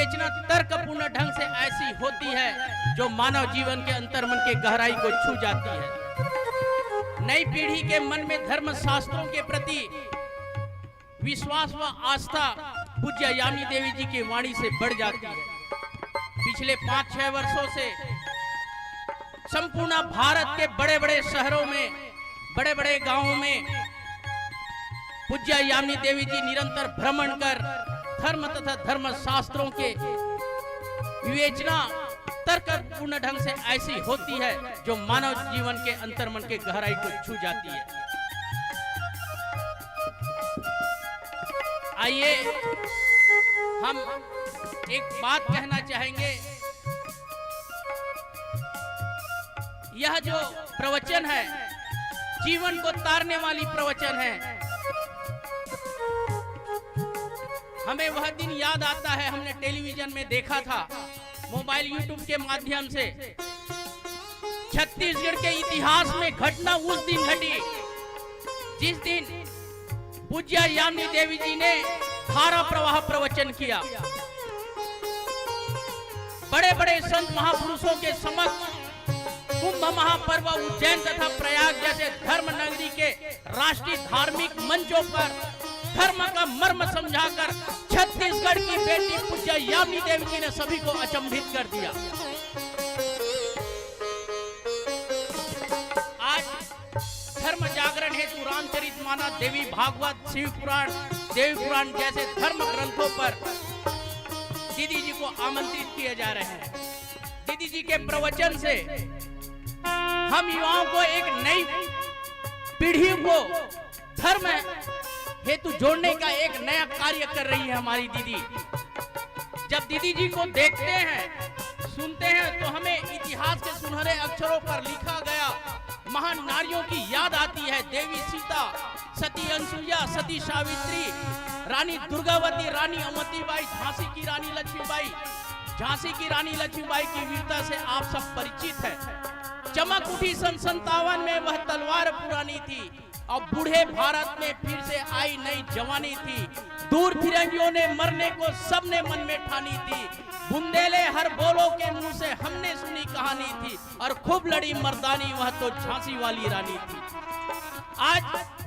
विवेचना तर्कपूर्ण ढंग से ऐसी होती है जो मानव जीवन के अंतर्मन के गहराई को छू जाती है। नई पीढ़ी के मन में धर्म शास्त्रों के प्रति विश्वास व आस्था पूज्य यामिनी देवी जी की वाणी से बढ़ जाती है। पिछले 5-6 वर्षों से संपूर्ण भारत के बड़े बड़े शहरों में, बड़े बड़े गांवों में पूज्य यामिनी देवी जी निरंतर भ्रमण कर धर्म तथा धर्म शास्त्रों के विवेचना तर्कपूर्ण ढंग से ऐसी होती है जो मानव जीवन के अंतर्मन के गहराई को छू जाती है। आइए हम एक बात कहना चाहेंगे। यह जो प्रवचन है जीवन को तारने वाली प्रवचन है। हमें वह दिन याद आता है, हमने टेलीविजन में देखा था, मोबाइल यूट्यूब के माध्यम से। छत्तीसगढ़ के इतिहास में घटना उस दिन घटी जिस दिन पूज्य यामिनी देवी जी ने धारा प्रवाह प्रवचन किया। बड़े बड़े संत महापुरुषों के समक्ष कुंभ महापर्व उज्जैन तथा प्रयाग जैसे धर्म नगरी के राष्ट्रीय धार्मिक मंचों पर धर्म का मर्म समझाकर छत्तीसगढ़ की बेटी पूज्य यामिनी देवी जी ने सभी को अचंभित कर दिया। आज धर्म जागरण हेतु रामचरितमानस, देवी भागवत, शिव पुराण, देवी पुराण जैसे धर्म ग्रंथों पर दीदी जी को आमंत्रित किए जा रहे हैं। दीदी जी के प्रवचन से हम युवाओं को, एक नई पीढ़ी को धर्म हेतु जोड़ने का एक नया कार्य कर रही है हमारी दीदी। जब दीदी जी को देखते हैं, सुनते हैं तो हमें इतिहास के सुनहरे अक्षरों पर लिखा गया महान नारियों की याद आती है। देवी सीता, सती अनसुईया, सती सावित्री, रानी दुर्गावती, रानी अमतीबाई, झांसी की रानी लक्ष्मीबाई। झांसी की रानी लक्ष्मीबाई की वीरता से आप सब परिचित हैं। चमक उठी सन 57 में वह तलवार पुरानी थी और बूढ़े भारत में फिर से आई नई जवानी थी। दूर फिरंगियों ने मरने को सबने मन में ठानी थी। बुंदेले हर बोलो के मुंह से हमने सुनी कहानी थी और खूब लड़ी मर्दानी, वह तो झांसी वाली रानी थी। आज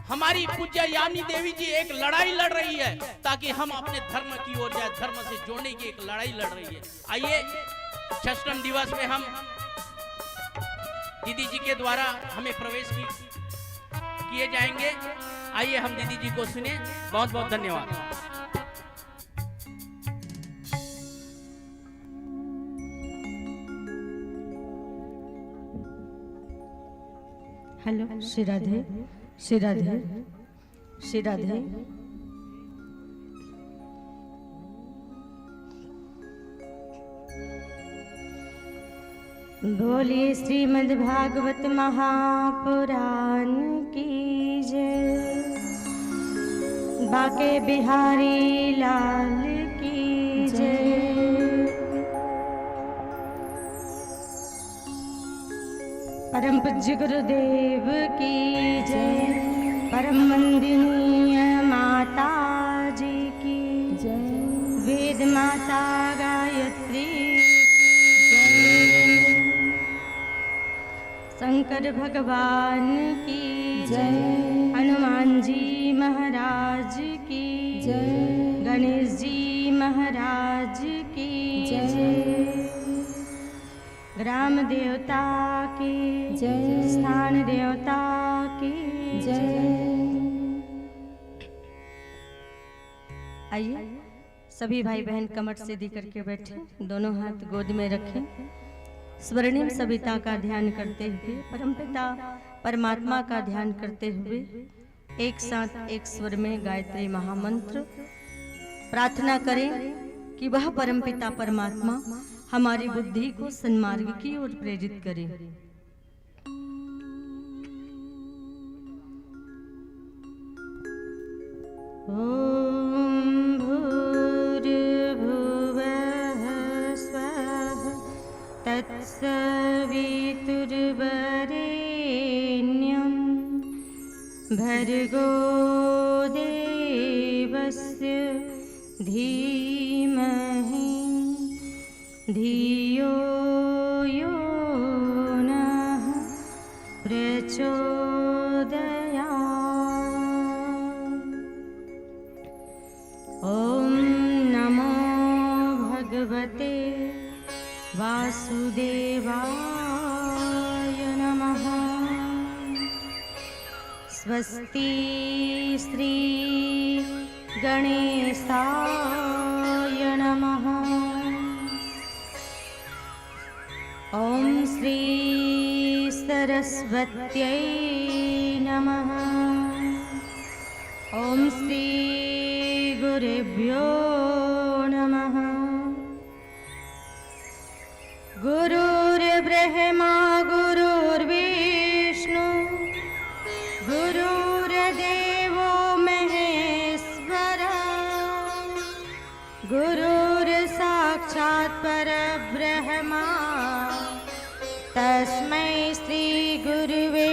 हमारी पूज्य यामिनी देवी जी एक लड़ाई लड़ रही है ताकि हम अपने धर्म की ओर जाए, धर्म से जोड़ने की एक लड़ाई लड़ रही है। आइए 66वें दिवस में हम दीदी जी के द्वारा हमें प्रवेश किए जाएंगे। आइए हम दीदी जी को सुने। बहुत बहुत धन्यवाद। हेलो, श्री राधे, श्री राधे, श्री राधे। बोलिए श्रीमद् भागवत महापुराण की जय, बाके बिहारी लाल की जय। परम पूज्य गुरुदेव की जय, परम वंदनीय माता जी की जय, वेद माता गायत्री शंकर भगवान की जय, हनुमान जी महाराज की जय, गणेश जी महाराज की जय, ग्राम देवता की जय, स्थान देवता की जय। आइए सभी भाई बहन कमर सीधी करके बैठे, दोनों हाथ गोद में रखें। स्वर्णिम सविता का ध्यान करते हुए, परमपिता परमात्मा का ध्यान करते हुए एक साथ एक स्वर में गायत्री महामंत्र प्रार्थना करें कि वह परमपिता परमात्मा हमारी बुद्धि को सन्मार्ग की ओर प्रेरित करे। ओम भूर्भुवः स्वः तत्सवितुर्वरेण्यं भर्गो देवस्य धीमहि धियो यो नः प्रचोदयात्। ॐ नमो भगवते वासुदेवाय नमः। स्वस्ति श्री गणेशाय नमः। ॐ श्री सरस्वत्यै नमः। ॐ श्री गुरुभ्यो नमः। गुरुर्ब्रह्मा गुरुर्विष्णु गुरुर्देवो महेश्वरः। गुरुर्साक्षात् परब्रह्मा तस्मै श्री गुरुवे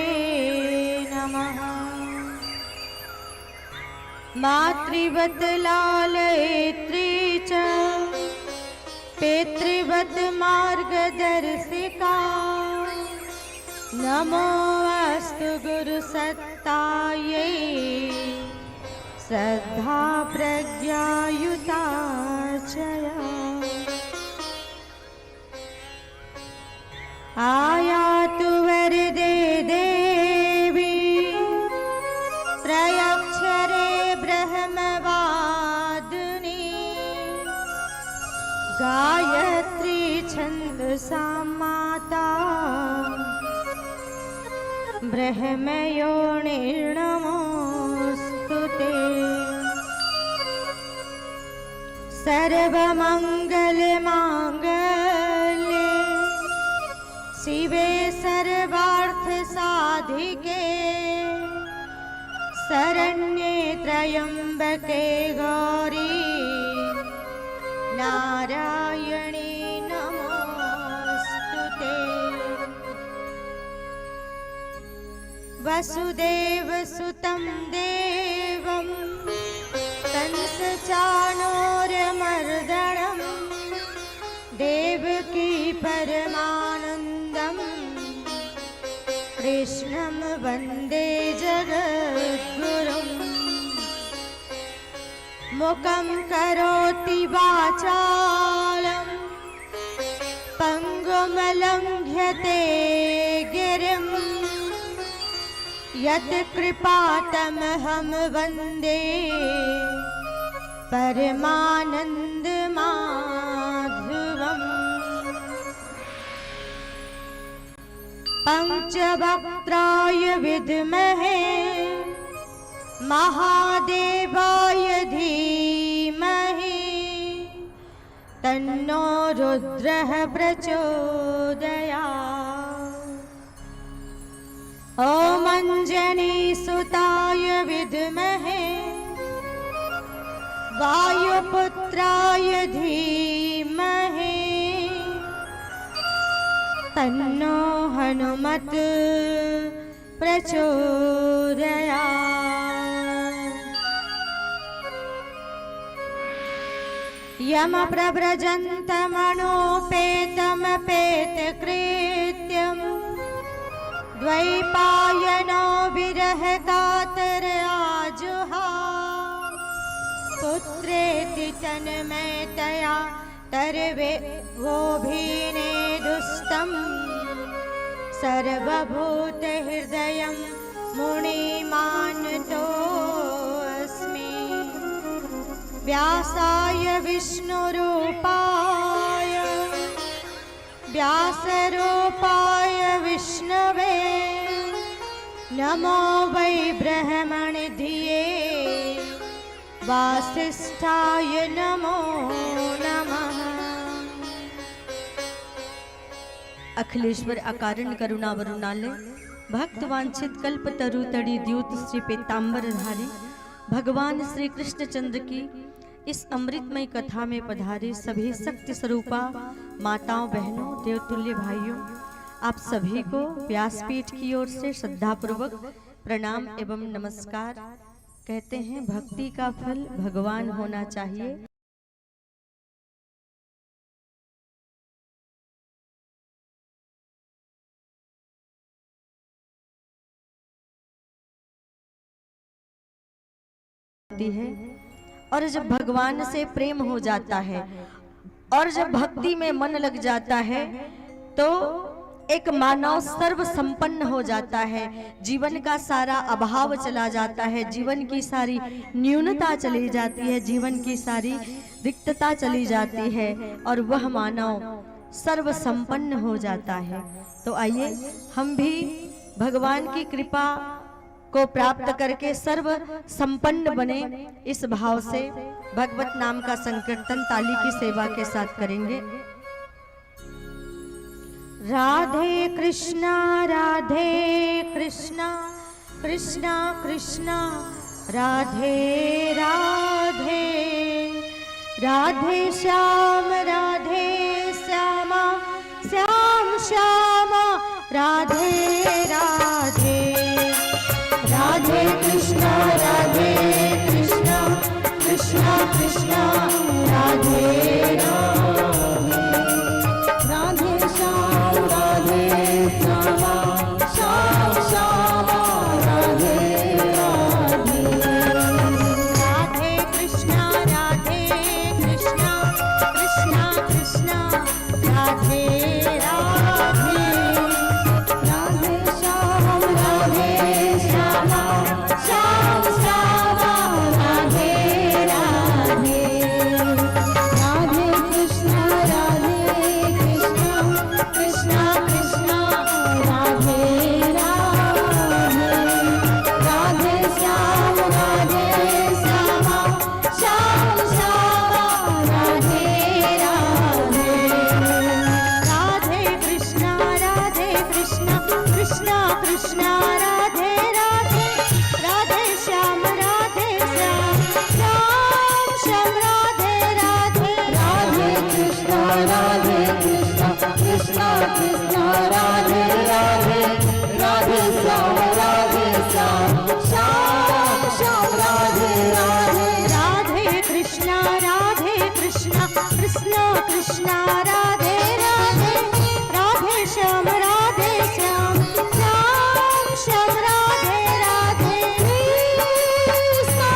नमः। मातृवत् लालयित्री च पितृवत् मार्गदर्शिका। नमो अस्तु गुरुसत्तायै श्रद्धा प्रज्ञायुतार्चया। आयातु वरदे देवी त्रयक्षरे ब्रह्मवादिनी। गायत्री छन्दसा माता ब्रह्मयोनिर्नमोऽस्तु ते। सर्वमङ्गलमाङ्गल्ये शिवे सर्वार्थसाधिके। शरण्ये त्र्यम्बके गौरी नारायणी नमोऽस्तु ते। वसुदेवसुतं देवं कंसचाणूरमर्दनं। देवकी परमानन्दं कृष्णं वन्दे जगद्गुरुम्। मुखं करोति वाचालं पङ्गुं लङ्घ्यते गिरिं। यत्कृपातमहं वन्दे परमानन्दमाधवम्। पञ्चवक्त्राय विद्महे महादेवाय धीमहि। तन्नो रुद्रः प्रचोदयात्। ॐ अञ्जनीसुताय विद्महे वायुपुत्राय धीमहि। तन्नो हनुमत् प्रचोदयात्। यमप्रव्रजन्तमनोपेतमपेतकृत्यम्। द्वैपायनो विरहकातर आजुहाव। पुत्रेति तन्मयतया तरवेवोभिनेदुस्तम्। सर्वभूतहृदयं मुनिमानतोऽस्मि। व्यासाय विष्णुरूपाय व्यासरूपाय विष्णवे। नमो वै ब्रह्मणिधिये वासिष्ठाय नमो नमः। अखिलेश्वर अकारण करुणा वरुणालय भक्त वांछित कल्प तरुतड़ी द्यूत श्री पीताम्बर धारी भगवान श्री कृष्णचंद्र की इस अमृतमय कथा में पधारे सभी शक्ति स्वरूपा माताओं बहनों देवतुल्य भाइयों, आप सभी को व्यासपीठ की ओर से श्रद्धापूर्वक प्रणाम एवं नमस्कार। कहते हैं भक्ति का फल भगवान होना चाहिए। होती है। और जब भगवान से प्रेम हो जाता है और जब भक्ति में मन लग जाता है तो एक मानव सर्व संपन्न हो जाता है। जीवन का सारा अभाव चला जाता है, जीवन की सारी न्यूनता चली जाती है, जीवन की सारी रिक्तता चली जाती है और वह मानव सर्व संपन्न हो जाता है। तो आइए हम भी भगवान की कृपा को प्राप्त करके सर्व संपन्न बने, इस भाव से भगवत नाम का संकीर्तन ताली की सेवा के साथ करेंगे। राधे कृष्णा कृष्णा कृष्णा राधे राधे, राधे श्याम श्यामा श्याम श्यामा राधे राधे, राधे कृष्णा कृष्णा कृष्णा राधे राधे, राधे श्याम श्यामा श्याम श्यामा राधे राधे, राधे कृष्णा कृष्णा कृष्णा राधे राधे, राधे श्याम श्यामा श्याम श्यामा राधे राधे, राधे कृष्णा कृष्णा कृष्णा राधे राधे, राधे श्याम श्यामा श्याम श्यामा राधे राधे, राधे कृष्णा कृष्णा कृष्णा राधे राधे, राधे श्याम श्याम श्याम राधे राधे, राधे कृष्णा कृष्णा कृष्णा राधे राधे, राधे श्याम श्याम श्याम राधे राधे, राधे कृष्णा कृष्णा कृष्णा राधे राधे, राधे श्याम श्याम श्याम राधे राधे, कृष्णा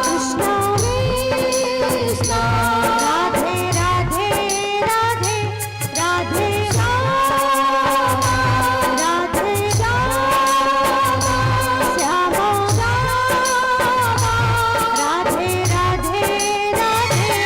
कृष्णा कृष्णा राधे राधे राधे, राधे श्याम श्याम राधे राधे राधे,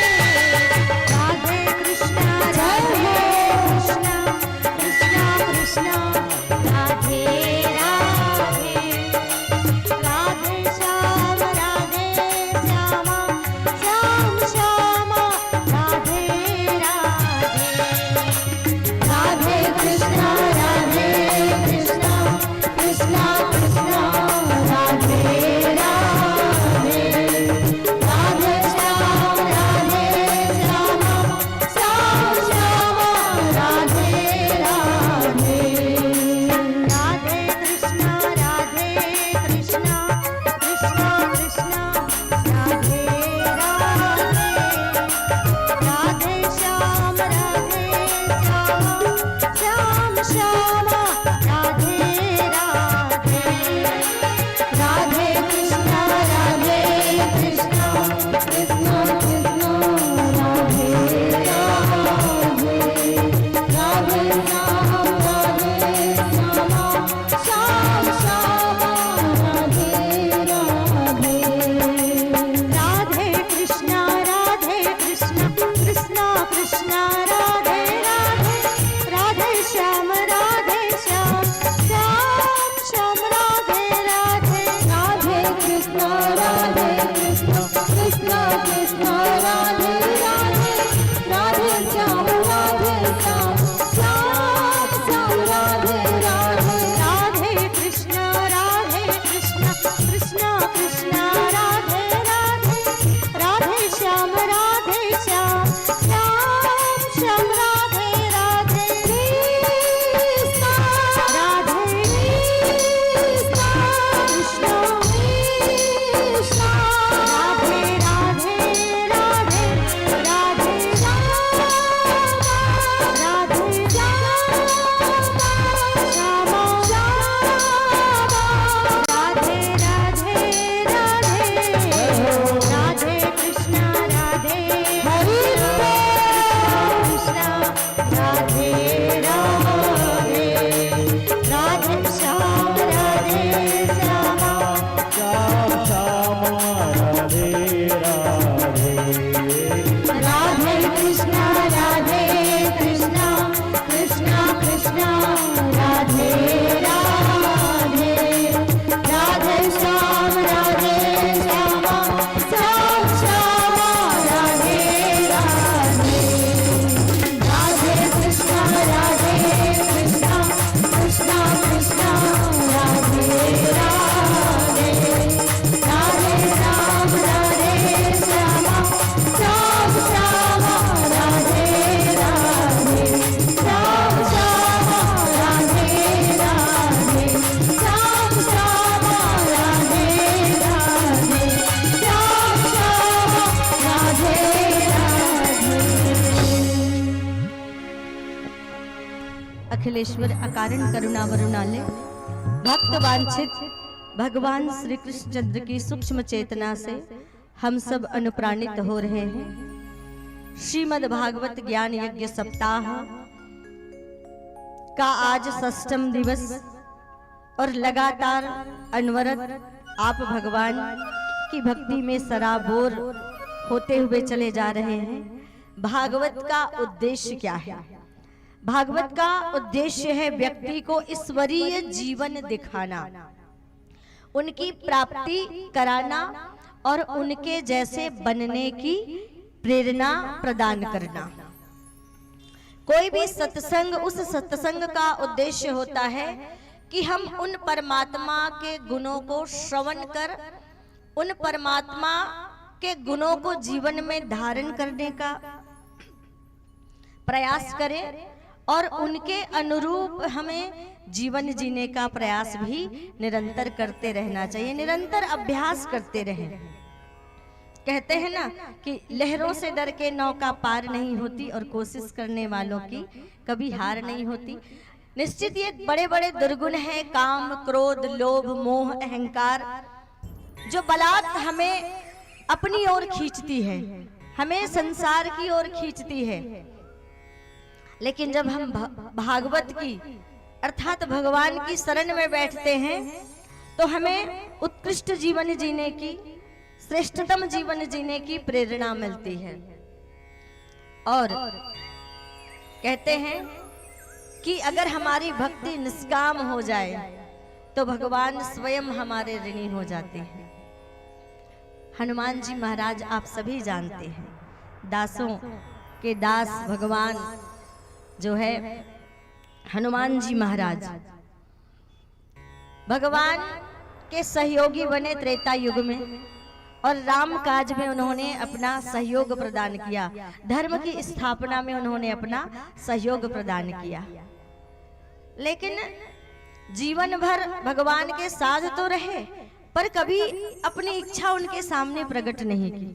अखिलेश्वर अकारण करुणा वरुणालय भक्त वांछित भगवान श्री कृष्ण चंद्र की सूक्ष्म चेतना से हम सब अनुप्राणित हो रहे हैं। श्रीमद् भागवत ज्ञान यज्ञ सप्ताह का आज 6वां दिवस और लगातार अनवरत आप भगवान की भक्ति में सराबोर होते हुए चले जा रहे हैं। भागवत का उद्देश्य क्या है? भागवत का उद्देश्य है व्यक्ति को ईश्वरीय जीवन दिखाना, उनकी प्राप्ति कराना और उनके जैसे बनने की प्रेरणा प्रदान करना। कोई भी सत्संग, उस सत्संग का उद्देश्य होता है कि हम उन परमात्मा के गुणों को श्रवण कर उन परमात्मा के गुणों को जीवन में धारण करने का प्रयास करें और उनके अनुरूप हमें जीवन जीने का प्रयास भी निरंतर करते रहना चाहिए, निरंतर अभ्यास करते रहें। कहते हैं ना कि लहरों से डर के नौका पार नहीं होती और कोशिश करने वालों की कभी हार नहीं होती। निश्चित ये बड़े बड़े दुर्गुण हैं, काम, क्रोध, लोभ, मोह, अहंकार, जो बलात् हमें अपनी ओर खींचती है, हमें संसार की ओर खींचती है। लेकिन जब हम भागवत की अर्थात भगवान की शरण में बैठते हैं तो हमें उत्कृष्ट जीवन जीने की, श्रेष्ठतम जीवन जीने की प्रेरणा मिलती है। और कहते हैं कि अगर हमारी भक्ति निष्काम हो जाए तो भगवान स्वयं हमारे ऋणी हो जाते हैं। हनुमान जी महाराज आप सभी जानते हैं, दासों के दास भगवान जो है हनुमान जी महाराज भगवान के सहयोगी बने त्रेता युग में और राम काज में उन्होंने अपना सहयोग प्रदान किया, धर्म की स्थापना में उन्होंने अपना सहयोग प्रदान किया। लेकिन जीवन भर भगवान के साथ तो रहे पर कभी अपनी इच्छा उनके सामने प्रकट नहीं की,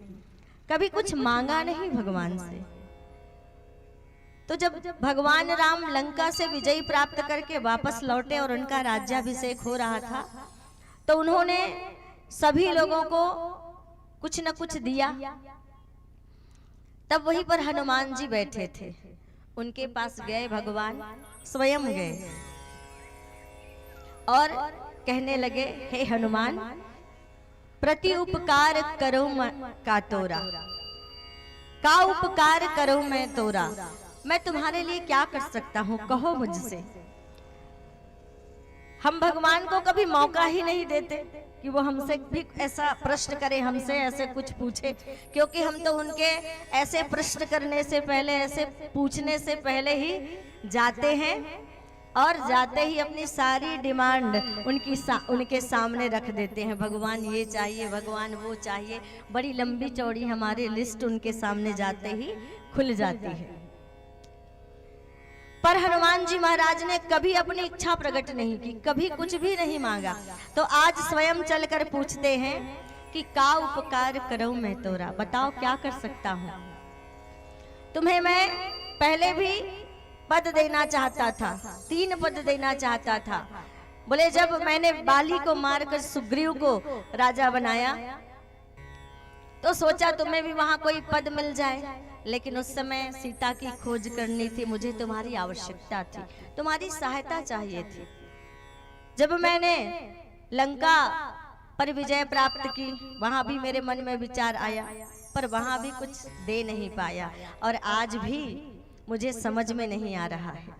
कभी कुछ मांगा नहीं भगवान से। तो जब भगवान राम लंका से विजय प्राप्त करके वापस लौटे और उनका राज्याभिषेक हो रहा था तो उन्होंने सभी लोगों को कुछ न कुछ दिया। तब वहीं पर हनुमान जी बैठे थे, उनके पास गए भगवान, स्वयं गए और कहने लगे, हे हनुमान, प्रति उपकार करो का तोरा, का उपकार करो मैं तोरा, मैं तुम्हारे लिए क्या कर सकता हूं, कहो मुझसे। हम भगवान को कभी मौका ही नहीं देते कि वो हमसे भी ऐसा प्रश्न करे, हमसे ऐसे कुछ पूछे, क्योंकि हम तो उनके ऐसे प्रश्न करने से पहले, ऐसे पूछने से पहले ही जाते हैं और जाते ही अपनी सारी डिमांड उनके सामने रख देते हैं। भगवान ये चाहिए, भगवान वो चाहिए, बड़ी लंबी चौड़ी हमारी लिस्ट उनके सामने जाते ही खुल जाती है। पर हनुमान जी महाराज ने कभी अपनी इच्छा प्रकट नहीं की, कभी कुछ भी नहीं मांगा। तो आज स्वयं चलकर पूछते हैं कि का उपकार करूं मैं तोरा, बताओ क्या कर सकता हूं। तुम्हें मैं पहले भी पद देना चाहता था, 3 पद देना चाहता था। बोले जब मैंने बाली को मारकर सुग्रीव को राजा बनाया तो सोचा तुम्हें भी वहां कोई पद मिल जाए, लेकिन उस समय सीता की खोज करनी थी, मुझे तुम्हारी आवश्यकता थी, तुम्हारी सहायता चाहिए थी। जब मैंने लंका पर विजय प्राप्त की वहां भी मेरे मन में विचार आया, पर वहां भी कुछ दे नहीं पाया और आज भी मुझे समझ में नहीं आ रहा है।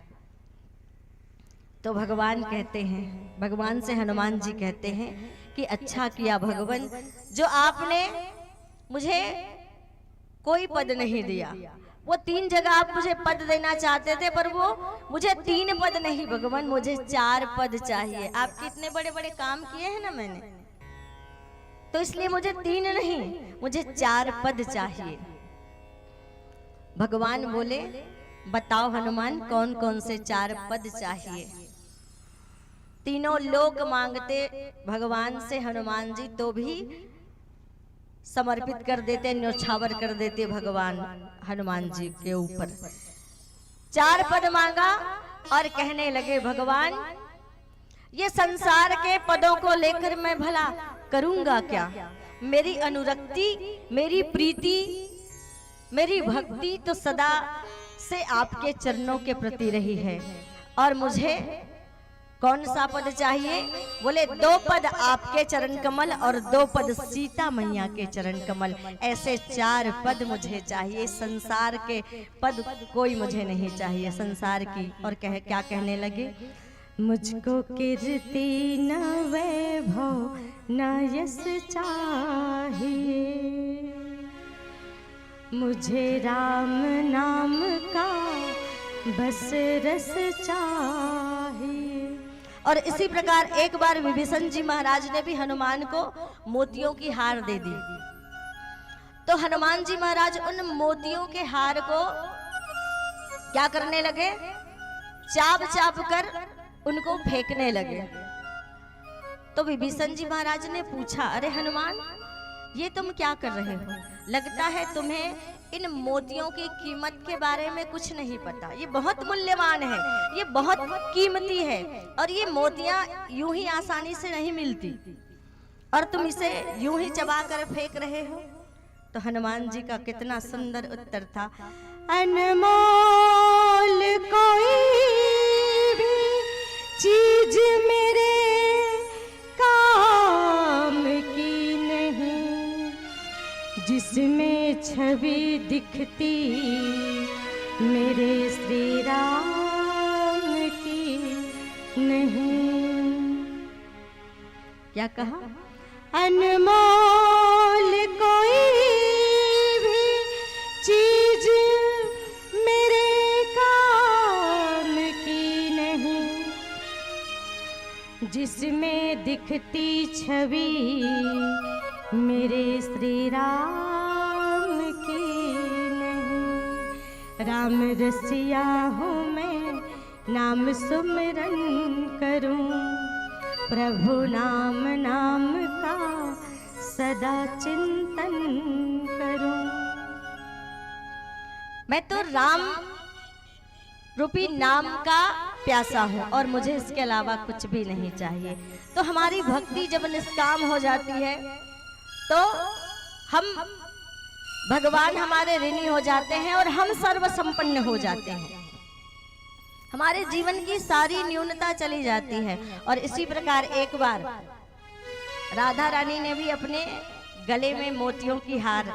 तो भगवान कहते हैं, भगवान से हनुमान जी कहते हैं कि अच्छा किया भगवान, जो आपने मुझे कोई पद नहीं दिया। वो 3 जगह आप मुझे पद देना चाहते थे पर वो मुझे 3 पद नहीं भगवान, मुझे 4 पद चाहिए। आपके इतने बड़े बड़े काम किए हैं ना मैंने, तो इसलिए मुझे 3 नहीं, मुझे 4 पद चाहिए। भगवान बोले बताओ हनुमान कौन कौन से 4 पद चाहिए। तीनों लोग मांगते भगवान से हनुमान जी तो भी समर्पित कर देते, न्योछावर कर देते भगवान हनुमान जी के ऊपर। 4 पद मांगा और कहने लगे भगवान ये संसार के पदों को लेकर मैं भला करूंगा क्या? मेरी अनुरक्ति, मेरी प्रीति, मेरी भक्ति तो सदा से आपके चरणों के प्रति रही है। और मुझे कौन सा पद चाहिए? बोले 2 पद आपके चरण कमल और 2 पद सीता मैया के चरण कमल। ऐसे 4 पद मुझे चाहिए, संसार के पद कोई मुझे नहीं चाहिए संसार की। और क्या कहने लगे? मुझको कीर्ति न वैभव न यश चाहिए, मुझे राम नाम का बस रस चाहिए। और इसी प्रकार एक बार विभीषण जी महाराज ने भी हनुमान को मोतियों की हार दे दी। तो हनुमान जी महाराज उन मोतियों के हार को क्या करने लगे? चाप चाप कर उनको फेंकने लगे। तो विभीषण जी महाराज ने पूछा, अरे हनुमान ये तुम क्या कर रहे हो? लगता है तुम्हें इन मोतियों की कीमत के बारे में कुछ नहीं पता। ये बहुत मूल्यवान है, ये बहुत कीमती है और ये मोतियां यूं ही आसानी से नहीं मिलती और तुम इसे यूं ही चबा कर फेंक रहे हो। तो हनुमान जी का कितना सुंदर उत्तर था, अनमोल कोई भी चीज मेरे काम की नहीं, जिसमें छवि दिखती मेरे श्री राम की नहीं। क्या कहा? अनमोल कोई भी चीज मेरे काम की नहीं, जिसमें दिखती छवि मेरे श्री राम की नहीं। राम रसिया हूँ मैं, नाम सुमिरन करूं, प्रभु नाम नाम का सदा चिंतन करूं। मैं तो राम रूपी नाम का प्यासा हूँ और मुझे इसके अलावा कुछ भी नहीं चाहिए। तो हमारी भक्ति जब निष्काम हो जाती है तो हम भगवान हमारे ऋणी हो जाते हैं और हम सर्वसंपन्न हो जाते हैं। हमारे जीवन की सारी न्यूनता चली जाती है। और इसी प्रकार एक बार राधा रानी ने भी अपने गले में मोतियों की हार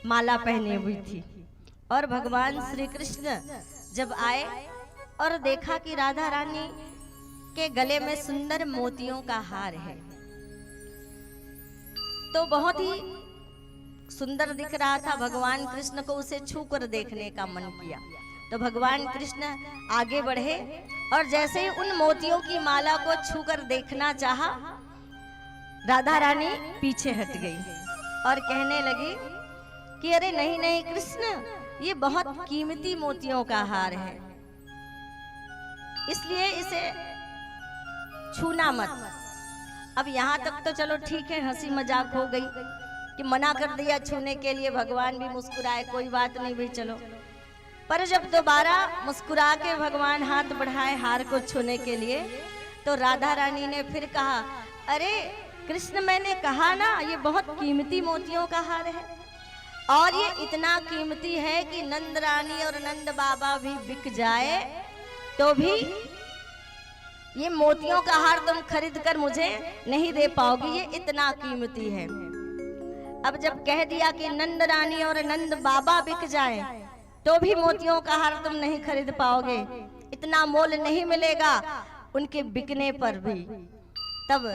माला पहनी हुई थी और भगवान श्री कृष्ण जब आए और देखा कि राधा रानी के गले में सुंदर मोतियों का हार है तो बहुत ही सुंदर दिख रहा था। भगवान कृष्ण को उसे छूकर देखने का मन किया तो भगवान कृष्ण आगे बढ़े और जैसे ही उन मोतियों की माला को छूकर देखना चाहा, राधा रानी पीछे हट गई और कहने लगी कि अरे नहीं नहीं कृष्ण, ये बहुत कीमती मोतियों का हार है, इसलिए इसे छूना मत। अब यहाँ तक तो चलो ठीक है, हंसी मजाक हो गई कि मना कर दिया छूने के लिए, भगवान भी मुस्कुराए, कोई बात नहीं भाई चलो। पर जब दोबारा मुस्कुरा के भगवान हाथ बढ़ाए हार को छूने के लिए तो राधा रानी ने फिर कहा, अरे कृष्ण मैंने कहा ना ये बहुत कीमती मोतियों का हार है और ये इतना कीमती है कि नंद रानी और नंद बाबा भी बिक जाए तो भी ये मोतियों का हार तुम खरीद कर मुझे नहीं दे पाओगी, ये इतना कीमती है। अब जब कह दिया कि नंद रानी और नंद बाबा बिक जाए तो भी मोतियों का हार तुम नहीं खरीद पाओगे, इतना मोल नहीं मिलेगा उनके बिकने पर भी। तब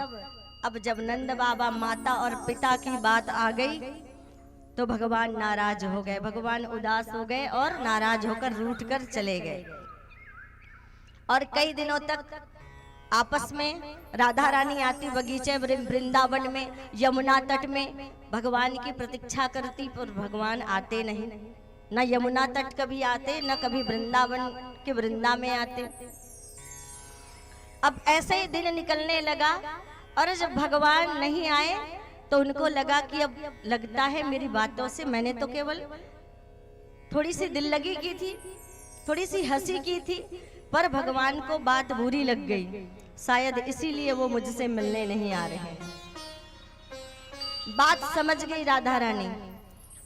अब जब नंद बाबा माता और पिता की बात आ गई तो भगवान नाराज हो गए, भगवान उदास हो गए और नाराज होकर रूठ कर चले गए। और कई दिनों तक आपस में राधा रानी आती बगीचे वृंदावन में, यमुना तट में भगवान की प्रतीक्षा करती पर भगवान आते नहीं, न यमुना तट कभी आते न कभी वृंदावन के वृंदा में आते। अब ऐसे ही दिन निकलने लगा और जब भगवान नहीं आए तो उनको लगा कि अब लगता है मेरी बातों से मैंने तो केवल थोड़ी सी दिल लगी की थी, थोड़ी सी हंसी की थी, पर भगवान को बात बुरी लग गई, शायद इसीलिए वो मुझसे मिलने नहीं आ रहे हैं। बात समझ गई राधा रानी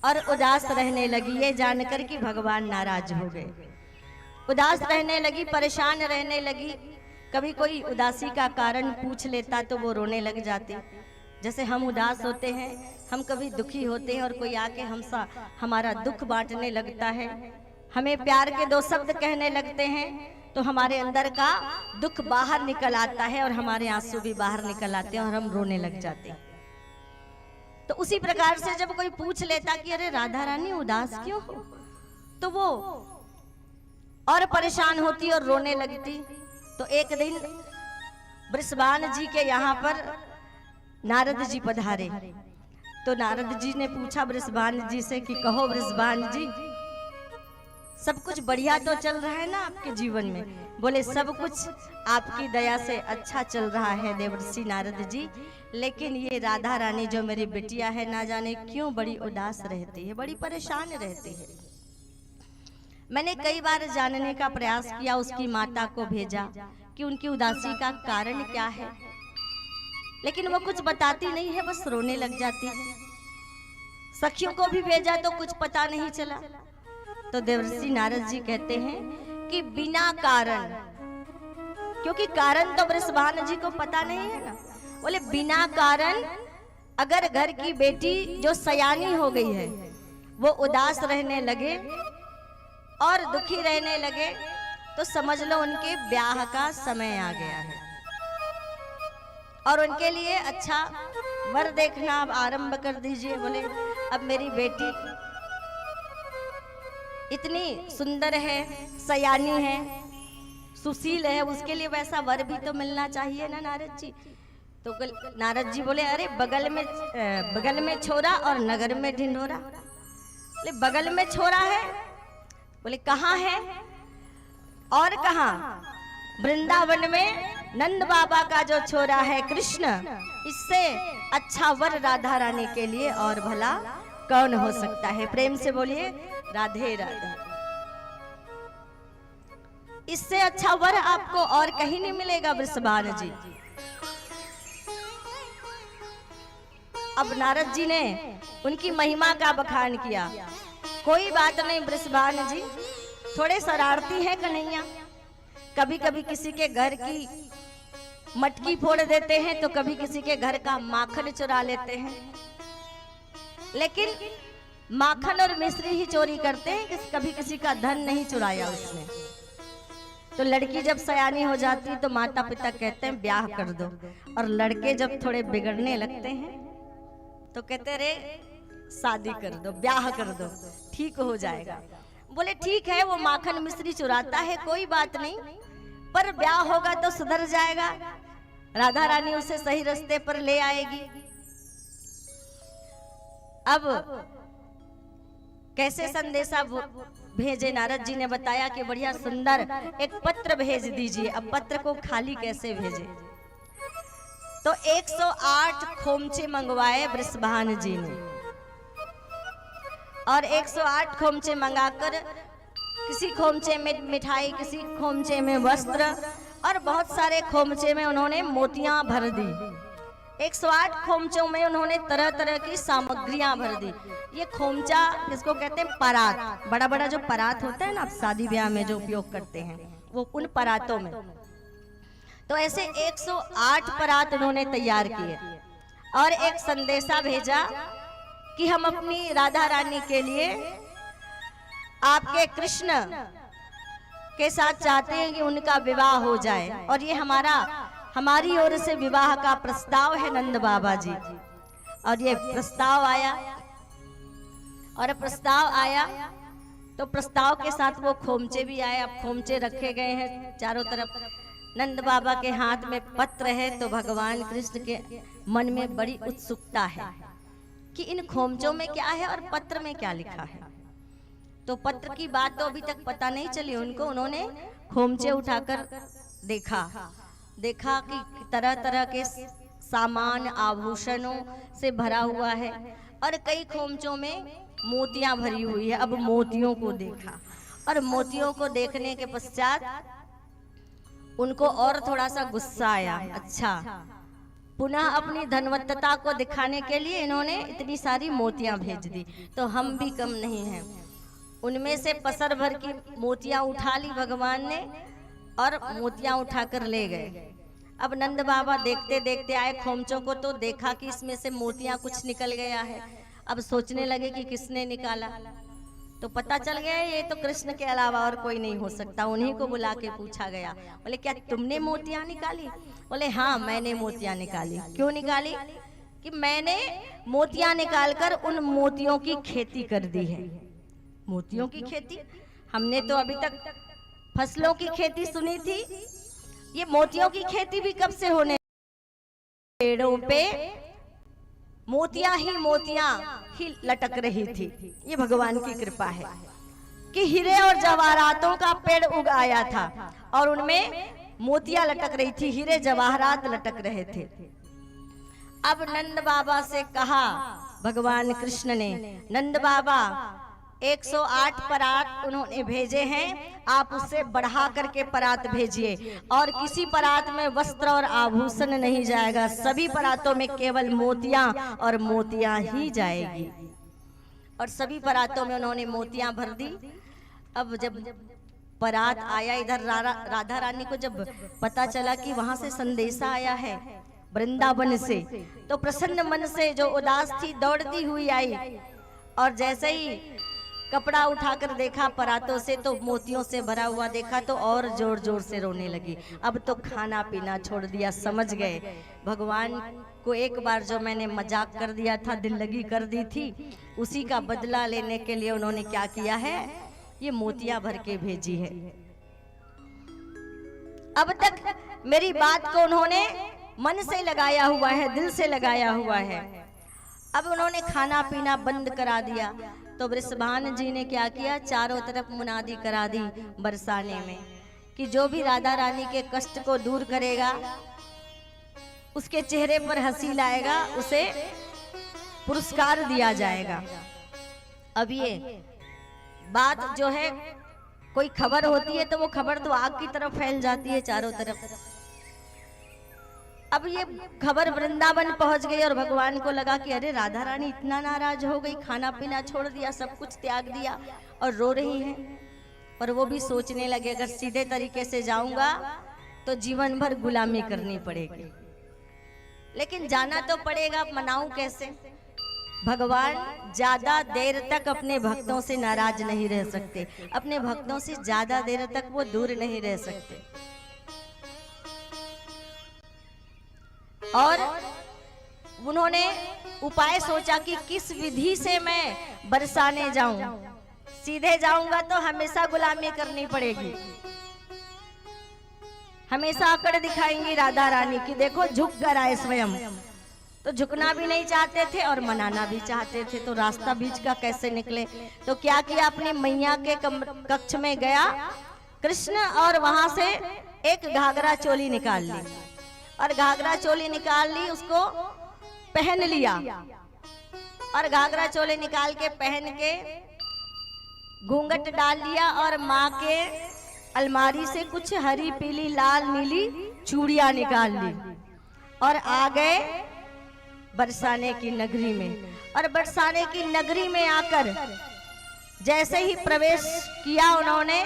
और उदास रहने लगी, ये जानकर कि भगवान नाराज हो गए। उदास रहने लगी, परेशान रहने लगी। कभी कोई उदासी का कारण पूछ लेता तो वो रोने लग जाती। जैसे हम उदास होते हैं, हम कभी दुखी होते हैं और कोई आके हमारा दुख बांटने लगता है, हमें प्यार के दो शब्द कहने लगते हैं तो हमारे अंदर का दुख बाहर निकल आता है और हमारे आंसू भी बाहर निकल आते हैं और हम रोने लग जाते हैं। तो उसी प्रकार से जब कोई पूछ लेता कि अरे राधा रानी उदास क्यों हो, तो वो और परेशान होती और रोने लगती। तो एक दिन वृषभान जी के यहाँ पर नारद जी पधारे। तो नारद जी ने पूछा वृषभान जी से कि कहो वृषभान जी, सब कुछ बढ़िया तो चल रहा है ना आपके जीवन में? बोले सब कुछ आपकी दया से अच्छा चल रहा है देवर्षि नारद जी, लेकिन ये राधा रानी जो मेरी बिटिया है ना जाने क्यों बड़ी उदास रहती है, बड़ी परेशान रहती है। मैंने कई बार जानने का प्रयास किया, उसकी माता को भेजा कि उनकी उदासी का कारण क्या है, लेकिन वो कुछ बताती नहीं है, बस रोने लग जाती है। सखियों को भी भेजा तो कुछ पता नहीं चला। तो देवर्षि नारद जी कहते हैं कि बिना कारण, क्योंकि कारण तो वृषभान जी को पता नहीं है ना, बोले बिना कारण अगर घर की बेटी जो सयानी हो गई है वो उदास रहने लगे और दुखी रहने लगे तो समझ लो उनके ब्याह का समय आ गया है और उनके लिए अच्छा वर देखना अब आरंभ कर दीजिए। बोले अब मेरी बेटी इतनी सुंदर है, सयानी है, सुशील है, उसके लिए वैसा वर भी तो मिलना चाहिए ना नारद जी। तो नारद जी बोले अरे बगल में छोरा और नगर में ढिंढोरा। बोले बगल में छोरा है, बोले कहाँ है और कहाँ? वृंदावन में नंद बाबा का जो छोरा है कृष्ण, इससे अच्छा वर राधा रानी के लिए और भला कौन हो सकता है? प्रेम से बोलिए राधे राधे। इससे अच्छा वर आपको और कहीं नहीं मिलेगा वृषभान जी। अब नारद जी ने उनकी महिमा का बखान किया। कोई बात नहीं वृषभान जी, थोड़े शरारती हैं कन्हैया, कभी कभी किसी के घर की मटकी फोड़ देते हैं तो कभी किसी के घर का माखन चुरा लेते हैं, लेकिन माखन और मिश्री ही चोरी करते हैं, कभी किसी का धन नहीं चुराया उसने। तो लड़की जब सयानी हो जाती तो माता पिता कहते हैं ब्याह कर दो, और लड़के जब थोड़े बिगड़ने लगते हैं तो कहते रे शादी कर दो, ब्याह कर दो, ठीक हो जाएगा। बोले ठीक है, वो माखन मिश्री चुराता है कोई बात नहीं, पर ब्याह होगा तो सुधर जाएगा, राधा रानी उसे सही रास्ते पर ले आएगी। अब कैसे संदेशा भेजे? नारद जी ने बताया कि बढ़िया सुंदर एक पत्र भेज दीजिए। अब पत्र को खाली कैसे भेजे? तो 108 खोमचे मंगवाए वृषभान जी ने, और 108 खोमचे मंगाकर किसी खोमचे में मिठाई, किसी खोमचे में वस्त्र और बहुत सारे खोमचे में उन्होंने मोतियां भर दी। 108 खोमचों में उन्होंने तरह तरह की सामग्रियां भर दी। ये खोमचा किसको कहते हैं? परात, बड़ा बड़ा जो परात होता है ना, आप शादी ब्याह में जो उपयोग करते हैं, वो उन परातों में। तो ऐसे 108 परात उन्होंने तैयार किए और एक संदेशा भेजा कि हम अपनी राधा रानी के लिए आपके कृष्ण के साथ चाहते हैं कि उनका विवाह हो जाए, और ये हमारी ओर से विवाह का प्रस्ताव है नंद बाबा जी। और ये प्रस्ताव आया, और प्रस्ताव आया तो प्रस्ताव के साथ वो खोमचे भी आए। अब खोमचे रखे गए हैं चारों तरफ, नंद बाबा के हाथ में पत्र है। तो भगवान कृष्ण के मन में बड़ी उत्सुकता है कि इन खोमचों में क्या है और पत्र में क्या लिखा है। तो पत्र की बात तो अभी तक पता नहीं चली उनको। उन्होंने खोमचे उठाकर देखा कि तरह तरह के सामान आभूषणों से भरा हुआ है, और कई खोमचों में मोतियां भरी हुई है। अब मोतियों को देखा, और मोतियों को देखने के पश्चात उनको और थोड़ा सा गुस्सा आया। अच्छा, पुनः अपनी धनवत्ता को दिखाने के लिए इन्होंने इतनी सारी मोतियां भेज दी, तो हम भी कम नहीं हैं। उनमें से पसर भर की मोतियां उठा ली भगवान ने और मोतियां उठाकर ले गए। अब नंद बाबा देखते देखते आए खोमचों को, तो देखा कि इसमें से मोतियां कुछ निकल गया है। अब सोचने लगे कि किसने निकाला, तो पता चल गया ये तो कृष्ण के अलावा और कोई नहीं हो सकता। उन्हीं को बुला के पूछा गया, बोले क्या तुमने मोतियां निकाली? बोले हाँ, मैंने मोतियां निकाली। क्यों निकाली? कि मैंने मोतियां निकालकर उन मोतियों की खेती कर दी है। मोतियों की खेती? हमने तो अभी तक फसलों की खेती सुनी थी, ये मोतियों की खेती भी कब से होने? पेड़ों पे मोतियां ही लटक रही थी। ये भगवान की कृपा है कि हीरे और जवाहरातों का पेड़ उगाया था और उनमें मोतियां लटक रही थी, हीरे जवाहरात लटक रहे थे। अब नंद बाबा से कहा भगवान कृष्ण ने, नंद बाबा 108 परात उन्होंने भेजे हैं, आप उससे बढ़ा करके परात भेजिए और किसी परात में वस्त्र और आभूषण नहीं जाएगा, सभी परातों में केवल मोतियां और मोतियां ही जाएगी। और सभी परातों में उन्होंने मोतियां भर दी। अब जब परात आया इधर, राधा रानी को जब पता चला कि वहां से संदेशा आया है वृंदावन से, तो प्रसन्न मन से जो उदास थी दौड़ती हुई आई और जैसे ही कपड़ा उठाकर देखा परातों से, तो मोतियों से भरा हुआ देखा तो और जोर जोर से रोने लगी। अब तो खाना पीना छोड़ दिया, समझ गए भगवान को एक बार जो मैंने मजाक कर दिया था, दिल लगी कर दी थी, उसी का बदला लेने के लिए उन्होंने क्या किया है, ये मोतियां भर के भेजी है। अब तक मेरी बात को उन्होंने मन से लगाया हुआ है, दिल से लगाया हुआ है। अब उन्होंने खाना पीना बंद करा दिया, तो वृषभान जी ने क्या किया, चारों तरफ मुनादी करा दी बरसाने में कि जो भी राधा रानी के कष्ट को दूर करेगा, उसके चेहरे पर हंसी लाएगा, उसे पुरस्कार दिया जाएगा। अब ये बात जो है, कोई खबर होती है तो वो खबर तो आग की तरफ फैल जाती है चारों तरफ। अब ये खबर वृंदावन पहुंच गई और भगवान को लगा कि अरे राधा रानी इतना नाराज हो गई, खाना पीना छोड़ दिया, सब कुछ त्याग दिया और रो रही हैं। और वो भी सोचने लगे अगर सीधे तरीके से जाऊंगा तो जीवन भर गुलामी करनी पड़ेगी, लेकिन जाना तो पड़ेगा, मनाऊं कैसे? भगवान ज्यादा देर तक अपने भक्तों से नाराज नहीं रह सकते, अपने भक्तों से ज्यादा देर तक वो दूर नहीं रह सकते। और उन्होंने उपाय सोचा कि किस विधि से मैं बरसाने जाऊं, सीधे जाऊंगा तो हमेशा गुलामी करनी पड़ेगी, हमेशा अकड़ दिखाएंगी राधा रानी की, देखो झुक कर आए स्वयं। तो झुकना भी नहीं चाहते थे और मनाना भी चाहते थे, तो रास्ता बीच का कैसे निकले? तो क्या किया, अपनी मैया के कक्ष में गया कृष्ण और वहां से एक घाघरा चोली निकाल ली और घाघरा चोली निकाल ली, उसको पहन लिया और घाघरा चोली निकाल के पहन के घूंघट डाल लिया और माँ के अलमारी से कुछ हरी पीली लाल नीली चूड़ियां निकाल ली और आ गए बरसाने की नगरी में। और बरसाने की नगरी में आकर जैसे ही प्रवेश किया, उन्होंने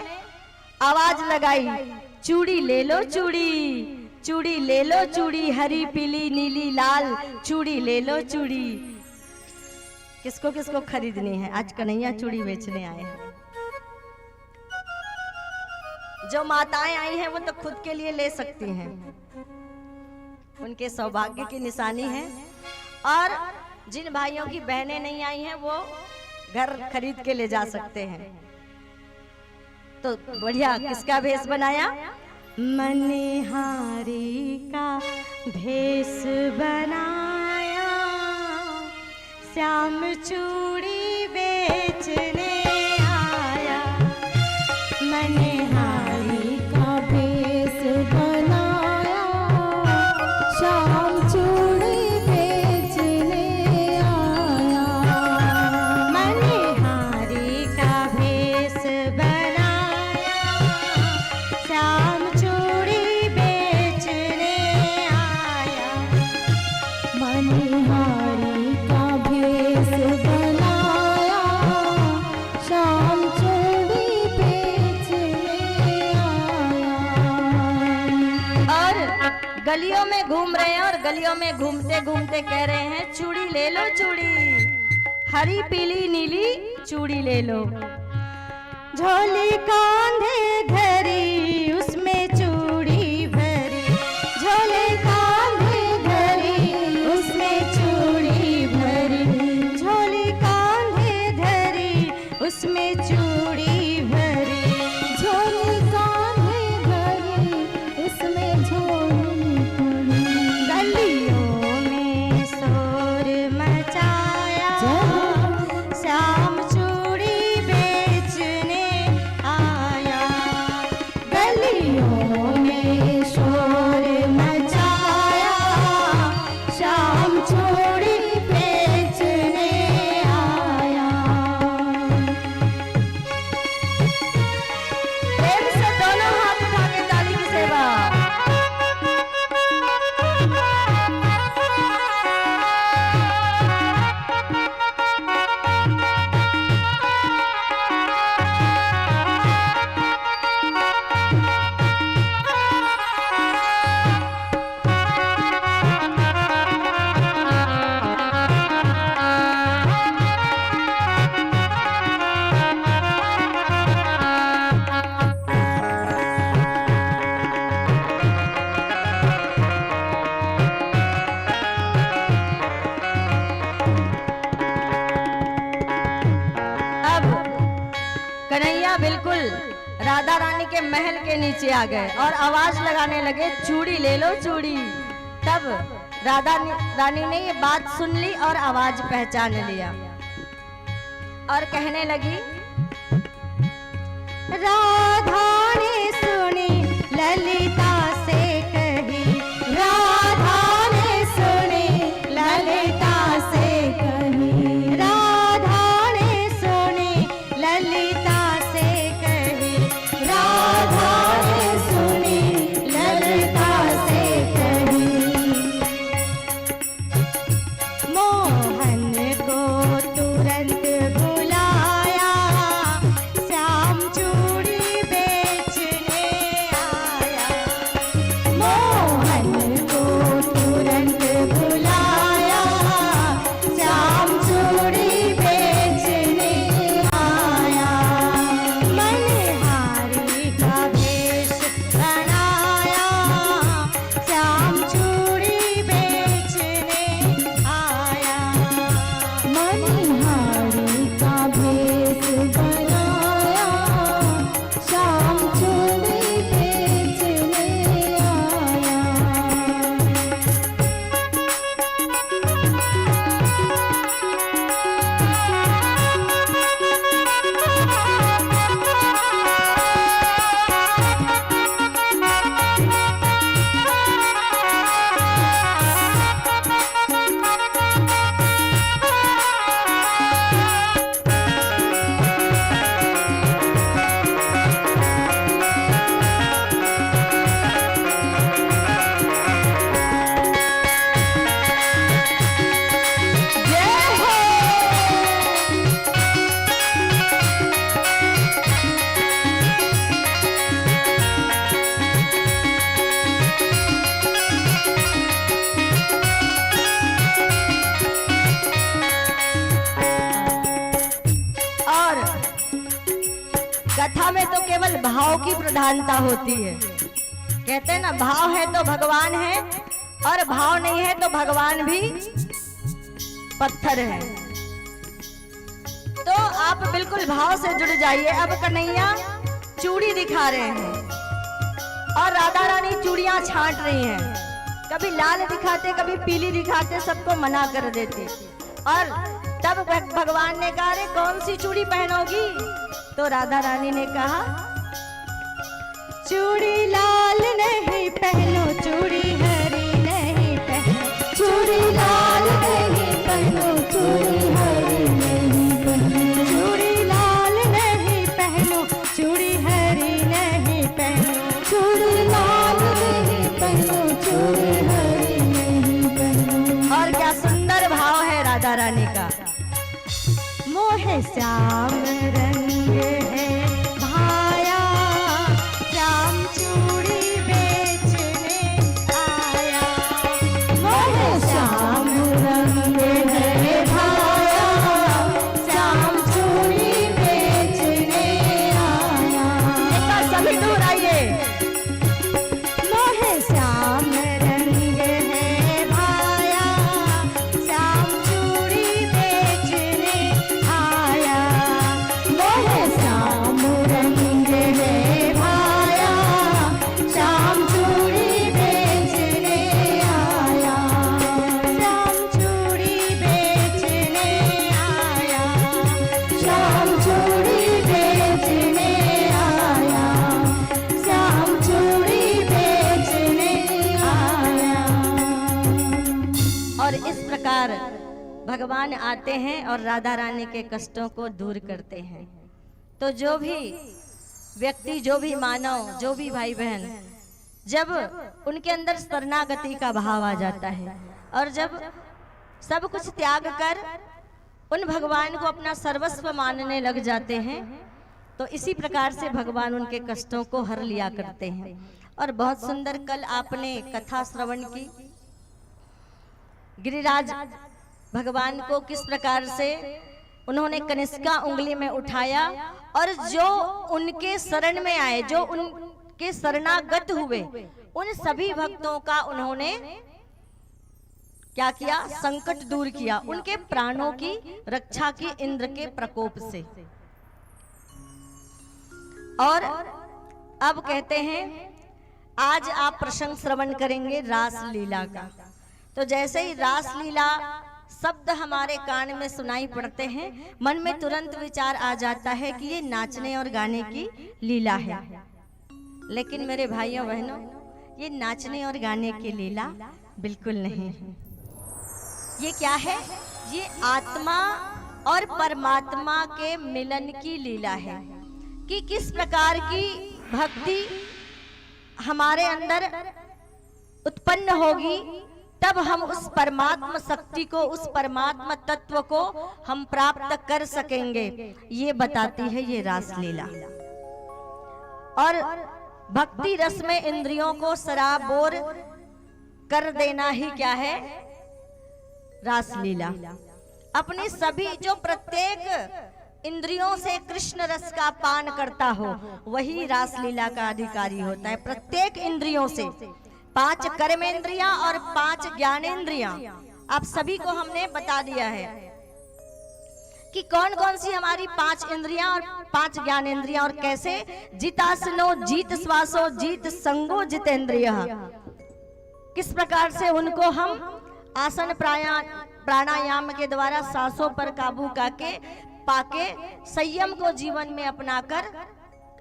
आवाज लगाई, चूड़ी ले लो चूड़ी, चूड़ी ले लो चूड़ी, हरी पीली नीली लाल चूड़ी ले लो चूड़ी। किसको किसको खरीदनी है? आज कन्हैया चूड़ी बेचने आए हैं। जो माताएं आई हैं वो तो खुद के लिए ले सकती हैं, उनके सौभाग्य की निशानी है। और जिन भाइयों की बहनें नहीं आई हैं वो घर खरीद के ले जा सकते हैं। तो बढ़िया, किसका भेष बनाया? मनिहारी का भेष बनाया, श्याम चूड़ी बेचने आया। मनिहारी का भेष बनाया, श्याम चूड़ी बेचने आया। मनिहारी का भेष बनाया, श्याम चूड़ी गलियों में घूम रहे हैं और गलियों में घूमते घूमते कह रहे हैं चूड़ी ले लो चूड़ी, हरी पीली नीली चूड़ी ले लो। झोली कांधे घरी उसमें चूड़ी भरी, झोली कांधे घरी उसमें चूड़ी भरी, झोली कांधे धरी उसमें चूड़ी भरी, झोली कांधे घरी उसमें झोली भरी। गलियों में शोर मचाया श्याम चूड़ी बेचने आया, गलियों में शोर मचाया श्याम चूड़ी बेचने आया। प्रेम से दोनों हाथ उठा के ताली की सेवा। अब कन्हैया बिल्कुल राधा रानी के महल के नीचे आ गए और आवाज लगाने लगे चूड़ी ले लो चूड़ी। तब रानी ने ये बात सुन ली और आवाज पहचान लिया और कहने लगी, राधा ने सुनी ललिता से कही, राधा ने सुनी ललिता से कही, राधा ने सुनी ललिता से कही, राधा ने सुनी ललिता से कही। मोहन को तुरंत बुलाया श्याम चूड़ी बेचने आया, मोहन को तुरंत बुलाया श्याम चूड़ी बेचने आया। मनहारी का भेष बनाया श्याम चूड़ी बेचने आया, मनहारी का भेष बनाया श्याम चूड़ी बेचने आया। जय हो। और कथा में तो केवल भाव की प्रधानता होती है। कहते हैं ना, भाव है तो भगवान है और भाव नहीं है तो भगवान भी पत्थर है। तो आप बिल्कुल भाव से जुड़ जाइए। अब कन्हैया चूड़ी दिखा रहे हैं और राधा रानी चूड़ियां छांट रही हैं। कभी लाल दिखाते, कभी पीली दिखाते, सबको मना कर देते। और तब भगवान ने कहा, अरे कौन सी चूड़ी पहनोगी? तो राधा रानी ने कहा, चूड़ी लाल नहीं पहनो, चूड़ी हरी नहीं पहनो, चूड़ी लाल नहीं पहनो, चूड़ी हरी नहीं पहनो, चूड़ी लाल नहीं पहनो, चूड़ी हरी नहीं पहनो, चूड़ी लाल नहीं पहनो, चूड़ी हरी नहीं पहनो। और क्या सुंदर भाव है राधा रानी का। मोह श्याम रंग है भाया, श्याम चूड़ी बेचने आया। भगवान आते हैं और राधा रानी के कष्टों को दूर करते हैं। तो जो भी व्यक्ति, जो भी मानव, जो भी भाई बहन, जब उनके अंदर शरणागति का भाव आ जाता है और जब सब कुछ त्याग कर उन भगवान को अपना सर्वस्व मानने लग जाते हैं, तो इसी प्रकार से भगवान उनके कष्टों को हर लिया करते हैं। और बहुत सुंदर कल आपने कथा श्रवण की, गिरिराज भगवान को किस प्रकार से उन्होंने कनिष्का उंगली में उठाया और जो उनके शरण में आए, जो उनके शरणागत हुए, उन सभी भक्तों का उन्होंने क्या किया? संकट दूर किया, उनके प्राणों की रक्षा की इंद्र के प्रकोप से। और अब कहते हैं आज आप प्रसंग श्रवण करेंगे रास लीला का। तो जैसे ही रास लीला शब्द हमारे कान में सुनाई पड़ते हैं, मन में तुरंत विचार आ जाता है कि ये नाचने और गाने की लीला है। लेकिन मेरे भाइयों बहनों, ये नाचने और गाने की लीला बिल्कुल नहीं है। ये क्या है? ये आत्मा और परमात्मा के मिलन की लीला है कि किस प्रकार की भक्ति हमारे अंदर उत्पन्न होगी, तब हम उस परमात्मा शक्ति को, उस परमात्मा तत्व को हम प्राप्त कर सकेंगे। ये बताती है ये रास लीला। और भक्ति रस में इंद्रियों को सराबोर कर देना ही क्या है? रास लीला। अपनी सभी, जो प्रत्येक इंद्रियों से कृष्ण रस का पान करता हो, वही रास लीला का अधिकारी होता है। प्रत्येक इंद्रियों से, 5 कर्मेंद्रियां और 5 ज्ञानेंद्रियां, आप सभी को हमने बता दिया है कि कौन कौन सी हमारी 5 इंद्रियां और 5 ज्ञानेंद्रियां, और कैसे। जितासनो जीत श्वासो जीत संगो जितेंद्रियः, किस प्रकार से उनको हम आसन प्राणायाम के द्वारा सांसों पर काबू पाके संयम को जीवन में अपनाकर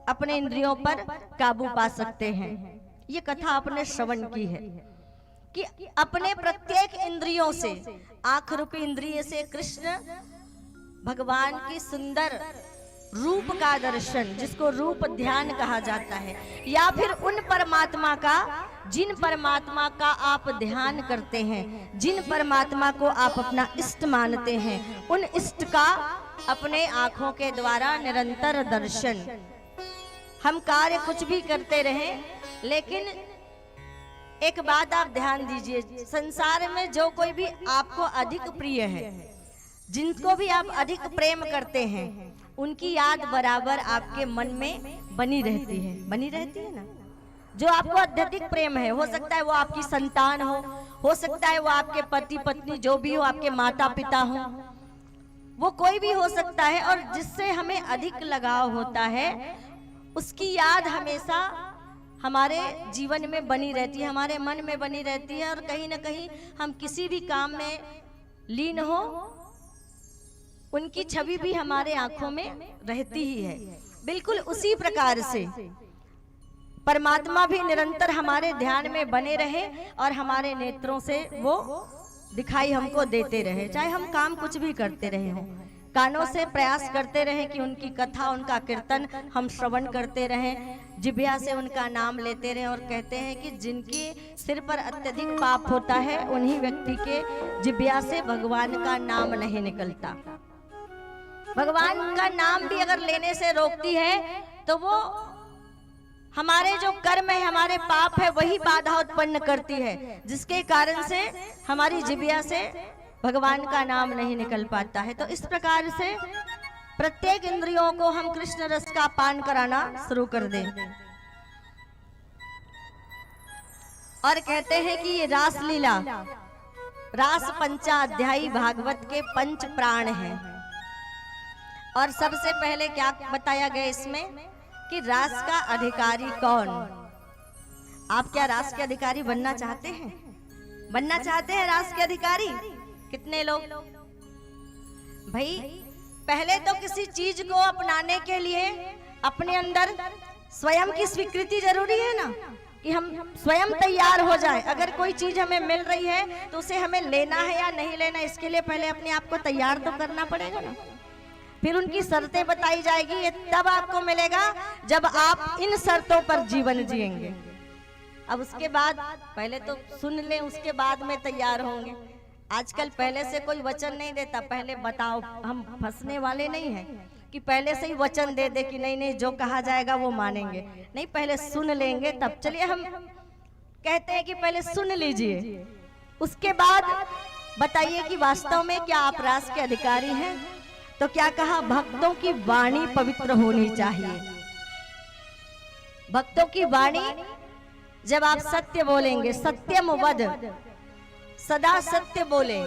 अपने इंद्रियों पर काबू पा सकते हैं। ये कथा आपने श्रवण की है कि अपने प्रत्येक इंद्रियों से, आंख रूपी इंद्रिय से कृष्ण भगवान की सुंदर रूप का दर्शन, जिसको रूप ध्यान कहा जाता है, या फिर उन परमात्मा का, जिन परमात्मा का आप ध्यान करते हैं, जिन परमात्मा को आप अपना इष्ट मानते हैं, उन इष्ट का अपने आंखों के द्वारा निरंतर दर्शन। हम कार्य कुछ भी करते रहें, लेकिन एक बात आप ध्यान दीजिए, संसार में जो कोई भी आपको अधिक प्रिय है, जिनको भी आप अधिक प्रेम करते हैं, उनकी याद बराबर आपके मन में बनी रहती है ना। जो आपको अत्यधिक प्रेम है, हो सकता है वो आपकी संतान हो सकता है वो आपके पति पत्नी, जो भी हो, आपके माता पिता हो, वो कोई भी हो सकता है। और जिससे हमें अधिक लगाव होता है, उसकी याद हमेशा हमारे जीवन में बनी रहती है, हमारे मन में बनी रहती है। और कहीं ना कहीं हम किसी भी काम में लीन हो, उनकी छवि भी हमारे आंखों में रहती ही है। बिल्कुल उसी प्रकार से परमात्मा भी निरंतर हमारे ध्यान में बने रहे और हमारे नेत्रों से वो दिखाई हमको देते रहे। चाहे हम काम कुछ भी करते रहे हों, कानों से प्रयास करते रहे कि उनकी कथा, उनका कीर्तन हम श्रवण करते रहें, जिह्वा से उनका नाम लेते रहे। और कहते हैं कि जिनके सिर पर अत्यधिक पाप होता है, उन्हीं व्यक्ति के जिह्वा से भगवान का नाम नहीं निकलता। भगवान का नाम भी अगर लेने से रोकती है, तो वो हमारे जो कर्म है, हमारे पाप है, वही बाधा उत्पन्न करती है, जिसके कारण से हमारी जिह्वा से भगवान का नाम नहीं निकल पाता है। तो इस प्रकार से प्रत्येक इंद्रियों को हम कृष्ण रस का पान कराना शुरू कर दें। और कहते हैं कि ये रास लीला, रास पंचाध्यायी भागवत के 5 प्राण हैं। और सबसे पहले क्या बताया गया इसमें कि रास का अधिकारी कौन। आप क्या रास के अधिकारी बनना चाहते हैं? बनना चाहते हैं रास के अधिकारी? कितने लोग? भाई, पहले तो किसी चीज को अपनाने के लिए अपने अंदर स्वयं की स्वीकृति जरूरी है ना। कि हम स्वयं तैयार हो जाएं। अगर कोई चीज हमें मिल रही है तो उसे हमें लेना है या नहीं लेना, इसके लिए पहले अपने आप को तैयार तो करना पड़ेगा ना। फिर उनकी शर्तें बताई जाएगी, ये तब आपको मिलेगा जब आप इन शर्तों पर जीवन जिएंगे। अब उसके बाद पहले तो सुन लें, उसके बाद में तैयार होंगे। आजकल पहले से कोई वचन नहीं देता, पहले बताओ, हम फंसने वाले नहीं हैं कि पहले से ही वचन दे दे कि नहीं नहीं जो कहा जाएगा वो मानेंगे, नहीं पहले सुन लेंगे तब। चलिए हम कहते हैं कि पहले सुन लीजिए, उसके बाद बताइए कि वास्तव में क्या आप रास के अधिकारी हैं। तो क्या कहा, भक्तों की वाणी पवित्र होनी चाहिए। भक्तों की वाणी, जब आप सत्य बोलेंगे, सत्यम वद, सदा सत्य बोले,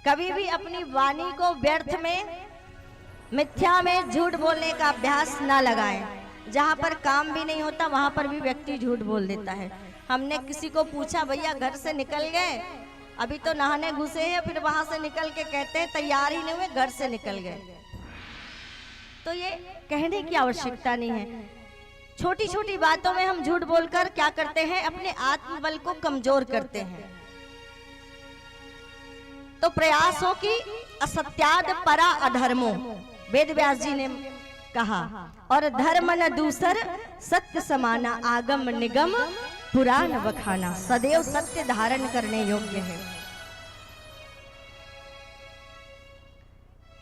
कभी भी अपनी वाणी को व्यर्थ में, मिथ्या में, झूठ बोलने का अभ्यास ना लगाएं। जहां पर काम भी नहीं होता वहां पर भी व्यक्ति झूठ बोल देता है। हमने किसी को पूछा, भैया घर से निकल गए, अभी तो नहाने घुसे हैं, फिर वहां से निकल के कहते हैं तैयार ही नहीं हुए, घर से निकल गए। तो ये कहने की आवश्यकता नहीं है। छोटी छोटी बातों में हम झूठ बोलकर क्या करते हैं, अपने आत्मबल को कमजोर करते हैं। तो प्रयास हो कि असत्याद परा अधर्मो, वेद व्यास जी ने कहा, और धर्म न दूसर सत्य समाना, आगम निगम पुराण बखाना, सदैव सत्य धारण करने योग्य है।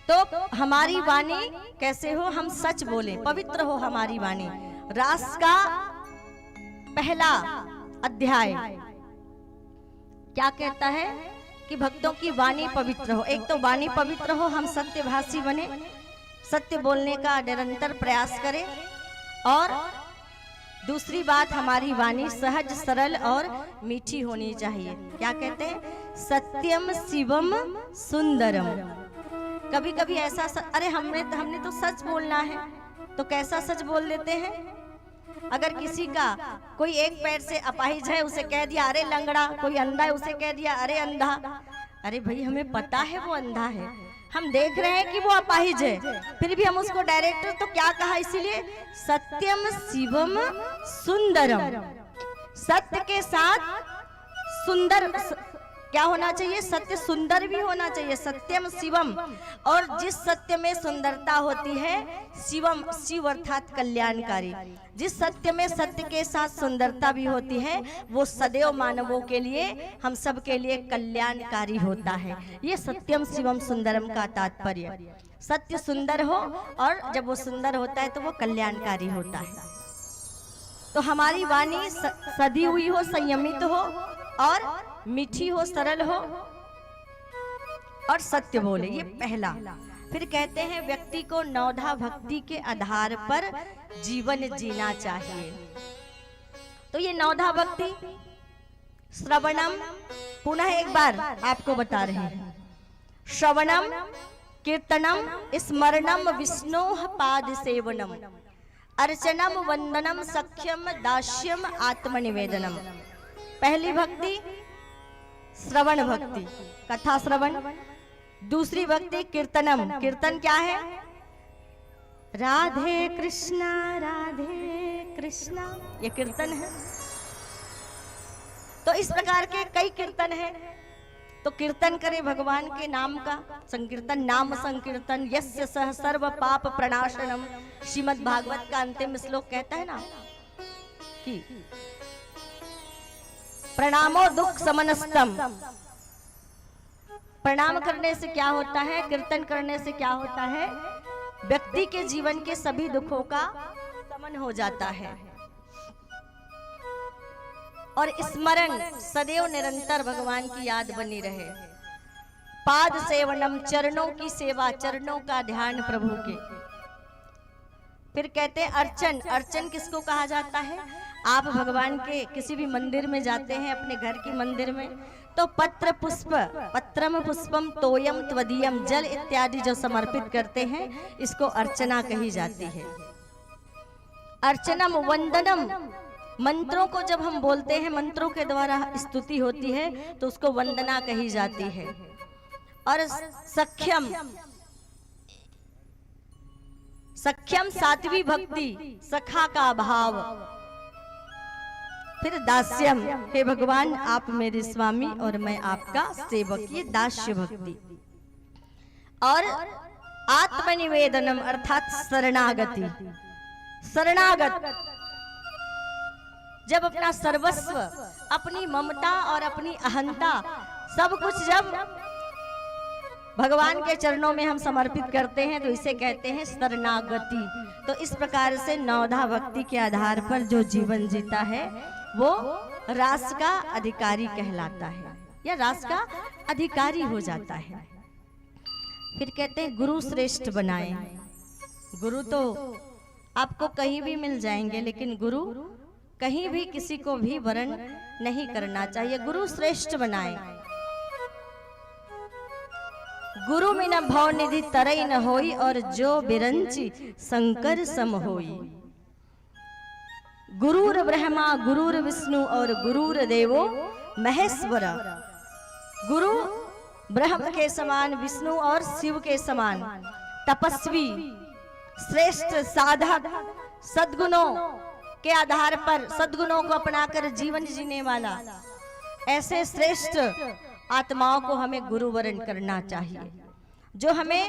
तो हमारी वाणी कैसे हो, हम सच बोले, पवित्र हो हमारी वाणी। रास का पहला अध्याय क्या कहता है कि भक्तों की वाणी पवित्र हो। एक तो वाणी पवित्र हो, हम सत्यभाषी बने, सत्य बोलने का निरंतर प्रयास करें, और दूसरी बात हमारी वाणी सहज, सरल और मीठी होनी चाहिए। क्या कहते हैं, सत्यम शिवम सुंदरम। कभी कभी ऐसा अरे हमने तो सच बोलना है, तो कैसा सच बोल देते हैं। अगर किसी का कोई एक पैर से अपाहिज है, उसे कह दिया अरे लंगड़ा, कोई अंधा है उसे कह दिया अरे अंधा। अरे भाई हमें पता है वो अंधा है, हम देख रहे हैं कि वो अपाहिज है, फिर भी हम उसको डायरेक्टर तो क्या कहा, इसीलिए सत्यम शिवम सुंदरम। सत्य के साथ सुंदर क्या होना चाहिए, सत्य सुंदर भी होना चाहिए। सत्यम शिवम, और जिस सत्य में सुंदरता होती है, शिवम, शिव अर्थात कल्याणकारी। जिस सत्य में सत्य के साथ सुंदरता भी होती है, वो सदैव मानवों के लिए, हम सब के लिए कल्याणकारी होता है। ये सत्यम शिवम सुंदरम का तात्पर्य। सत्य सुंदर हो, और जब वो सुंदर होता है तो वो कल्याणकारी होता है। तो हमारी वाणी सदी हुई हो, संयमित हो, और मीठी हो, सरल हो, और सत्य बोले, ये पहला। फिर कहते हैं व्यक्ति को नौधा भक्ति के आधार पर जीवन जीना चाहिए। तो ये नौधा भक्ति, श्रवणम, पुनः एक बार आपको बता रहे हैं, श्रवणम, कीर्तनम, स्मरणम, विष्णोः पाद सेवनम, अर्चनम, वंदनम, सख्यम, दास्यम, आत्मनिवेदनम। पहली भक्ति श्रवण भक्ति, कथा श्रवण। दूसरी भक्ति कीर्तनम, कीर्तन क्या है, राधे कृष्णा राधे कृष्णा, ये कीर्तन है। तो इस प्रकार के कई कीर्तन है। तो कीर्तन करें भगवान के नाम का, संकीर्तन, नाम संकीर्तन, यस्य सह सर्व पाप प्रणाशनम। श्रीमद् भागवत का अंतिम श्लोक कहता है ना कि प्रणामो दुख समनस्तम। प्रणाम करने से क्या होता है, कीर्तन करने से क्या होता है, व्यक्ति के जीवन के सभी दुखों का शमन हो जाता है। और स्मरण, सदैव निरंतर भगवान की याद बनी रहे। पाद सेवनम, चरणों की सेवा, चरणों का ध्यान प्रभु के। फिर कहते हैं अर्चन, अर्चन किसको कहा जाता है, आप भगवान के किसी भी मंदिर में जाते हैं, अपने घर की मंदिर में, तो पत्र पुष्प, पत्रम पुष्पम तोयम त्वदीयम, जल इत्यादि जो समर्पित करते हैं, इसको अर्चना कही जाती है। अर्चनम, वंदनम, मंत्रों को जब हम बोलते हैं, मंत्रों के द्वारा स्तुति होती है, तो उसको वंदना कही जाती है। और सख्यम, सख्यम सात्वी भक्ति, सखा का भाव। फिर दास्यम, हे भगवान आप मेरे स्वामी और मैं आपका सेवक, ये दास्य भक्ति। और आत्मनिवेदनम अर्थात शरणागति। शरणागत जब अपना सर्वस्व, अपनी ममता और अपनी अहंता सब कुछ जब भगवान के चरणों में हम समर्पित करते हैं तो इसे कहते हैं शरणागति। तो इस प्रकार से नवधा भक्ति के आधार पर जो जीवन जीता है वो रास का अधिकारी कहलाता है या रास का अधिकारी हो जाता है। फिर कहते हैं गुरु श्रेष्ठ बनाए। गुरु तो आपको कहीं भी मिल जाएंगे, लेकिन गुरु कहीं भी किसी को भी वरण नहीं करना चाहिए। गुरु श्रेष्ठ बनाए। गुरु में न भव निधि तरई न होई, और जो बिरंची शंकर सम होई। गुरुर ब्रह्मा गुरुर विष्णु और गुरुर देवो महेश्वर। गुरु ब्रह्म के समान, विष्णु और शिव के समान, तपस्वी, श्रेष्ठ साधक, सद्गुणों के आधार पर सद्गुणों को अपनाकर जीवन जीने वाला, ऐसे श्रेष्ठ आत्माओं को हमें गुरु वरण करना चाहिए, जो हमें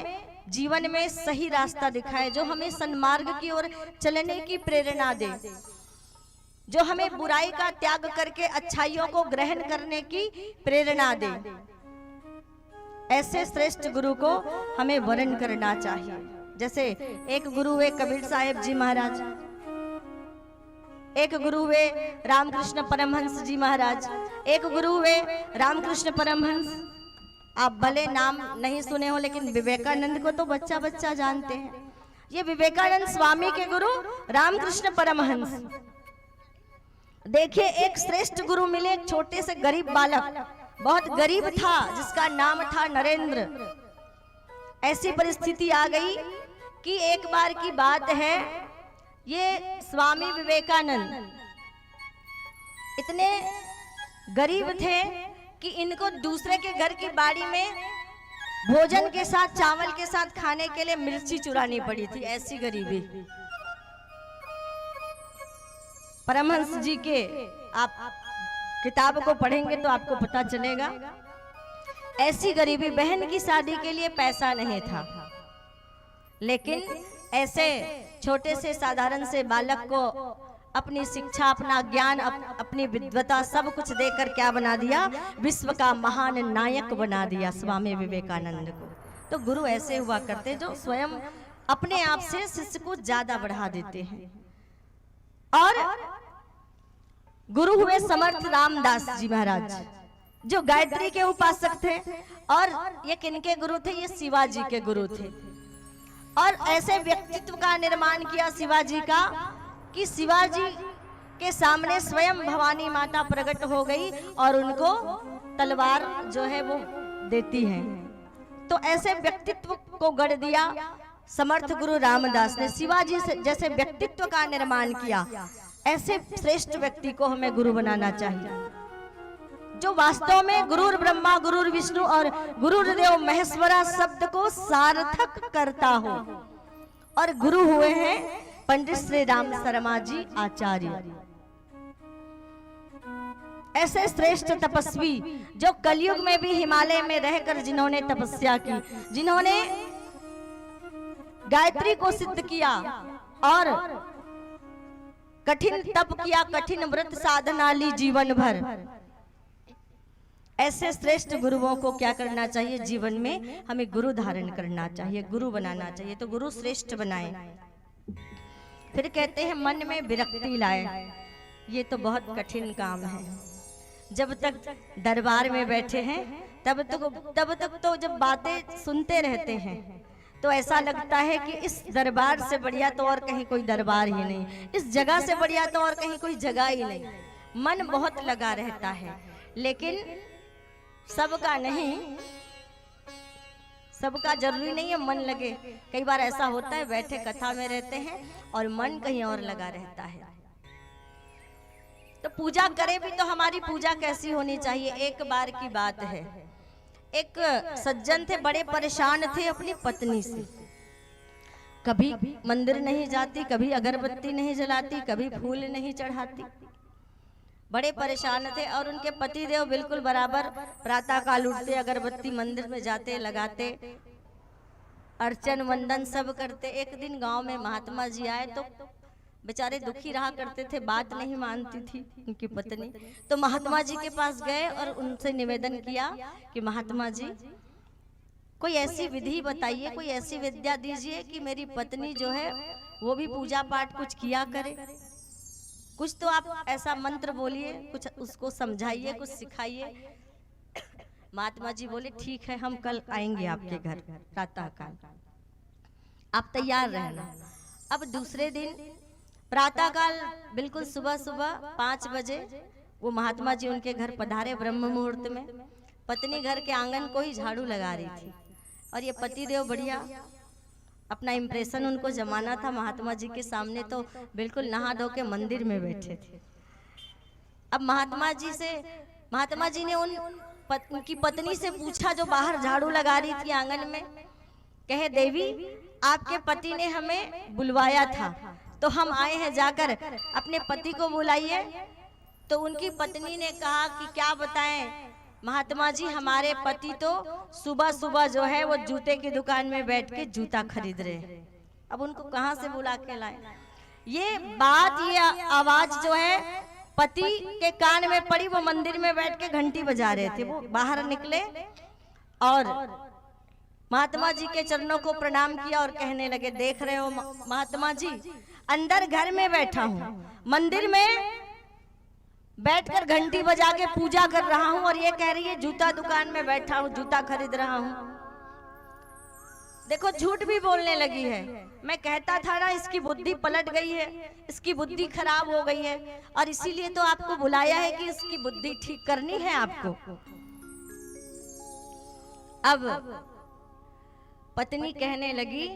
जीवन में सही रास्ता दिखाए, जो हमें सन्मार्ग की ओर चलने की प्रेरणा दे, जो हमें बुराई का त्याग करके अच्छाइयों को ग्रहण करने की प्रेरणा दे। ऐसे श्रेष्ठ गुरु को हमें वरण करना चाहिए। जैसे एक गुरु हुए कबीर साहेब जी महाराज, एक गुरु हुए रामकृष्ण परमहंस जी महाराज, एक गुरु हुए रामकृष्ण परमहंस। आप भले नाम नहीं सुने हो, लेकिन विवेकानंद को तो बच्चा बच्चा जानते हैं। ये विवेकानंद स्वामी के गुरु रामकृष्ण परमहंस। देखिए, एक श्रेष्ठ गुरु मिले, एक छोटे से गरीब बालक, बहुत गरीब था, जिसका नाम था नरेंद्र। ऐसी परिस्थिति आ गई कि एक बार की बात है, ये स्वामी विवेकानंद इतने गरीब थे कि इनको दूसरे के घर की बाड़ी में भोजन के साथ, चावल के साथ खाने के लिए मिर्ची चुरानी पड़ी थी। ऐसी गरीबी। परमहंस जी के आप किताब को पढ़ेंगे तो आपको पता चलेगा। ऐसी गरीबी, बहन की शादी के लिए पैसा नहीं था, लेकिन ऐसे छोटे से साधारण से बालक को अपनी शिक्षा, अपना ज्ञान, अपनी विद्वता सब कुछ देकर क्या बना दिया, विश्व का महान नायक बना दिया स्वामी विवेकानंद को। तो गुरु ऐसे हुआ करते जो स्वयं अपने आप से शिष्य को ज्यादा बढ़ा देते हैं। और गुरु हुए समर्थ रामदास जी महाराज, जो गायत्री के उपासक थे। और ये किनके गुरु थे? ये शिवाजी के गुरु थे। और ऐसे व्यक्तित्व का निर्माण किया शिवाजी का कि शिवाजी के सामने स्वयं भवानी माता प्रकट हो गई और उनको तलवार जो है वो देती है। तो ऐसे व्यक्तित्व को गढ़ दिया समर्थ गुरु रामदास ने। शिवाजी से जैसे व्यक्तित्व का निर्माण किया, ऐसे श्रेष्ठ व्यक्ति को हमें गुरु बनाना चाहिए, जो वास्तव में गुरुर ब्रह्मा गुरुर विष्णु और गुरुर देव महेश्वरा शब्द को सार्थक करता हो। और गुरु हुए हैं पंडित श्री राम शर्मा जी आचार्य। ऐसे श्रेष्ठ तपस्वी जो कलयुग में भी हिमालय में रहकर जिन्होंने तपस्या की, जिन्होंने गायत्री को सिद्ध किया और कठिन तप किया, कठिन व्रत साधना ली जीवन भर। ऐसे श्रेष्ठ गुरुओं को क्या करना चाहिए? जीवन में हमें गुरु धारण करना चाहिए, गुरु बनाना चाहिए। तो गुरु श्रेष्ठ बनाए। फिर कहते हैं मन में विरक्ति लाए। ये तो बहुत कठिन काम है। जब तक दरबार में बैठे हैं तब तक तो जब बातें सुनते रहते हैं तो ऐसा लगता है कि इस दरबार से बढ़िया तो और कहीं कोई दरबार ही नहीं, इस जगह से बढ़िया तो और कहीं कोई जगह ही नहीं। मन बहुत लगा रहता है, लेकिन सबका नहीं, सबका जरूरी नहीं है मन लगे। कई बार ऐसा होता है बैठे कथा में रहते हैं और मन कहीं और लगा रहता है। तो पूजा करें भी तो हमारी पूजा कैसी होनी चाहिए? एक बार की बात है, एक सज्जन थे, बड़े परेशान थे अपनी पत्नी से। कभी मंदिर नहीं जाती, कभी अगरबत्ती नहीं जलाती, कभी फूल नहीं चढ़ाती। बड़े परेशान थे और उनके पति देव बिल्कुल बराबर प्रातः काल उठते, अगरबत्ती मंदिर में जाते, लगाते, अर्चन वंदन सब करते। एक दिन गांव में महात्मा जी आए तो बेचारे दुखी रहा करते थे, बात नहीं मानती थी उनकी पत्नी। तो महात्मा जी के पास गए और उनसे निवेदन किया कि महात्मा जी कोई ऐसी विधि बताइए, कोई ऐसी विद्या दीजिए कि मेरी पत्नी जो है वो भी पूजा पाठ कुछ किया करे। कुछ तो आप ऐसा मंत्र बोलिए, कुछ उसको समझाइए, कुछ सिखाइए। महात्मा जी बोले ठीक है, हम कल आएंगे आपके घर प्रातः काल, आप तैयार रहना। अब दूसरे दिन प्रातः काल बिल्कुल सुबह सुबह 5 बजे वो महात्मा जी उनके घर पधारे ब्रह्म मुहूर्त में। पत्नी घर के आंगन को ही झाड़ू लगा रही थी और ये पति देव बढ़िया अपना इम्प्रेशन उनको जमाना था महात्मा जी के सामने, तो बिल्कुल नहा धो के मंदिर में बैठे थे। अब महात्मा जी ने उनकी पत्नी से पूछा जो बाहर झाड़ू लगा रही थी आंगन में, कहे देवी आपके पति ने हमें बुलवाया था तो हम आए हैं, जाकर अपने पति को बुलाइए। तो उनकी पत्नी ने कहा कि क्या बताएं महात्मा जी, हमारे पति तो सुबह सुबह जो है वो जूते की दुकान में बैठ के जूता खरीद रहे हैं, अब उनको कहाँ से बुला के लाए। ये बात, ये आवाज जो है पति के कान में पड़ी, वो मंदिर में बैठ के घंटी बजा रहे थे। वो बाहर निकले और महात्मा जी के चरणों को प्रणाम किया और कहने लगे देख रहे हो महात्मा जी, अंदर घर में बैठा हूँ, मंदिर में बैठकर घंटी बजा के पूजा कर रहा हूं और ये कह रही है जूता दुकान में बैठा हूं, जूता खरीद रहा हूं। देखो झूठ भी बोलने लगी है। मैं कहता था ना इसकी बुद्धि पलट गई है, इसकी बुद्धि खराब हो गई है और इसीलिए तो आपको बुलाया है कि इसकी बुद्धि ठीक करनी है आपको। अब पत्नी कहने लगी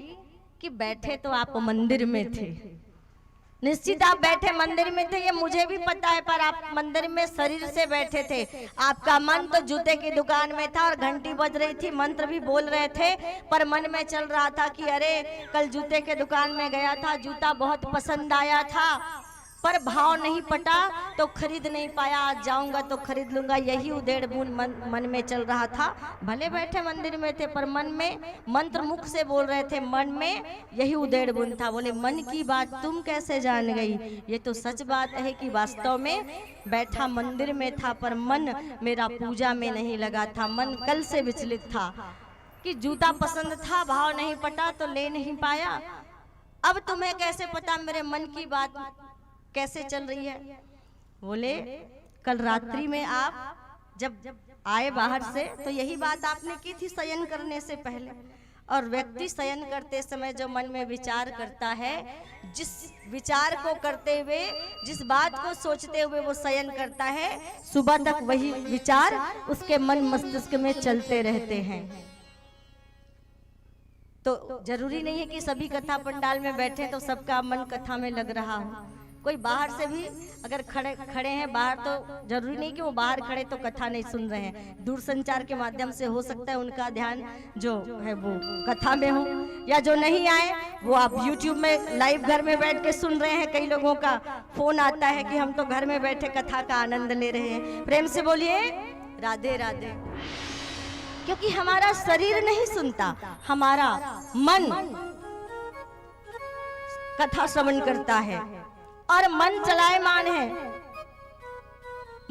कि बैठे तो आप मंदिर में थे, निश्चित आप बैठे मंदिर में थे, ये मुझे भी पता है, पर आप मंदिर में शरीर से बैठे थे। आपका मन तो जूते की दुकान में था और घंटी बज रही थी, मंत्र भी बोल रहे थे, पर मन में चल रहा था कि अरे कल जूते के दुकान में गया था, जूता बहुत पसंद आया था, पर भाव नहीं पटा तो खरीद नहीं पाया, आज जाऊंगा तो खरीद लूंगा, यही उधेड़ बुन मन में चल रहा था। भले बैठे मंदिर में थे पर मन में मंत्र मुख से बोल रहे थे, मन में यही उधेड़ बुन था। बोले मन की बात तुम कैसे जान गई, ये तो सच बात है कि वास्तव में बैठा मंदिर में था पर मन मेरा पूजा में नहीं लगा था, मन कल से विचलित था कि जूता पसंद था, भाव नहीं पटा तो ले नहीं पाया। अब तुम्हें कैसे पता मेरे मन की बात कैसे चल रही है। बोले कल रात्रि में आप जब आए बाहर से तो यही बात आपने की थी शयन करने से पहले, और व्यक्ति शयन करते समय जो मन में विचार करता है, जिस विचार को करते हुए, जिस बात को सोचते हुए वो शयन करता है, सुबह तक वही विचार उसके मन मस्तिष्क में चलते रहते हैं। तो जरूरी नहीं है कि सभी कथा पंडाल में बैठे तो सबका मन कथा में लग रहा हो। कोई बाहर से भी अगर खड़े हैं बाहर, तो जरूरी नहीं कि वो बाहर खड़े तो कथा नहीं सुन रहे हैं, दूरसंचार के माध्यम से हो सकता है उनका ध्यान जो है वो कथा में हो, या जो नहीं आए वो आप YouTube में लाइव घर में बैठ के सुन रहे हैं। कई लोगों का फोन आता है कि हम तो घर में बैठे कथा का आनंद ले रहे हैं। प्रेम से बोलिए राधे राधे। क्योंकि हमारा शरीर नहीं सुनता, हमारा मन कथा श्रवण करता है और मन चलायमान है।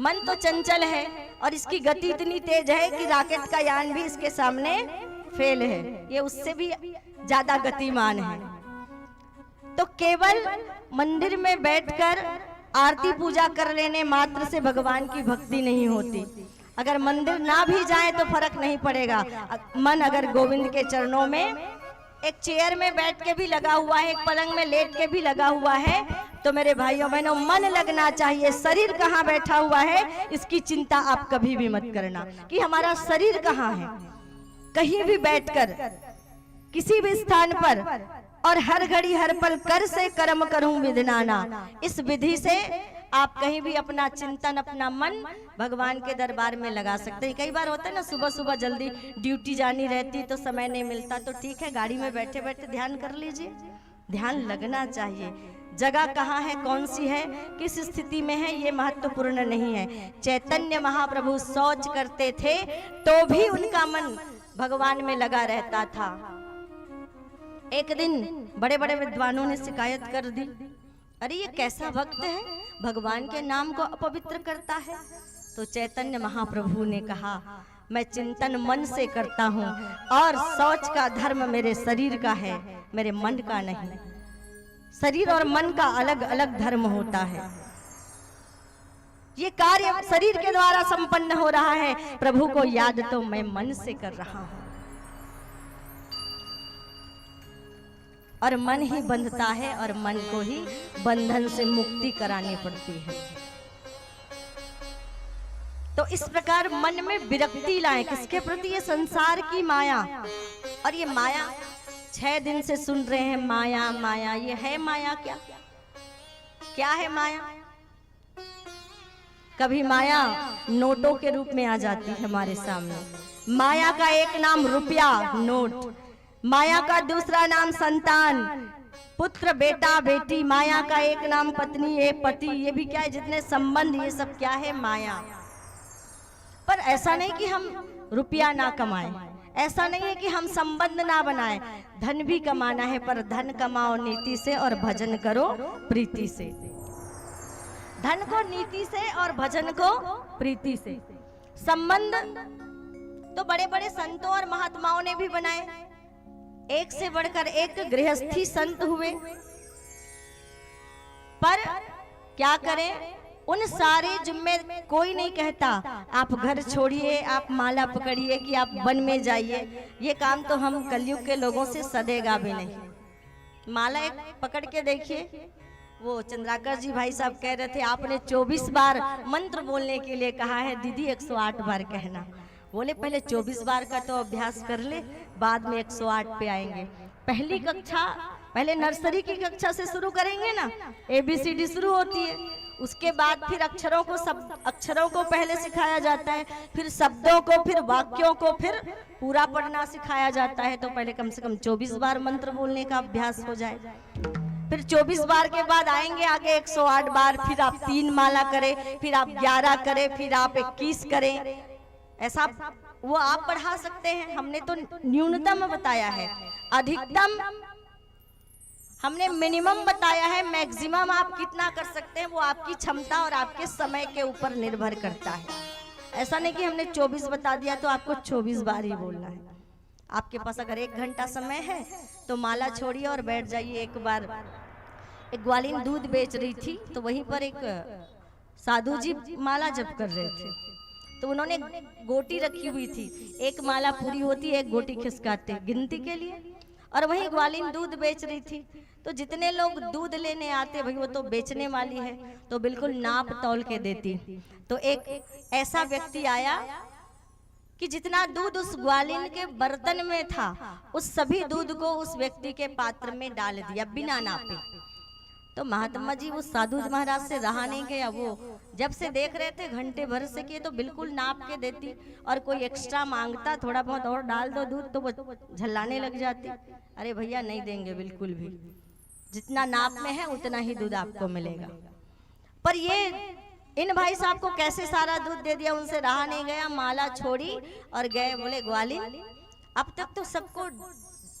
मन तो चंचल है और इसकी गति इतनी तेज है कि रॉकेट का यान भी इसके सामने फेल है, ये उससे भी ज्यादा गतिमान है। तो केवल मंदिर में बैठकर आरती पूजा कर लेने मात्र से भगवान की भक्ति नहीं होती। अगर मंदिर ना भी जाए तो फर्क नहीं पड़ेगा, मन अगर गोविंद के चरणों में एक चेयर में बैठ के भी लगा हुआ है, एक पलंग में लेट के भी लगा हुआ है, तो मेरे भाइयों बहनों मन लगना चाहिए। शरीर कहाँ बैठा हुआ है इसकी चिंता आप कभी भी मत करना कि हमारा शरीर कहाँ है। कहीं भी बैठकर किसी भी स्थान पर और हर घड़ी हर पल कर से कर्म करूं विधनाना, इस विधि से आप कहीं भी अपना चिंतन, अपना मन भगवान के दरबार में लगा सकते हैं। कई बार होता है ना, सुबह सुबह जल्दी ड्यूटी जानी रहती तो समय नहीं मिलता, तो ठीक है गाड़ी में बैठे बैठे ध्यान कर लीजिए। ध्यान लगना चाहिए। जगह कहाँ है, कौन सी है, किस स्थिति में है, ये महत्वपूर्ण नहीं है। चैतन्य महाप्रभु शौच करते थे तो भी उनका मन भगवान में लगा रहता था। एक दिन बड़े बड़े विद्वानों ने शिकायत कर दी, अरे ये कैसा भक्त है, भगवान के नाम को अपवित्र करता है। तो चैतन्य महाप्रभु ने कहा, मैं चिंतन मन से करता हूँ और शौच का धर्म मेरे शरीर का है, मेरे मन का नहीं। शरीर और मन का अलग अलग धर्म होता है। ये कार्य शरीर के द्वारा संपन्न हो रहा है, प्रभु को याद तो मैं मन से कर रहा हूँ। और मन ही बंधता है और मन को ही बंधन से मुक्ति करानी पड़ती है। तो इस प्रकार मन में विरक्ति लाएं, किसके प्रति, ये संसार की माया। और ये माया 6 दिन से सुन रहे हैं, माया माया, ये है माया क्या? क्या है माया? कभी माया नोटों के रूप में आ जाती है हमारे सामने। माया का एक नाम रुपया, नोट। माया का दूसरा नाम संतान, पुत्र, बेटा, बेटी। माया का एक नाम पत्नी, ये पति, ये भी क्या है, जितने संबंध, ये सब क्या है, माया। पर ऐसा नहीं कि हम रुपया ना कमाएं, ऐसा नहीं है कि हम संबंध ना बनाएं। धन भी कमाना है, पर धन कमाओ नीति से और भजन करो प्रीति से। धन को नीति से और भजन को प्रीति से। संबंध तो बड़े बड़े संतों और महात्माओं ने भी बनाए, एक से बढ़कर एक गृहस्थी संत हुए। पर क्या करें, उन सारे जिम्मे कोई नहीं कहता आप घर छोड़िए, आप माला पकड़िए कि आप वन में जाइए। ये काम तो हम कलयुग के लोगों से सदेगा भी नहीं। माला एक पकड़ के देखिए, वो चंद्राकर जी भाई साहब कह रहे थे, आपने 24 बार मंत्र बोलने के लिए कहा है, दीदी 108 बार कहना। बोले पहले 24 बार का तो अभ्यास कर ले, बाद में 108 पे आएंगे। पहली कक्षा, पहले नर्सरी की कक्षा से शुरू करेंगे ना, ABCD शुरू होती है, उसके बाद फिर अक्षरों को, सब अक्षरों को पहले सिखाया जाता है, फिर शब्दों को, फिर वाक्यों को, फिर पूरा पढ़ना सिखाया जाता है। तो पहले कम से कम 24 बार मंत्र बोलने का अभ्यास हो जाए। फिर 24 बार के बाद आएंगे आगे 108 बार, फिर आप 3 माला करें, फिर आप 11 करें, फिर आप 21 करें। ऐसा वो आप बढ़ा सकते हैं, हमने तो न्यूनतम बताया है। अधिकतम हमने मिनिमम बताया है, मैक्सिमम आप कितना कर सकते हैं वो आपकी क्षमता और आपके समय के ऊपर निर्भर करता है। ऐसा नहीं कि हमने 24 बता दिया तो आपको 24 बार ही बोलना है। आपके पास अगर 1 घंटा समय है तो माला छोड़िए और बैठ जाइए। एक बार एक ग्वालिन दूध बेच रही थी, तो वहीं पर एक साधु जी माला जप कर रहे थे, तो उन्होंने गोटी रखी हुई थी, एक माला पूरी होती है, एक गोटी खिसकाते गिनती के लिए। और वहीं ग्वालिन दूध बेच रही थी, तो जितने लोग दूध लेने आते, भाई वो तो बेचने वाली है, तो बिल्कुल नाप तौल के देती। तो एक ऐसा व्यक्ति आया कि जितना दूध उस ग्वालिन के बर्तन में था, उस सभी दूध को उस व्यक्ति के पात्र में डाल दिया बिना नापे। तो महात्मा जी वो साधु महाराज से रहा नहीं गया, वो जब से देख रहे थे घंटे भर से कि तो बिल्कुल नाप के देती, और कोई एक्स्ट्रा मांगता थोड़ा बहुत और डाल दो दूध तो वो झल्लाने लग जाती। अरे भैया नहीं देंगे बिल्कुल भी, जितना नाप में है उतना ही दूध आपको मिलेगा। पर ये इन भाई साहब को कैसे सारा दूध दे दिया, उनसे रहा नहीं गया, माला छोड़ी और गए। बोले ग्वालिन अब तक तो सबको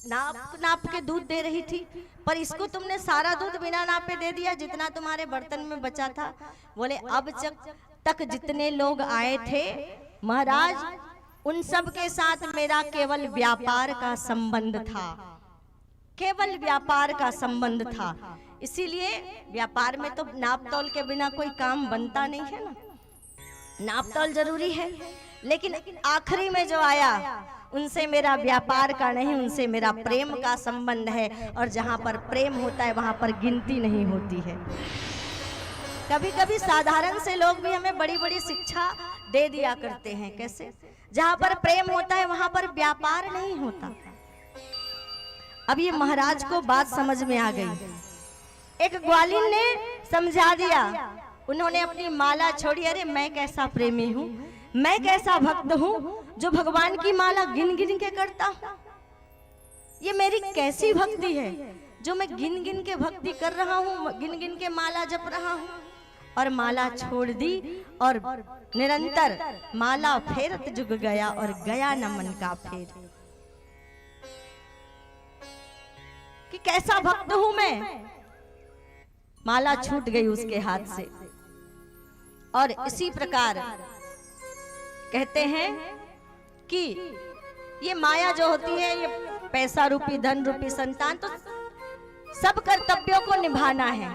नाप के दूध दे रही थी, पर इसको तुमने सारा दूध बिना नापे दे दिया जितना तुम्हारे बर्तन में बचा था। बोले अब तक जितने लोग आए थे महाराज, उन सब के साथ मेरा केवल व्यापार का संबंध था, केवल व्यापार का संबंध था। इसीलिए व्यापार में तो नाप तौल के बिना कोई काम बनता नहीं है ना, नाप तौल जरूरी है। लेकिन आखिरी में जो आया उनसे मेरा व्यापार का नहीं, उनसे मेरा प्रेम का संबंध है, और जहाँ पर प्रेम होता है वहाँ पर गिनती नहीं होती है। कभी कभी साधारण से लोग भी हमें बड़ी बड़ी शिक्षा दे दिया करते हैं। कैसे? जहाँ पर प्रेम होता है वहाँ पर व्यापार नहीं होता। अब ये महाराज को बात समझ में आ गई, एक ग्वालिन ने समझा दिया, उन्होंने अपनी माला छोड़ी। अरे मैं कैसा प्रेमी हूँ, मैं कैसा भक्त हूँ जो भगवान की माला गिन गिन के करता हूँ। ये मेरी कैसी भक्ति है जो मैं गिन गिन के भक्ति कर रहा हूँ, गिन गिन के माला जप रहा हूँ, और माला छोड़ दी और निरंतर माला फेरत जुग गया और गया न मन का फेर। कि कैसा भक्त हूं मैं, माला छूट गई उसके हाथ से। और इसी प्रकार कहते हैं कि ये माया जो होती है, ये पैसा रूपी, धन रूपी, संतान, तो सब कर्तव्यों को निभाना है,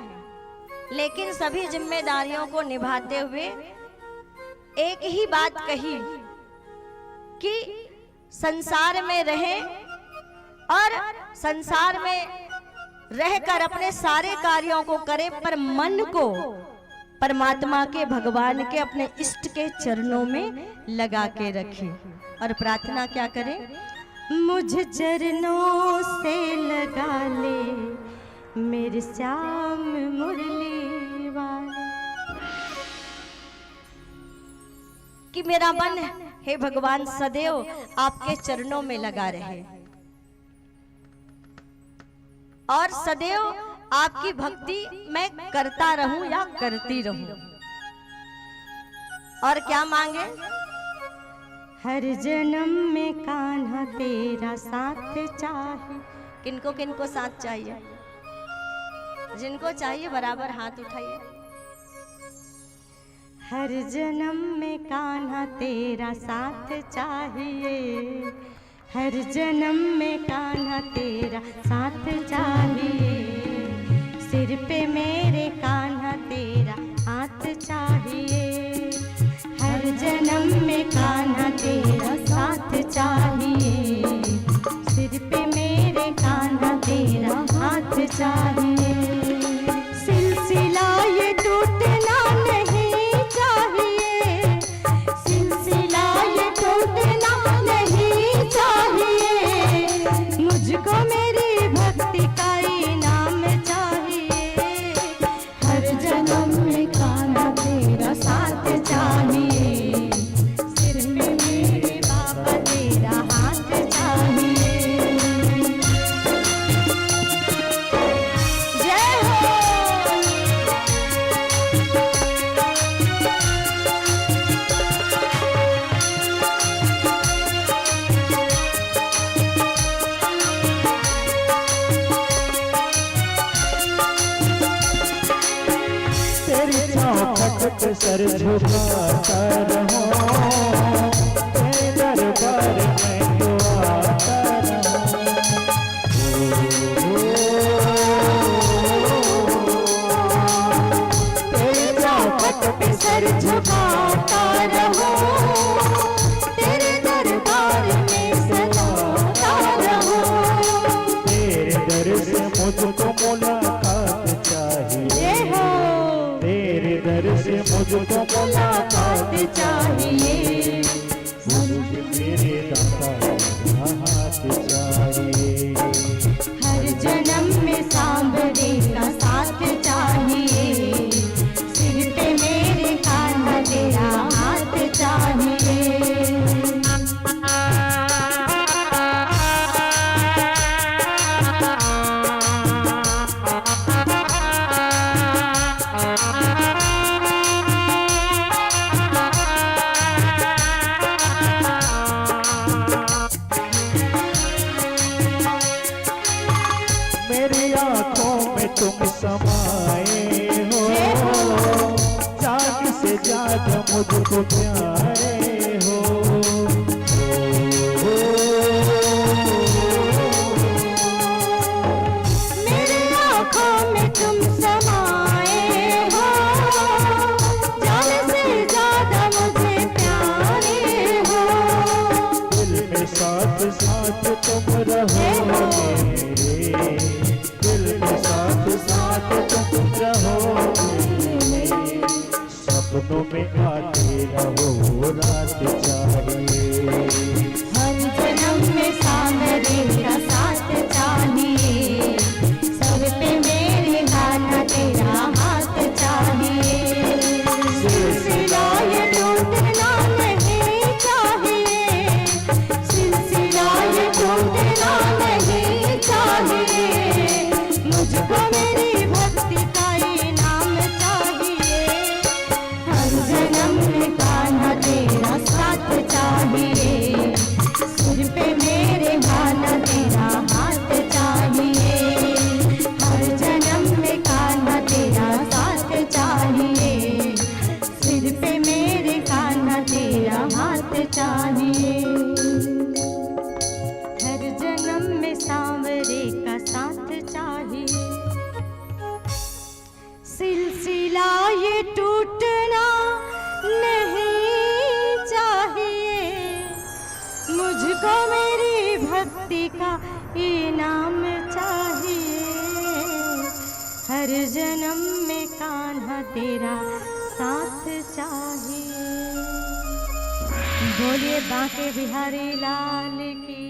लेकिन सभी जिम्मेदारियों को निभाते हुए एक ही बात कही कि संसार में रहें और संसार में रहकर अपने सारे कार्यों को करें, पर मन को परमात्मा के, भगवान के, अपने इष्ट के चरणों में लगा के रखें। और प्रार्थना क्या करें? मुझ चरणों से लगा ले मेरे श्याम मुरली वाले। कि मेरा मन, हे भगवान, सदैव आपके चरणों में लगा रहे और सदैव आपकी भक्ति मैं करता रहूं या करती रहूं। और क्या मांगे? हर जन्म में कान्हा तेरा साथ चाहिए। किनको किनको साथ चाहिए? जिनको चाहिए बराबर हाथ उठाइए। हर जन्म में कान्हा तेरा साथ चाहिए, हर जन्म में कान्हा तेरा साथ चाहिए, सिर पे मेरे कान्हा तेरा हाथ चाहिए, हर जन्म में कान्हा तेरा साथ चाहिए, सिर पे मेरे कान्हा तेरा हाथ चाहिए। सिलसिला ये टूटना नहीं चाहिए, सिलसिला ये टूटना नहीं चाहिए, मुझको मेरी भक्ति का इनाम चाहिए, हर जन्म में कान्हा तेरा साथ चाहिए, सिर में मेरे बाबा तेरा हाथ चाहिए। जय हो। तेरी चौखट पे सर झुकाता रहूं, तेरे दरबार में दुआता रहूं। तेरी चौखट पे सर झुकाता रहूं, तेरे दरबार में सदाता रहूं। तेरे दर से मुझको मुलाकात चाहिए, तेरे दर से मुझको मुलाकात चाहिए, मुझे मेरे दाता का हाथ चाहिए, हर जन्म में सांवरे का साथ चाहिए, सिर पे मेरे कान्हा तेरा हाथ चाहिए। मेरी आंखों में तुम समाए हो, जान से ज्यादा मुझको प्यारे हो। मेरी आँखों में तुम समाए हो, जान से ज्यादा मुझे प्यारे हो, दिल में साथ साथ तुम रहोगे मेरे, दिल में साथ साथ तुम रहोगे, सपनों में आते रहो रात चाहिए, हर जन्म में सांवरे का साथ चाहिए, सर पे मेरे कान्हा तेरा हाथ चाहिए, सिलसिला ये टूटना नहीं चाहिए, सिलसिला ये टूटना नहीं चाहिए, इनाम चाहिए, हर जन्म में कान्हा तेरा साथ चाहिए। बोलिए बांके बिहारी लाल की।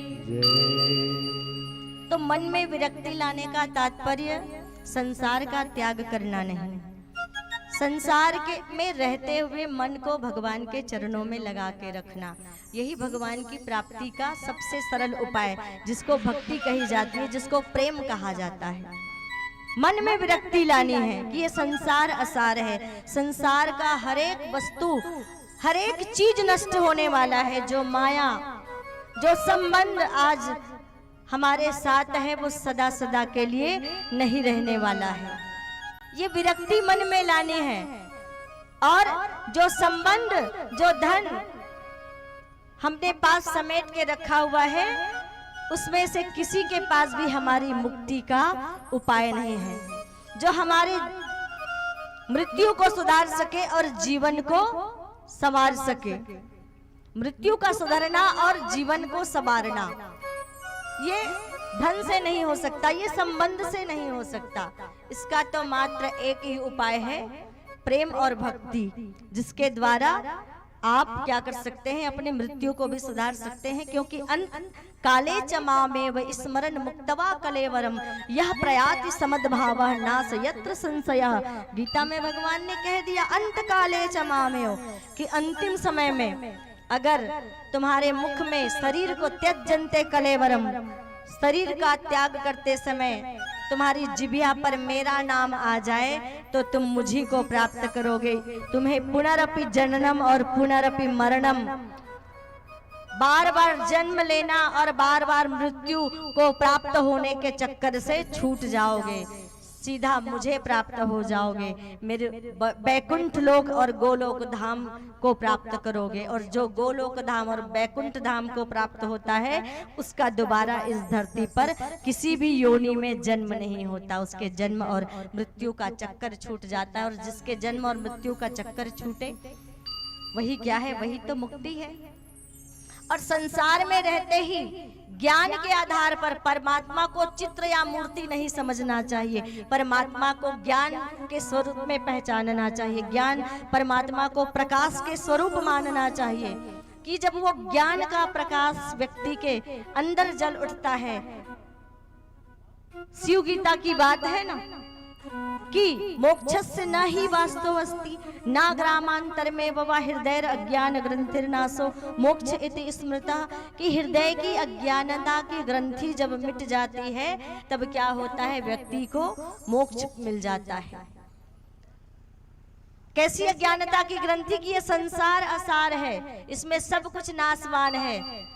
तो मन में विरक्ति लाने का तात्पर्य संसार का त्याग करना नहीं, संसार के में रहते हुए मन को भगवान के चरणों में लगा के रखना, यही भगवान की प्राप्ति का सबसे सरल उपाय, जिसको भक्ति कही जाती है, जिसको प्रेम कहा जाता है। मन में विरक्ति लानी है कि ये संसार असार है, संसार का हर एक वस्तु, हर एक चीज नष्ट होने वाला है। जो माया, जो संबंध आज हमारे साथ है, वो सदा सदा के लिए नहीं रहने वाला है। ये विरक्ति मन में लानी है। और जो संबंध, जो धन हमने पास समेट के रखा हुआ है, उसमें से किसी के पास भी हमारी मुक्ति का उपाय नहीं है, जो हमारे मृत्यु को सुधार सके और जीवन को संवार सके। मृत्यु का सुधारना और जीवन को संवारना ये धन से नहीं हो सकता, ये संबंध से नहीं हो सकता। इसका तो मात्र एक ही उपाय है, प्रेम और भक्ति, जिसके द्वारा आप क्या कर सकते हैं, अपने मृत्यु को भी सुधार सकते हैं। क्योंकि अंत काले चमामेव स्मरण मुक्तवा कलेवरम यह प्रयाति समद्भाव नास यत्र संशयः। गीता में भगवान ने कह दिया अंत काले चमामेव, कि अंतिम समय में अगर तुम्हारे मुख में शरीर को त्यजन्ते कलेवरम, शरीर का त्याग करते समय तुम्हारी जिह्वा पर मेरा नाम आ जाए तो तुम मुझी को प्राप्त करोगे। तुम्हें पुनरपि जननम और पुनरपि मरणम, बार बार जन्म लेना और बार बार मृत्यु को प्राप्त होने के चक्कर से छूट जाओगे, सीधा मुझे प्राप्त हो जाओगे, मेरे बैकुंठ लोक और गोलोक धाम को प्राप्त करोगे। और जो गोलोक धाम और बैकुंठ धाम को प्राप्त होता है, उसका दोबारा इस धरती पर किसी भी योनि में जन्म नहीं होता, उसके जन्म और मृत्यु का चक्कर छूट जाता है। और जिसके जन्म और मृत्यु का चक्कर छूटे वही क्या है, वही तो मुक्ति है। और संसार में रहते ही ज्ञान के आधार पर परमात्मा को चित्र या मूर्ति नहीं समझना चाहिए, परमात्मा को ज्ञान के स्वरूप में पहचानना चाहिए। ज्ञान परमात्मा को प्रकाश के स्वरूप मानना चाहिए, कि जब वो ज्ञान का प्रकाश व्यक्ति के अंदर जल उठता है, शिव गीता की बात है ना कि मोक्षस्य न ही वास्तव अस्ति ना ग्रामांतर में ववा हृदय अज्ञान ग्रंथिर नासो मोक्ष इति स्मृता। कि हृदय की अज्ञानता की ग्रंथि जब मिट जाती है तब क्या होता है, व्यक्ति को मोक्ष मिल जाता है। कैसी अज्ञानता की ग्रंथि की ये संसार असार है, इसमें सब कुछ नाशवान है।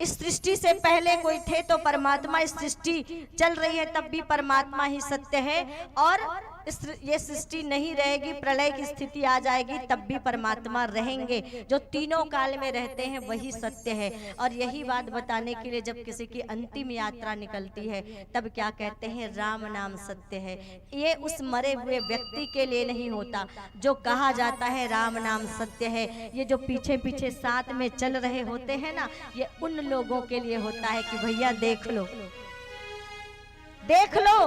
इस सृष्टि से पहले कोई थे तो परमात्मा, इस सृष्टि चल रही है तब भी परमात्मा ही सत्य है, और ये सृष्टि नहीं रहेगी, प्रलय की स्थिति आ जाएगी तब भी परमात्मा रहेंगे। जो तीनों काल में रहते हैं वही सत्य है। और यही बात बताने के लिए जब किसी की अंतिम यात्रा निकलती है तब क्या कहते हैं, राम नाम सत्य है। ये उस मरे हुए व्यक्ति के लिए नहीं होता जो कहा जाता है राम नाम सत्य है, ये जो पीछे पीछे साथ में चल रहे होते हैं ना, ये उन लोगों के लिए होता है कि भैया देख लो, देख लो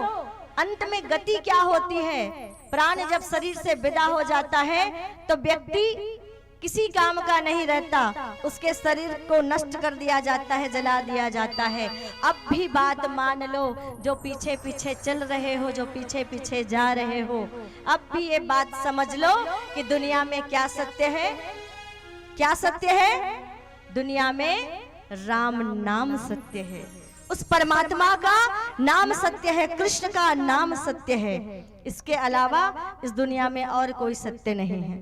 अंत में गति क्या होती है। प्राण जब शरीर से विदा हो जाता है तो व्यक्ति किसी काम का नहीं रहता, उसके शरीर को नष्ट कर दिया जाता है, जला दिया जाता है। अब भी बात मान लो, जो पीछे पीछे चल रहे हो, जो पीछे पीछे जा रहे हो, अब भी ये बात समझ लो कि दुनिया में क्या सत्य है, क्या सत्य है, दुनिया में राम नाम सत्य है, उस परमात्मा का नाम सत्य है, कृष्ण का नाम सत्य है। इसके अलावा इस दुनिया में और कोई सत्य नहीं है।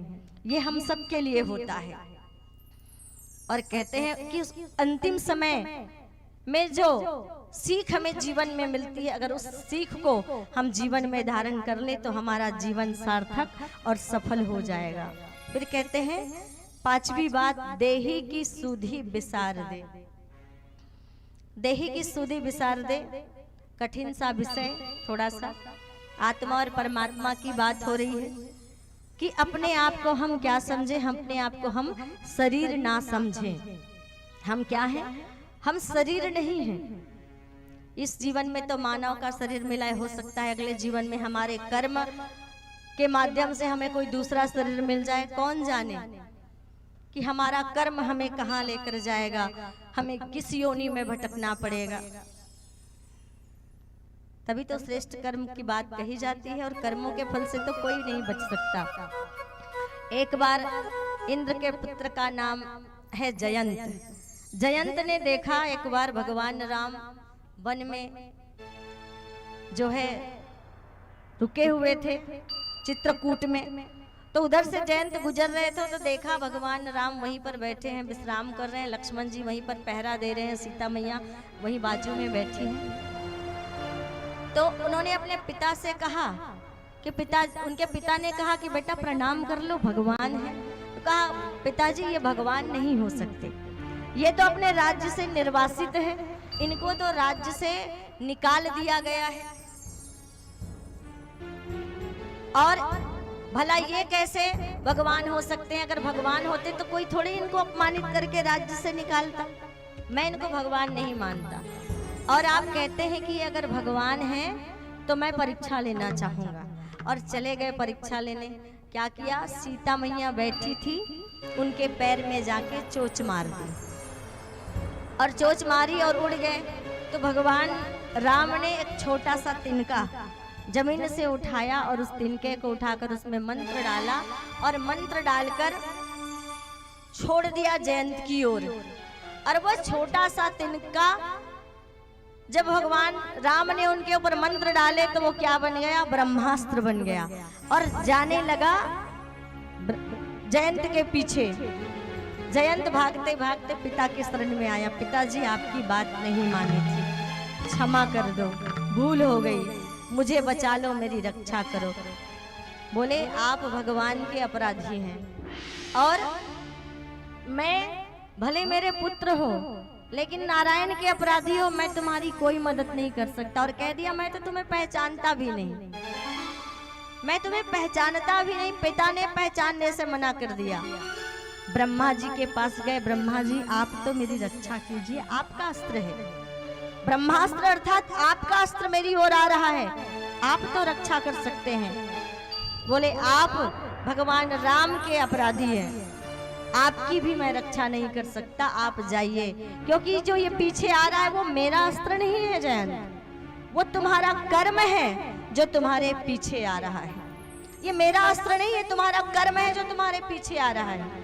ये हम सब के लिए होता है। और कहते हैं कि उस अंतिम समय में जो सीख हमें जीवन में मिलती है, अगर उस सीख को हम जीवन में धारण कर ले तो हमारा जीवन सार्थक और सफल हो जाएगा। फिर कहते हैं पांचवी बात, देही की सुधि बिसार दे। देही की सुधि बिसार दे, कठिन सा विषय, थोड़ा सा आत्मा और परमात्मा की बात हो रही है कि अपने आप को हम क्या समझे, अपने आप को हम शरीर ना समझें। हम क्या हैं, हम शरीर नहीं हैं। इस जीवन में तो मानव का शरीर मिला है, हो सकता है अगले जीवन में हमारे कर्म के माध्यम से हमें कोई दूसरा शरीर मिल जाए। कौन जाने कि हमारा कर्म हमें कहाँ लेकर जाएगा, हमें किस योनि में भटकना पड़ेगा। तभी तो श्रेष्ठ कर्म की बात कही जाती है, और कर्मों के फल से तो कोई नहीं बच सकता। एक बार इंद्र के पुत्र का नाम है जयंत। जयंत ने देखा एक बार भगवान राम वन में जो है रुके हुए थे चित्रकूट में, तो उधर से जयंत गुजर रहे थे तो देखा भगवान राम वहीं पर बैठे हैं, विश्राम कर रहे हैं, लक्ष्मण जी वहीं पर पहरा दे रहे हैं, सीता मैया वहीं बाजू में बैठी हैं। तो उन्होंने अपने पिता से कहा कि उनके पिता ने कहा कि बेटा प्रणाम कर लो, भगवान है। तो कहा पिताजी ये भगवान नहीं हो सकते, ये तो अपने राज्य से निर्वासित है, इनको तो राज्य से निकाल दिया गया है, और भला ये कैसे भगवान हो सकते हैं? अगर भगवान होते तो कोई थोड़ी इनको अपमानित करके राज्य से निकालता। मैं इनको भगवान नहीं मानता, और आप कहते हैं कि अगर भगवान है तो मैं परीक्षा लेना चाहूंगा। और चले गए परीक्षा लेने। क्या किया? सीता मैया बैठी थी, उनके पैर में जाके चोंच मार दी, और चोंच मारी और उड़ गए। तो भगवान राम ने एक छोटा सा तिनका जमीन से उठाया और उस तिनके को उठाकर उसमें मंत्र डाला, और मंत्र डालकर छोड़ दिया जयंत की ओर। और वो छोटा सा तिनका जब भगवान राम ने उनके ऊपर मंत्र डाले तो वो क्या बन गया? ब्रह्मास्त्र बन गया, और जाने लगा जयंत के पीछे। जयंत भागते भागते पिता के शरण में आया। पिताजी आपकी बात नहीं मानी थी, क्षमा कर दो, भूल हो गई, मुझे बचा लो, मेरी रक्षा करो। बोले आप भगवान के अपराधी हैं, और मैं भले मेरे पुत्र हो लेकिन नारायण के अपराधी हो, मैं तुम्हारी कोई मदद नहीं कर सकता। और कह दिया मैं तो तुम्हें पहचानता भी नहीं, मैं तुम्हें पहचानता भी नहीं। पिता ने पहचानने से मना कर दिया। ब्रह्मा जी के पास गए, ब्रह्मा जी आप तो मेरी रक्षा कीजिए, आपका अस्त्र है, ब्रह्मास्त्र अर्थात आपका अस्त्र मेरी ओर आ रहा है, आप तो रक्षा कर सकते हैं। बोले आप भगवान राम के अपराधी हैं, आपकी भी मैं रक्षा नहीं कर सकता, आप जाइए। क्योंकि जो ये पीछे आ रहा है वो मेरा अस्त्र नहीं है जयंत, वो तुम्हारा कर्म है जो तुम्हारे पीछे आ रहा है। ये मेरा अस्त्र नहीं है, तुम्हारा कर्म है जो तुम्हारे पीछे आ रहा है।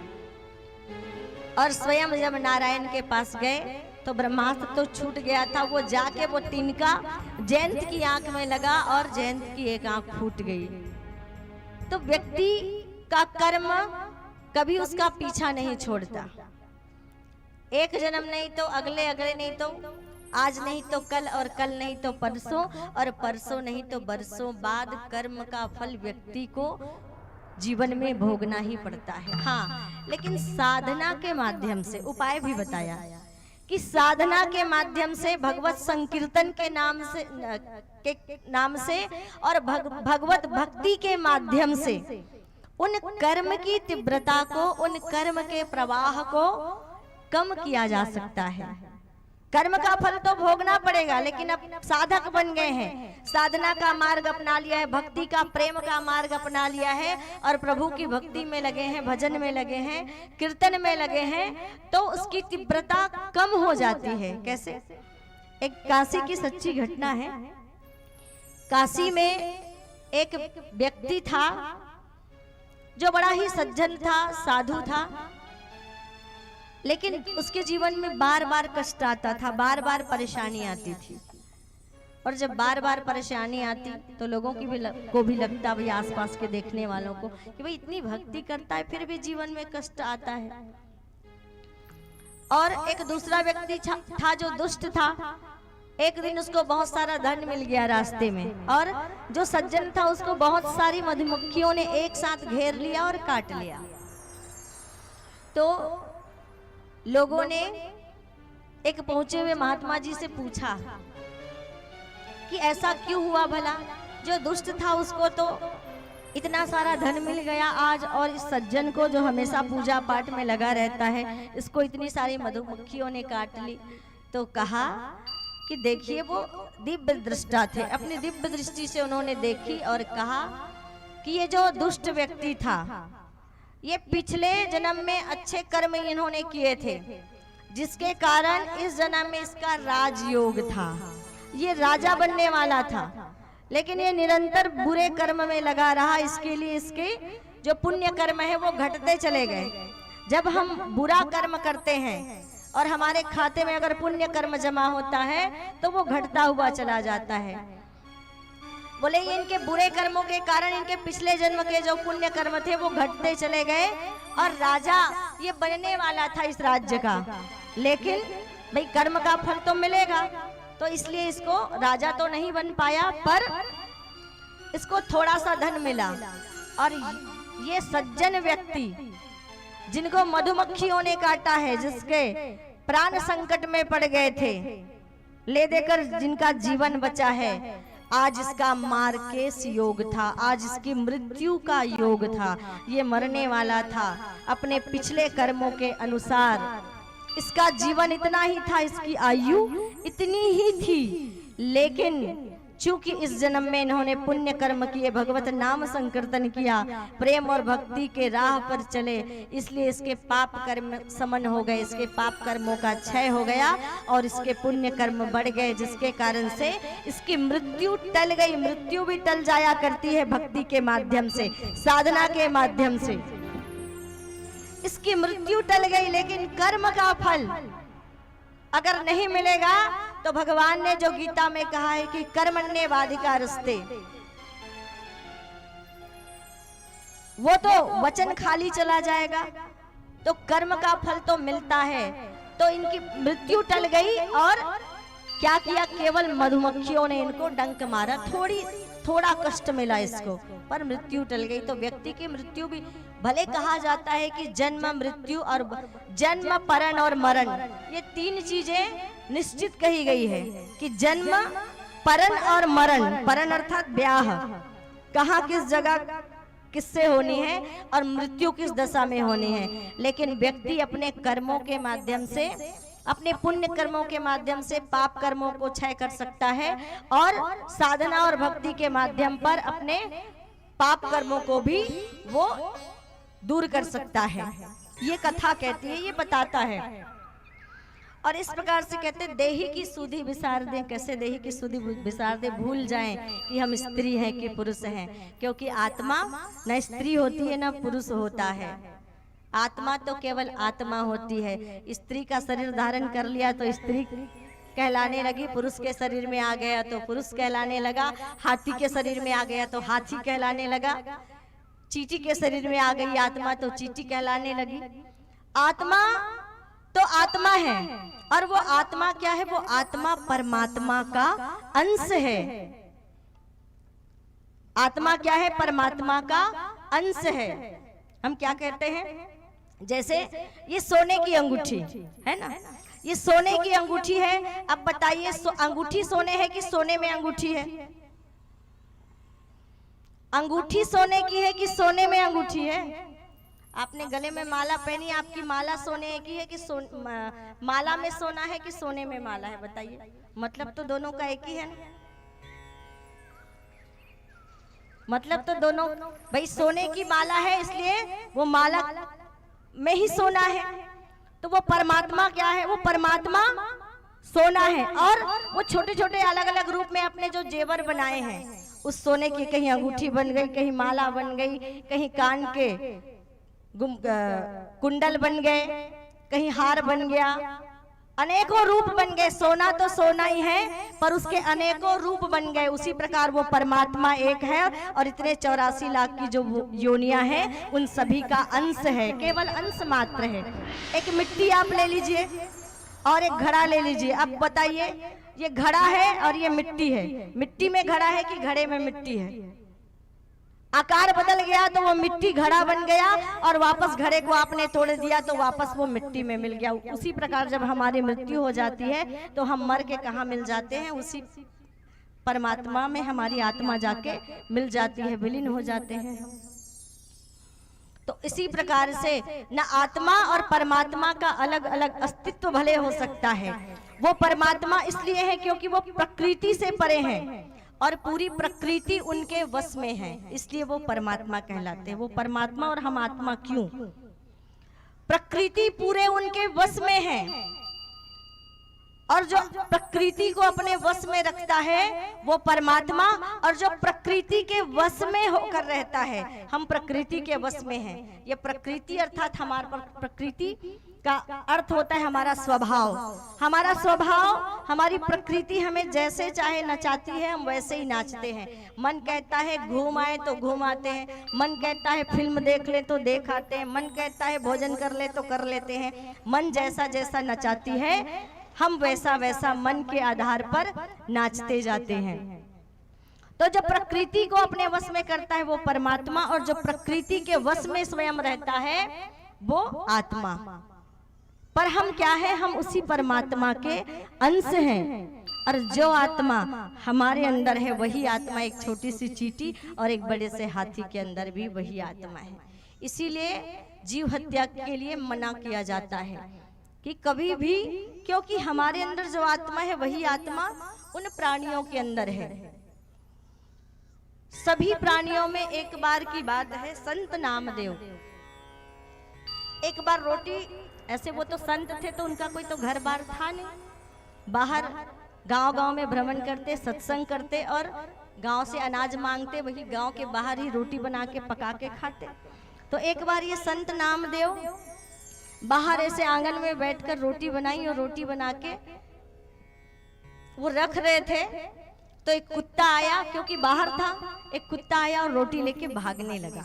और स्वयं जब नारायण के पास गए तो ब्रह्मास्त्र तो छूट गया था, वो जाके वो तिनका जयंत की आंख में लगा और जयंत की एक आंख फूट गई। तो व्यक्ति का कर्म कभी उसका पीछा नहीं छोड़ता। एक जन्म नहीं तो अगले, अगले नहीं तो आज नहीं तो कल, और कल नहीं तो परसों, और परसों नहीं तो बरसों बाद कर्म का फल व्यक्ति को जीवन में भोगना ही पड़ता है। हाँ, लेकिन साधना के माध्यम से, उपाय भी बताया कि साधना के माध्यम से, भगवत संकीर्तन के नाम से और भगवत भक्ति के माध्यम से उन कर्म की तीव्रता को, उन कर्म के प्रवाह को कम किया जा सकता है। कर्म का फल तो भोगना पड़ेगा, लेकिन अब साधक बन गए हैं, साधना का मार्ग अपना लिया है, भक्ति का, प्रेम का मार्ग अपना लिया है, और प्रभु की भक्ति में लगे हैं, भजन में लगे हैं, कीर्तन में लगे हैं, तो उसकी तीव्रता कम हो जाती है। कैसे? एक काशी की सच्ची घटना है। काशी में एक व्यक्ति था जो बड़ा ही सज्जन था, साधु था, लेकिन उसके जीवन में बार बार कष्ट आता था, बार बार परेशानी आती थी। और जब बार बार परेशानी आती तो लोगों को भी लगता, भाई आसपास के देखने वालों को, कि भाई इतनी भक्ति करता है फिर भी जीवन में कष्ट आता है। और एक दूसरा व्यक्ति था जो दुष्ट था। एक दिन उसको बहुत सारा धन मिल गया रास्ते में, और जो सज्जन था उसको बहुत सारी मधुमक्खियों ने एक साथ घेर लिया और काट लिया। तो लोगों ने एक पहुंचे हुए महात्मा जी से पूछा कि ऐसा क्यों हुआ भला? जो दुष्ट था उसको तो इतना सारा धन मिल गया आज, और इस सज्जन को जो हमेशा पूजा पाठ में लगा रहता है, इसको इतनी सारी मधुमक्खियों ने काट ली। तो कहा कि देखिए वो दिव्य दृष्टा थे, अपनी दिव्य दृष्टि से उन्होंने देखी और कहा कि ये जो दुष्ट व्यक्ति था, ये पिछले जन्म में अच्छे कर्म इन्होंने किए थे, जिसके कारण इस जन्म में इसका राजयोग था, ये राजा बनने वाला था, लेकिन ये निरंतर बुरे कर्म में लगा रहा। इसके लिए इसके जो पुण्य कर्म है वो घटते चले गए। जब हम बुरा कर्म करते हैं और हमारे खाते में अगर पुण्य कर्म जमा होता है तो वो घटता हुआ चला जाता है। बोले ये इनके बुरे कर्मों के कारण इनके पिछले जन्म के जो पुण्य कर्म थे वो घटते चले गए और राजा ये बनने वाला था इस राज्य का, लेकिन भाई कर्म का फल तो मिलेगा, तो इसलिए इसको राजा तो नहीं बन पाया, पर इसको थोड़ा सा धन मिला। और ये सज्जन व्यक्ति जिनको मधुमक्खियों ने काटा है, जिसके प्राण संकट में पड़ गए थे, ले देकर जिनका जीवन बचा है, आज इसका मार्केस योग था, आज इसकी मृत्यु का योग था, ये मरने वाला था। अपने पिछले कर्मों के अनुसार इसका जीवन इतना ही था, इसकी आयु इतनी ही थी, लेकिन चूंकि इस जन्म में इन्होंने पुण्य कर्म किए, भगवत नाम संकीर्तन किया, प्रेम और भक्ति के राह पर चले, इसलिए इसके पाप कर्म समन हो गए, इसके पाप कर्मों का क्षय हो गया और इसके पुण्य कर्म बढ़ गए, जिसके कारण से इसकी मृत्यु टल गई। मृत्यु भी टल जाया करती है भक्ति के माध्यम से, साधना के माध्यम से इसकी मृत्यु टल गई, लेकिन कर्म का फल अगर नहीं मिलेगा तो भगवान ने जो गीता में कहा है कि कर्मण्येवाधिकारस्ते, वो तो वचन खाली चला जाएगा, तो कर्म का फल तो मिलता है। तो इनकी मृत्यु टल गई और क्या किया, केवल मधुमक्खियों ने इनको डंक मारा, थोड़ा कष्ट मिला इसको, पर मृत्यु टल गई। तो व्यक्ति की मृत्यु भी, भले कहा जाता है कि जन्म मृत्यु और जन्म परण और मरण, ये तीन चीजें निश्चित कही गई है कि जन्म परण और मरण, परण अर्थात ब्याह, कहाँ किस जगह किससे होनी है और मृत्यु किस दशा में होनी है। लेकिन व्यक्ति अपने कर्मों के माध्यम से, अपने पुण्य कर्मों के माध्यम से पाप कर्मों को क्षय कर सकता है और साधना और भक्ति के माध्यम पर अपने पाप कर्मों को भी वो दूर कर सकता है। ये कथा कहती है, ये बताता है। और इस प्रकार से कहते हैं, देही की सुधि विसार दें। कैसे देही की सुधि विसार दें? भूल जाएं कि हम स्त्री हैं कि पुरुष हैं, क्योंकि आत्मा न स्त्री होती है न पुरुष होता है। आत्मा तो केवल आत्मा होती है। स्त्री का शरीर धारण कर लिया तो स्त्री कहलाने लगी, पुरुष के शरीर में आ गया तो पुरुष कहलाने लगा, हाथी के शरीर में आ गया तो हाथी कहलाने लगा, चींटी के शरीर में आ गई आत्मा तो चींटी कहलाने लगी। आत्मा तो आत्मा है, और वो आत्मा क्या है? वो आत्मा परमात्मा का अंश है। आत्मा क्या है? परमात्मा का अंश है। हम क्या कहते हैं? जैसे ये सोने की अंगूठी है ना, ये सोने की अंगूठी है। अब बताइए, अंगूठी सोने है कि सोने में अंगूठी है? अंगूठी सोने की है कि सोने में अंगूठी है? आपने गले में माला पहनी, आपकी माला सोने की है कि माला में सोना है कि सोने में माला है? बताइए, मतलब तो दोनों का एक ही है ना। मतलब तो दोनों, भाई सोने की माला है इसलिए वो माला में ही सोना है। तो वो परमात्मा क्या है? वो परमात्मा सोना है, और वो छोटे छोटे अलग अलग रूप में अपने जो जेवर बनाए हैं, उस सोने की कहीं अंगूठी बन गई, कहीं माला बन गई, कहीं कान के कुंडल बन गए, कहीं हार बन गया, अनेकों रूप बन गए। सोना तो सोना ही है, पर उसके अनेकों रूप बन गए। उसी प्रकार वो परमात्मा एक है, और इतने 84 लाख की जो योनियां हैं उन सभी का अंश है, केवल अंश मात्र है। एक मिट्टी आप ले लीजिए और एक घड़ा ले लीजिए। अब बताइए, ये घड़ा है और ये मिट्टी है। मिट्टी में घड़ा है कि घड़े में मिट्टी है? आकार बदल गया तो वो मिट्टी घड़ा बन गया, और वापस घड़े को आपने तोड़ दिया तो वापस वो मिट्टी में मिल गया। उसी प्रकार जब हमारी मृत्यु हो जाती है तो हम मर के कहाँ मिल जाते हैं? उसी परमात्मा में हमारी आत्मा जाके मिल जाती है, विलीन हो जाते हैं। तो इसी प्रकार से न आत्मा और परमात्मा का अलग अलग अस्तित्व भले हो सकता है, वो परमात्मा इसलिए है क्योंकि वो प्रकृति से परे हैं और पूरी प्रकृति उनके वश में है, इसलिए वो परमात्मा कहलाते हैं। वो परमात्मा और हम आत्मा क्यों? प्रकृति पूरे उनके वश में है, और जो प्रकृति को अपने वश में रखता है वो परमात्मा, और जो प्रकृति के वश में होकर रहता है, हम प्रकृति के वश में हैं। ये प्रकृति अर्थात हमारा प्रकृति का अर्थ होता है हमारा स्वभाव। हमारा स्वभाव, हमारी प्रकृति हमें जैसे चाहे नचाती है, हम वैसे ही नाचते हैं। मन कहता है घूम आए तो घूम आते हैं, मन कहता है फिल्म देख ले तो देख आते हैं, मन कहता है भोजन कर ले तो कर लेते हैं। मन जैसा जैसा नचाती है, हम वैसा वैसा मन के आधार पर नाचते जाते हैं। तो जो प्रकृति को अपने वश में करता है वो परमात्मा, और जो प्रकृति के वश में स्वयं रहता है वो आत्मा। पर हम क्या है? हम उसी परमात्मा के अंश हैं, और जो आत्मा हमारे अंदर है वही आत्मा एक छोटी सी चींटी और एक बड़े से हाथी के अंदर भी वही आत्मा है। इसीलिए जीव हत्या के लिए मना किया जाता है कि कभी भी, क्योंकि हमारे अंदर जो आत्मा है वही आत्मा उन प्राणियों के अंदर है। सभी प्राणियों में एक बार की बात है, संत नामदेव एक बार रोटी, ऐसे वो तो संत थे तो उनका कोई तो घर बार था नहीं, बाहर गांव-गांव में भ्रमण करते, सत्संग करते और गांव से अनाज मांगते, वही गांव के बाहर ही रोटी बना के पका के खाते। तो एक बार ये संत नामदेव बाहर ऐसे आंगन में बैठकर रोटी बनाई, और रोटी बना के वो रख रहे थे तो एक कुत्ता आया, क्योंकि बाहर था, एक कुत्ता आया और रोटी लेके भागने लगा।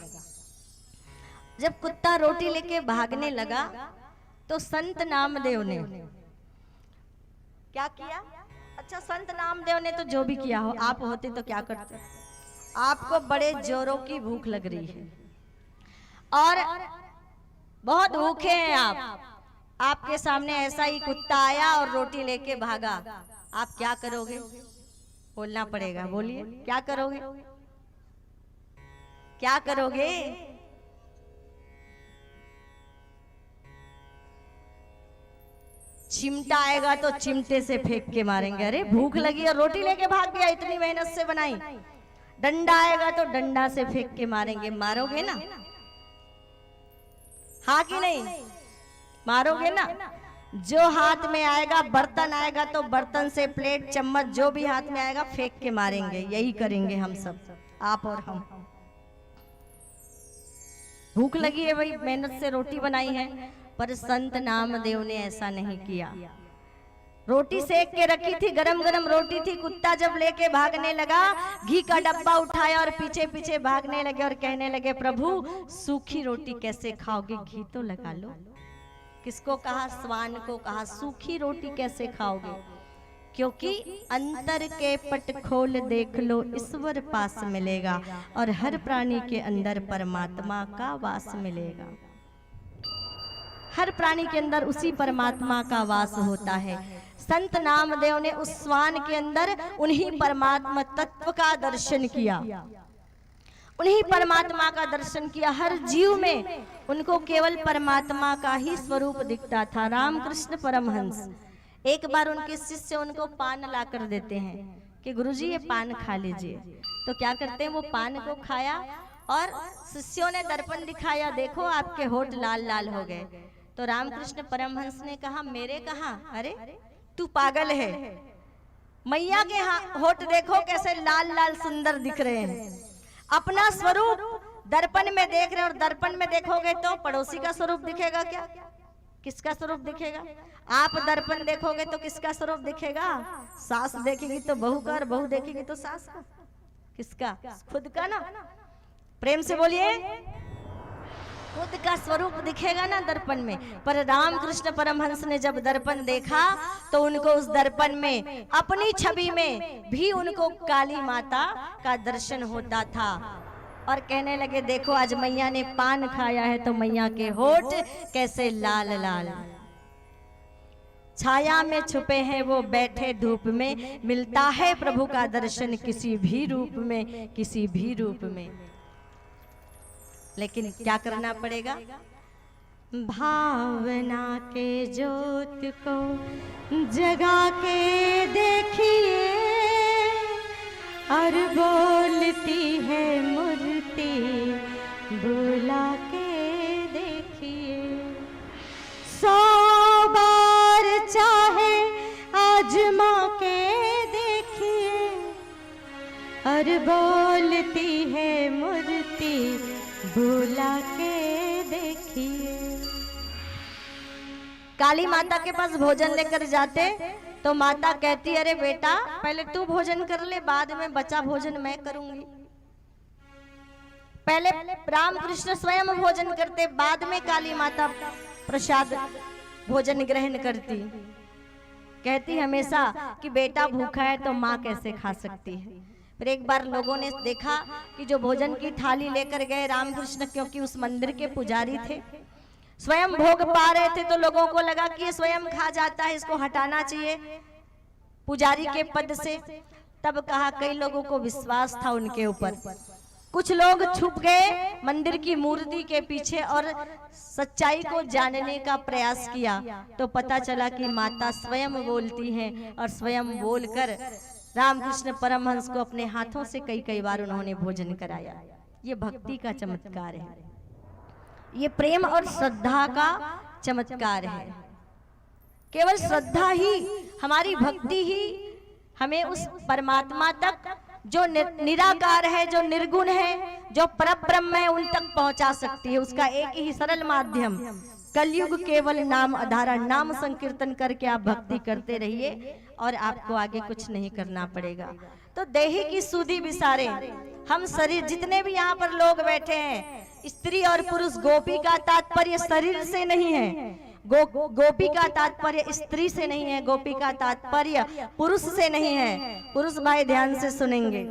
जब कुत्ता रोटी लेके भागने लगा तो संत नामदेव ने क्या किया? अच्छा, संत नामदेव ने तो जो भी किया हो, आप होते तो क्या करते? आपको बड़े जोरों की भूख लग रही है और बहुत भूखे हैं आप, आपके सामने ऐसा ही कुत्ता आया और रोटी लेके भागा, आप क्या करोगे? बोलना पड़ेगा, बोलिए क्या करोगे? क्या करोगे? चिमटा आएगा तो चिमटे से फेंक के मारेंगे। अरे भूख लगी और रोटी लेके भाग गया, इतनी मेहनत से बनाई। डंडा आएगा तो डंडा से फेंक के मारेंगे, मारोगे ना? हाँ कि नहीं? मारोगे ना? जो हाथ में आएगा, बर्तन आएगा तो बर्तन से, प्लेट चम्मच जो भी हाथ में आएगा फेंक के मारेंगे। यही करेंगे हम सब, आप और हम। भूख लगी है, वही मेहनत से रोटी बनाई है, पर संत नामदेव ने ऐसा नहीं किया। रोटी सेक के रखी थी, गरम गरम रोटी थी। कुत्ता जब लेके भागने लगा, घी का डब्बा उठाया और पीछे पीछे भागने लगे और कहने लगे, प्रभु सूखी रोटी कैसे खाओगे, घी तो लगा लो। किसको कहा? स्वान को कहा, सूखी रोटी कैसे खाओगे? क्योंकि अंतर के पट खोल देख लो, ईश्वर पास मिलेगा, और हर प्राणी के अंदर परमात्मा का वास मिलेगा। हर प्राणी के अंदर उसी परमात्मा का वास होता है। संत नामदेव ने उस स्वान के अंदर उन्हीं परमात्मा तत्व का दर्शन किया, उन्हीं परमात्मा का दर्शन किया। हर जीव में उनको केवल परमात्मा का ही स्वरूप दिखता था। रामकृष्ण परमहंस एक बार उनके शिष्य उनको पान ला कर देते हैं कि गुरुजी ये पान खा लीजिए। तो क्या करते हैं, वो पान को खाया और शिष्यों ने दर्पण दिखाया, देखो आपके होठ लाल लाल हो गए। तो रामकृष्ण परमहंस ने कहा, मेरे कहा? अरे तू पागल है, मैया के होठ देखो कैसे लाल लाल सुंदर दिख रहे हैं। अपना स्वरूप दर्पण में देख रहे हैं, और दर्पण में देखोगे तो पड़ोसी का स्वरूप दिखेगा क्या? किसका स्वरूप दिखेगा? आप दर्पण देखोगे तो किसका स्वरूप दिखेगा? सास देखेगी तो बहू का, और बहू देखेगी तो सास का। किसका? खुद का ना। प्रेम से बोलिए, खुद का स्वरूप दिखेगा ना दर्पण में। पर रामकृष्ण परमहंस ने जब दर्पण देखा तो उनको उस दर्पण में, अपनी छवि में भी उनको काली माता का दर्शन होता था, और कहने लगे, देखो आज मैया ने पान खाया है तो मैया के होठ कैसे लाल लाल। छाया में छुपे हैं वो बैठे धूप में, मिलता है प्रभु का दर्शन किसी भी रूप में, किसी भी रूप में। लेकिन क्या करना पड़ेगा? भावना के ज्योत को जगा के देखिए और बोलती है मूर्ति बुला के देखिए। 100 बार चाहे आजमा के देखिए और बोलती है मूर्ति बुला के देखिए। काली माता के पास भोजन लेकर जाते तो माता कहती, अरे बेटा पहले तू भोजन कर ले, बाद में बचा भोजन मैं करूंगी। पहले रामकृष्ण स्वयं भोजन करते, बाद में काली माता प्रसाद भोजन ग्रहण करती। कहती हमेशा कि बेटा भूखा है तो माँ कैसे खा सकती है। फिर एक बार लोगों ने देखा कि जो भोजन की थाली लेकर गए रामकृष्ण, क्योंकि उस मंदिर के पुजारी थे, स्वयं भोग पा रहे थे, तो लोगों को लगा कि ये स्वयं खा जाता है, इसको हटाना चाहिए पुजारी के पद से। तब कहा, कई लोगों को विश्वास था उनके ऊपर, कुछ लोग छुप गए मंदिर की मूर्ति के पीछे और सच्चाई को जानने का प्रयास किया। तो पता चला कि माता स्वयं बोलती हैं और स्वयं बोलकर रामकृष्ण परमहंस को अपने हाथों से कई बार उन्होंने भोजन कराया। ये भक्ति का चमत्कार है, ये प्रेम और श्रद्धा का चमत्कार है। केवल श्रद्धा ही, हमारी भक्ति ही हमें उस परमात्मा तक जो निराकार है, जो निर्गुण है, जो परब्रह्म है, उन तक पहुंचा सकती है। उसका एक ही सरल माध्यम, कलयुग केवल नाम आधारा। नाम संकीर्तन करके आप भक्ति करते रहिए और आपको आगे कुछ नहीं करना पड़ेगा। तो देही की सूदी बिसारे हम शरीर, जितने भी यहाँ पर लोग बैठे हैं, स्त्री और पुरुष, गोपी का तात्पर्य शरीर से नहीं है, गोपी का तात्पर्य स्त्री से नहीं है, गोपी का तात्पर्य पुरुष से नहीं है। पुरुष भाई ध्यान से सुनेंगे,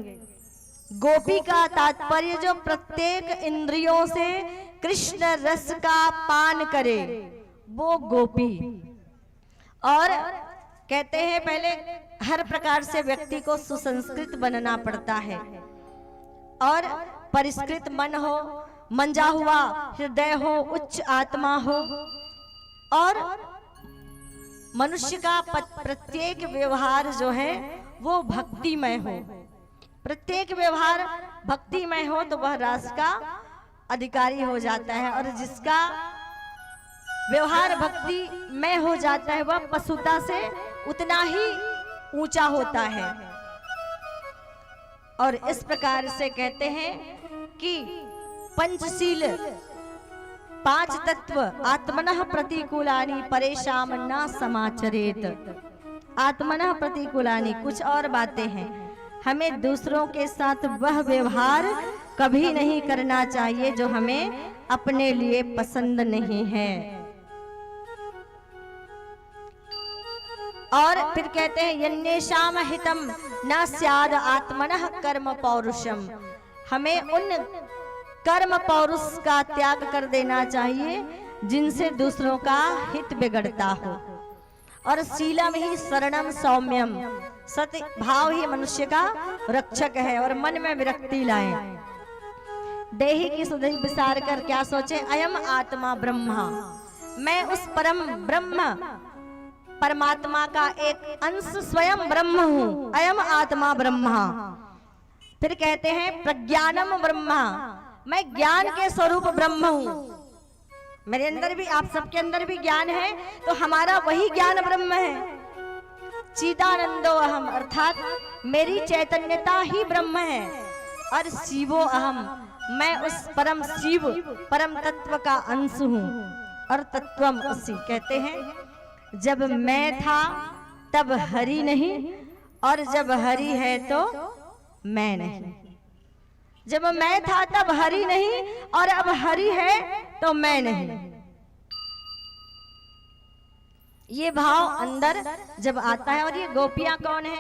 गोपी का तात्पर्य जो प्रत्येक इंद्रियों से कृष्ण रस का पान करे, वो गोपी। और कहते हैं पहले हर प्रकार से व्यक्ति को सुसंस्कृत बनना पड़ता है और परिष्कृत मन हो, मंजा हुआ हृदय हो, उच्च आत्मा हो, और मनुष्य का प्रत्येक व्यवहार जो है वो भक्तिमय हो। प्रत्येक व्यवहार भक्तिमय हो तो वह रास का अधिकारी हो जाता है, और जिसका व्यवहार भक्ति में हो जाता है वह पशुता से उतना ही ऊंचा होता है। और इस प्रकार से कहते हैं कि पंचशील, 5 तत्व, आत्मनः प्रतिकूलानि परेशान न समाचरेत। आत्मनः प्रतिकूलानि, कुछ और बातें हैं, हमें दूसरों के साथ वह व्यवहार कभी नहीं करना चाहिए जो हमें अपने लिए पसंद नहीं है। और फिर कहते हैं यन्नेषाम हितम न स्याद आत्मनः कर्म पौरुषम। हमें उन कर्म पौरुष का त्याग कर देना चाहिए जिनसे दूसरों का हित बिगड़ता हो। और शीलम ही शरणम सौम्यम, सत्य भाव ही मनुष्य का रक्षक है। और मन में विरक्ति लाए, देही की सुधि विसार कर क्या सोचे, अयम आत्मा ब्रह्मा, मैं उस परम ब्रह्म परमात्मा का एक अंश स्वयं ब्रह्म हूँ। अयम आत्मा ब्रह्मा। फिर कहते हैं प्रज्ञानम ब्रह्मा, मैं ज्ञान के स्वरूप ब्रह्म हूँ। मेरे अंदर भी, आप सबके अंदर भी ज्ञान है, तो हमारा वही ज्ञान ब्रह्म है। चिदानंदो अहम, अर्थात मेरी चैतन्यता ही ब्रह्म है। और शिवो अहम, मैं उस परम शिव परम तत्व का अंश हूँ। और तत्वम उसी, कहते हैं जब मैं था तब हरि नहीं, और जब हरि है तो मैं नहीं। जब मैं था तब हरि नहीं, और अब हरि है तो मैं नहीं। ये भाव अंदर जब आता है। और ये गोपियां कौन है?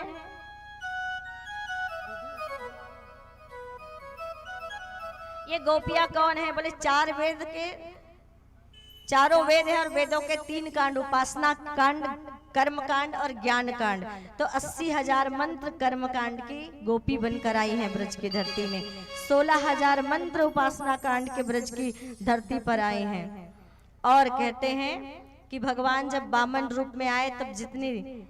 ये गोपियां कौन है? बोले 4 वेद के, चारों वेद है, और वेदों के 3 कांड, उपासना कांड, कर्म कांड और ज्ञान कांड। तो 80,000 मंत्र कर्म कांड की गोपी बनकर आई हैं ब्रज की धरती में। 16,000 मंत्र उपासना कांड के ब्रज की धरती पर आए हैं। और कहते हैं कि भगवान जब वामन रूप में आए तब जितनी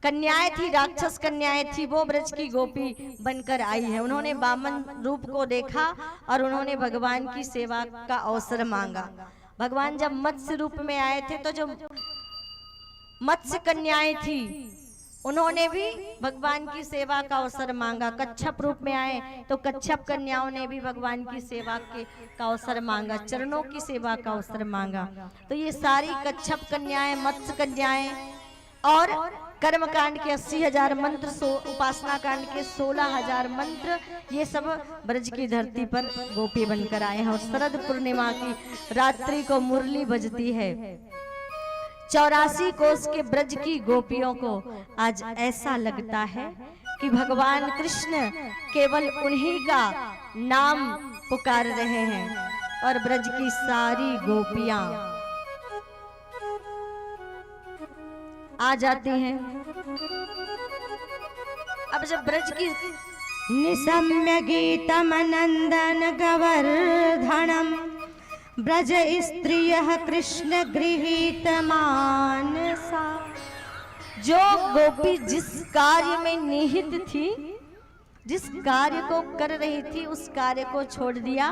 कन्याएं थी, राक्षस कन्याएं थी, वो ब्रज की गोपी बनकर आई है। उन्होंने वामन रूप को देखा और उन्होंने भगवान की सेवा का अवसर मांगा। भगवान जब मत्स्य रूप में आए थे तो जो मत्स्य कन्याएं थी उन्होंने भी भगवान की सेवा का अवसर मांगा। कच्छप रूप में आए तो कच्छप कन्याओं ने भी भगवान की सेवा का अवसर मांगा, चरणों की सेवा का अवसर मांगा। तो ये सारी कच्छप कन्याएं, मत्स्य कन्याएं और कर्मकांड के 80,000 मंत्र, उपासना कांड के 16,000 मंत्र, ये सब ब्रज की धरती पर गोपी बनकर आए हैं। और शरद पूर्णिमा की रात्रि को मुरली बजती है। 84 कोस के ब्रज की गोपियों को आज ऐसा लगता है कि भगवान कृष्ण केवल उन्हीं का नाम पुकार रहे हैं और ब्रज की सारी गोपियां आ जाती हैं। अब जब ब्रज की निशम्य गीतमनंदन गवर्धनम ब्रज स्त्रियः कृष्ण गृहीत मानसा। जो गोपी जिस कार्य में निहित थी, जिस कार्य को कर रही थी, उस कार्य को छोड़ दिया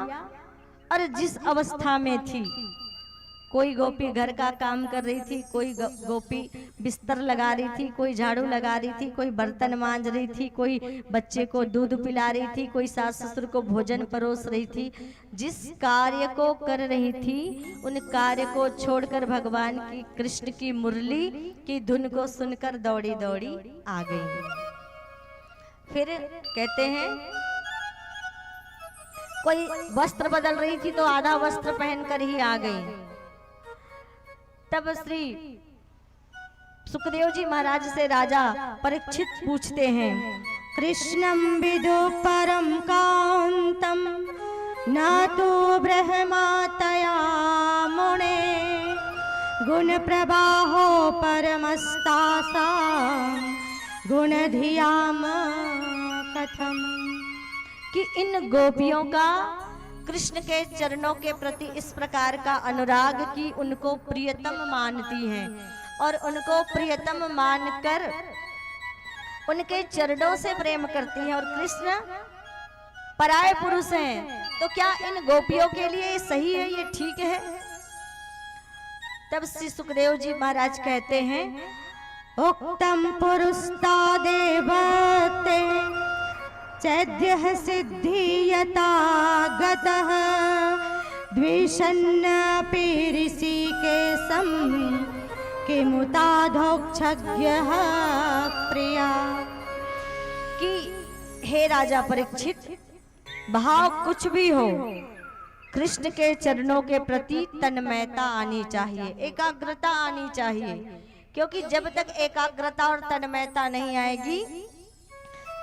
और जिस अवस्था में थी, कोई गोपी घर का काम कर रही थी, कोई गोपी बिस्तर लगा रही थी, कोई झाड़ू लगा रही थी, कोई बर्तन मांज रही थी, कोई बच्चे को दूध पिला रही थी, कोई सास ससुर को भोजन परोस रही थी। जिस कार्य को कर रही थी उन कार्य को छोड़कर भगवान की कृष्ण की मुरली की धुन को सुनकर दौड़ी दौड़ी आ गई। फिर कहते हैं कोई वस्त्र बदल रही थी तो आधा वस्त्र पहनकर ही आ गई। तब श्री सुखदेव जी महाराज से राजा परीक्षित पूछते हैं, कृष्णं विदु परम कांतम न तो ब्रह्मातया मुने गुण प्रवाहो परमस्तासा गुण धियाम कथम। कि इन गोपियों का कृष्ण के चरणों के प्रति इस प्रकार का अनुराग कि उनको प्रियतम मानती हैं और उनको प्रियतम मानकर उनके चरणों से प्रेम करती हैं। और कृष्ण पराये पुरुष हैं, तो क्या इन गोपियों के लिए ये सही है, ये ठीक है? तब श्री सुखदेव जी महाराज कहते हैं, उक्तम पुरुस्तादेवते चैद्यः सिद्धीयता गतः द्विषन्नपि ऋषिकेशं किमुताधोक्षज्ञः प्रिया। कि हे राजा परीक्षित, भाव कुछ भी हो, कृष्ण के चरणों के प्रति तन्मयता आनी चाहिए, एकाग्रता आनी चाहिए। क्योंकि जब तक एकाग्रता और तन्मयता नहीं आएगी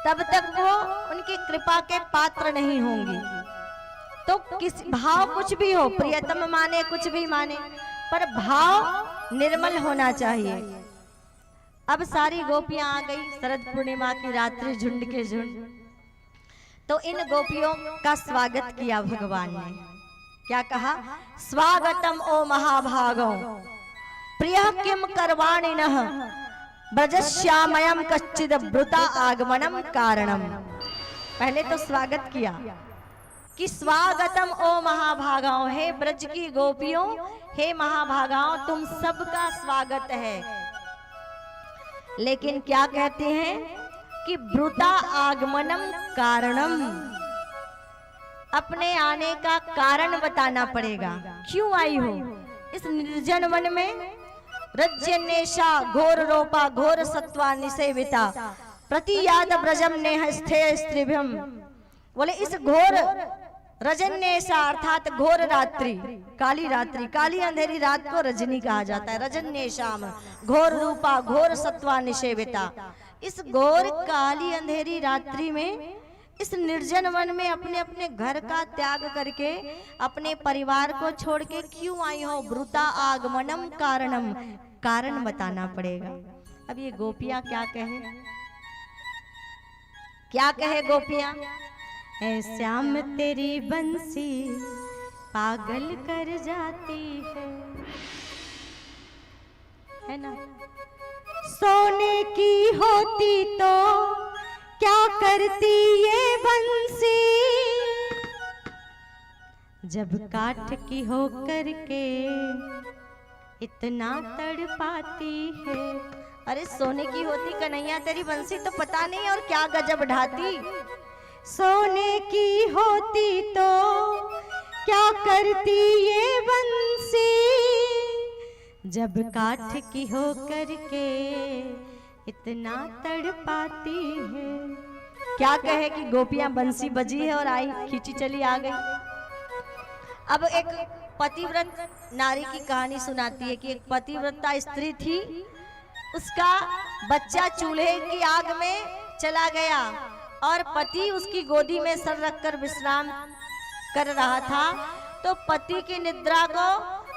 तब तक वो उनकी कृपा के पात्र नहीं होंगी। तो किस भाव कुछ भी हो, प्रियतम माने कुछ भी माने, पर भाव निर्मल होना चाहिए। अब सारी गोपियां आ गई, शरद पूर्णिमा की रात्रि, झुंड के झुंड। तो इन गोपियों का स्वागत किया भगवान ने। क्या कहा? स्वागतम ओ महाभागो प्रिय किम करवाणिनः ब्रजश्यामयम कच्चिद ब्रुता आगमनम कारणम। पहले तो स्वागत किया कि स्वागतम ओ महाभागाओं, हे ब्रज की गोपियों, हे महाभागाओं, तुम सबका स्वागत है। लेकिन क्या कहते हैं कि ब्रुता आगमनम कारणम, अपने आने का कारण बताना पड़ेगा, क्यों आई हो इस निर्जन वन में। रज्यन्नेशा घोर रोपा घोर सत्वा निसेविता प्रतियाद ब्रजम नेह स्थे स्त्रिभ्यम। बोले इस घोर रजन्नेशा अर्थात घोर रात्रि, काली रात्रि, काली अंधेरी रात को रजनी कहा जाता है। रजन्नेशाम घोर रूपा घोर सत्वा निसेविता। इस घोर काली अंधेरी रात्रि में इस निर्जन वन में अपने अपने घर का त्याग करके अपने परिवार को छोड़ के क्यों आई हो? ब्रुता आगमनम कारणम, कारण बताना पड़ेगा। अब ये गोपियां क्या कहे, क्या कहे गोपियां? ऐ श्याम तेरी बंसी पागल कर जाती है ना। सोने की होती तो क्या करती ये बंसी, जब काठ की हो करके इतना तड़पाती है। अरे सोने की होती कन्हैया तेरी बंसी तो पता नहीं और क्या गजब ढाती। सोने की होती तो क्या करती ये बंसी, जब काठ की हो करके इतना तड़पाती है। क्या कहे कि गोपियां बंसी बजी है और आई खींची चली आ गई। अब एक पतिव्रत नारी की कहानी सुनाती है कि एक पतिव्रता स्त्री थी, उसका बच्चा चूल्हे की आग में चला गया और पति उसकी गोदी में सर रखकर विश्राम कर रहा था, तो पति की निद्रा को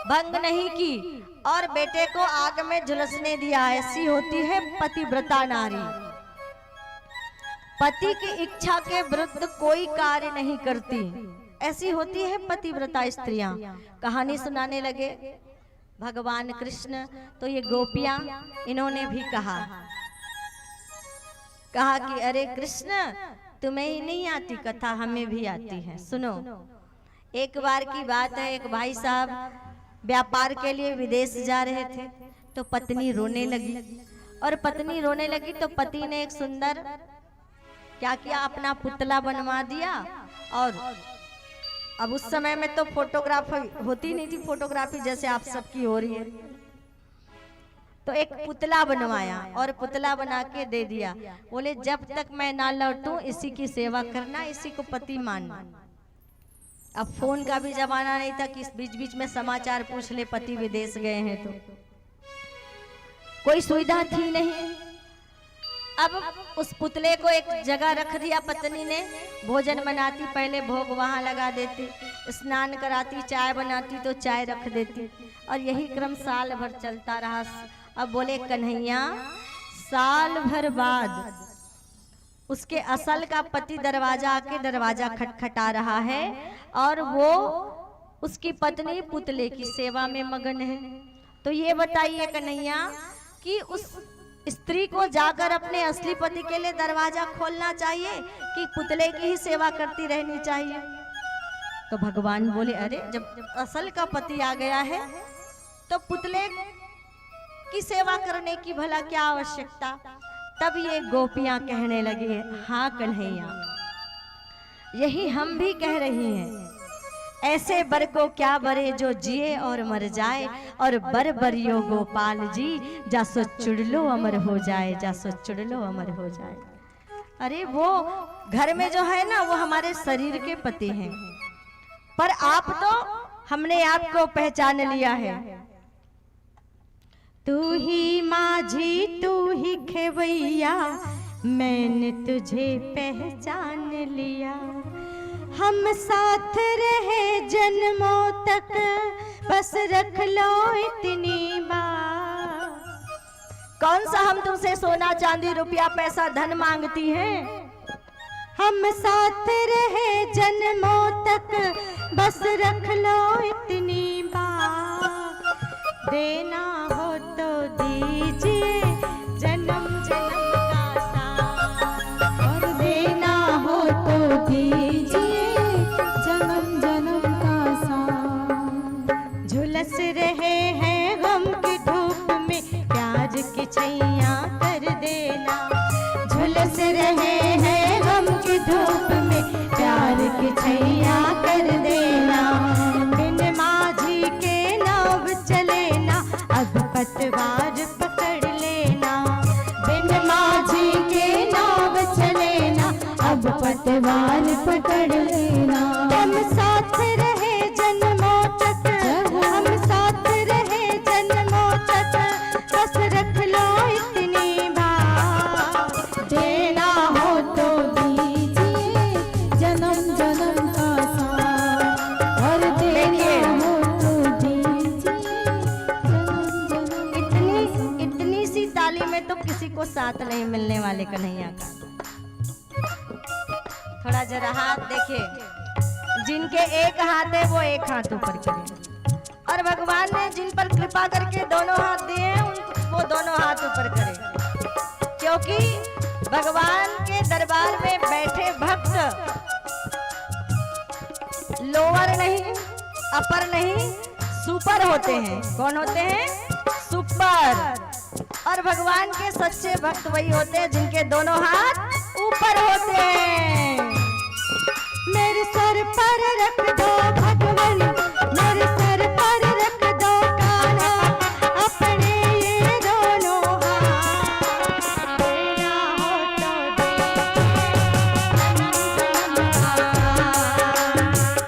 भंग नहीं की और बेटे को आग में झुलसने दिया। ऐसी होती है पतिव्रता नारी। पति की इच्छा के विरुद्ध कोई कार्य नहीं करती, ऐसी होती है पतिव्रता स्त्रियां। कहानी सुनाने लगे भगवान कृष्ण, तो ये गोपियां इन्होंने भी कहा कि अरे कृष्ण तुम्हें ही नहीं आती कथा, हमें भी आती है। सुनो, एक बार की बात है, एक भाई साहब व्यापार के लिए विदेश जा रहे थे, तो पत्नी रोने लगी और पत्नी रोने लगी तो पति ने एक सुंदर क्या किया, अपना पुतला बनवा दिया। और अब उस समय में तो फोटोग्राफी होती नहीं थी, फोटोग्राफी जैसे आप सबकी हो रही है, तो एक पुतला बनवाया और पुतला बना के दे दिया। बोले जब तक मैं ना लौटूं इसी की सेवा करना, इसी को पति मानना। अब फोन का भी जमाना नहीं था कि बीच बीच में समाचार पूछ ले पति विदेश गए हैं, तो कोई सुविधा थी नहीं। अब उस पुतले को एक जगह रख दिया पत्नी ने, भोजन बनाती, पहले भोग वहां लगा देती, स्नान कराती, चाय बनाती तो चाय रख देती, और यही क्रम साल भर चलता रहा। अब बोले कन्हैया, साल भर बाद उसके असल का पति दरवाजा आके दरवाजा खटखटा रहा है और वो उसकी पत्नी पुतले की सेवा में मगन है। तो ये बताइए कन्हैया कि उस स्त्री को जाकर अपने असली पति के लिए दरवाजा खोलना चाहिए कि पुतले की ही सेवा करती रहनी चाहिए? तो भगवान बोले अरे जब असल का पति आ गया है तो पुतले की सेवा करने की भला क्या आवश्यकता। तब ये गोपियां कहने लगी, हाँ कन्हैया, यही हम भी कह रही हैं, ऐसे बर को क्या बरे जो जिए और मर जाए, और बर बरियो गोपाल जी जासो चुड़लो अमर हो जाए, जासो चुड़लो अमर हो जाए। अरे वो घर में जो है ना वो हमारे शरीर के पति हैं, पर आप तो हमने आपको पहचान लिया है। तू ही माझी तू ही खेवैया, मैंने तुझे पहचान लिया, हम साथ रहे जन्मों तक, बस रख लो इतनी बात। कौन सा हम तुमसे सोना चांदी रुपया पैसा धन मांगती हैं? हम साथ रहे जन्मों तक, बस रख लो इतनी बात। देना हो तो दीजिए जन्म जन्म का साथ, और देना हो तो दीजिए जन्म जन्म का साथ। झुलस रहे हैं गम की धूप में, प्यार की छैया कर देना। झुलस रहे हैं गम की धूप में, प्यार की छैया कर देना। बिन माझी के नाव चले ना, अब पतवार पकड़ लेना। बिन माझी के नाव चले ना, अब पतवार पकड़ लेना। हम साथ रहे जन्मों तक, हम साथ रहे जन्मों तक, बस रख लो इतनी बात। देना हो तो दीजिए जन्म जन्म का साथ, और देना हो तो दीजिए जन्म जन्म। इतनी सी ताली में तो किसी को साथ नहीं मिलने वाले कन्हैया का। थोड़ा जरा हाथ देखिए, जिनके एक हाथ है वो एक हाथ ऊपर करें, और भगवान ने जिन पर कृपा करके दोनों हाथ दिए हैं वो दोनों हाथ ऊपर करें, क्योंकि भगवान के दरबार में बैठे भक्त लोअर नहीं, अपर नहीं, सुपर होते हैं। कौन होते हैं? सुपर। और भगवान के सच्चे भक्त वही होते हैं जिनके दोनों हाथ ऊपर होते हैं। मेरे सर पर रख दो भगवान, मेरे सर पर रख दो कान्हा, अपने ये दोनों हाथ, तेरा हो तो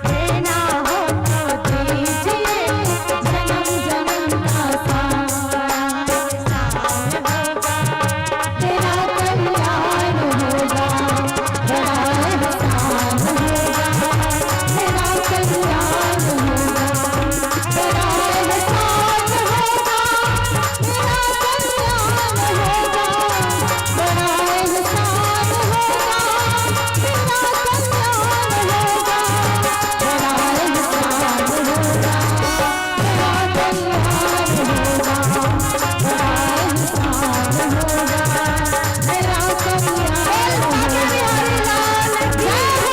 देना हो तो दीजिए, जन्म जन्म का साथ होगा, तेरा कल्याण होगा, बड़ा एहसान होगा, तेरा कल्याण होगा, बड़ा एहसान होगा, तेरा कल्याण होगा, बड़ा एहसान होगा, तेरा कल्याण होगा, बड़ा एहसान होगा, तेरा कल्याण होगा, बड़ा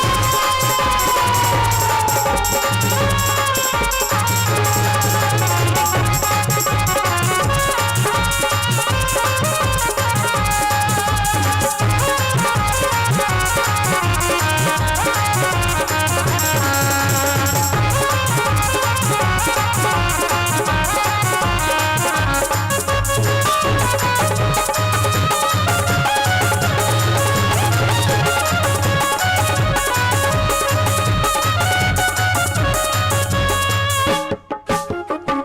एहसान होगा, तेरा कल्याण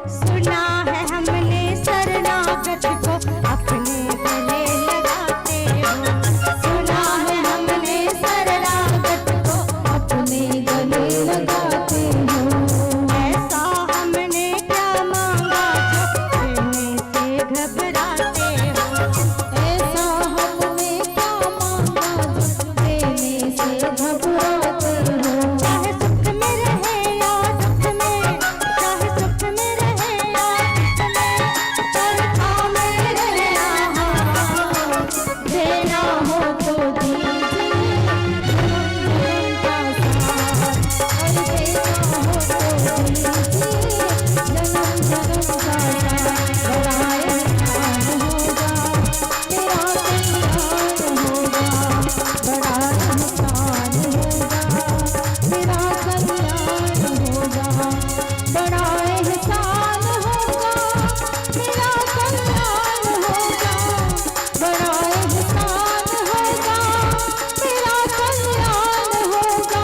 सुना है हमने शरणागत को अपने गले लगाते हो, सुना है हमने शरणागत को अपने गले लगाते हो, ऐसा हमने क्या मांगा जो देने से घबराते हो, ऐसा हमने क्या मांगा जो देने से घबराते हो, चाहे सुख में रहे या दुख में, चाहे सुख में रहे या दुख में, करता में रहना हो, देना हो तो दीजिए, जन्म का साथ, और देना हो तो दीजिए, जन्म का साथ, बड़ा एहसान होगा, तेरा कल्याण होगा, बड़ा एहसान होगा, तेरा कल्याण होगा, बड़ा एहसान होगा, तेरा कल्याण होगा, बड़ा एहसान होगा, तेरा कल्याण होगा,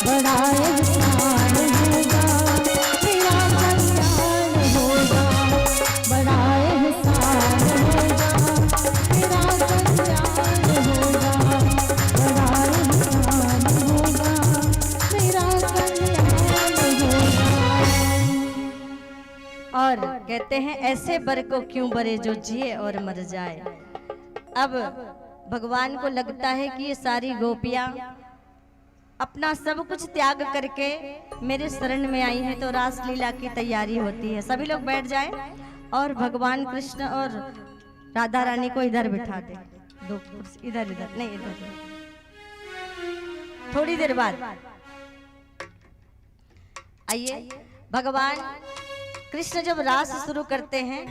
बड़ा एहसान होगा, तेरा कल्याण होगा, बड़ा एहसान होगा, तेरा कल्याण होगा, बड़ा एहसान होगा, तेरा कल्याण होगा। और कहते हैं ऐसे बर को क्यों बरे जो जिए और मर जाए। अब भगवान को लगता है कि ये सारी गोपियां अपना सब कुछ त्याग करके मेरे शरण में आई हैं, तो रास लीला की तैयारी होती है। सभी लोग बैठ जाएं और भगवान कृष्ण और राधा रानी को इधर बिठा दे, दो कुर्सी इधर इधर नहीं इधर। थोड़ी देर बाद आइए, भगवान कृष्ण जब रास शुरू करते हैं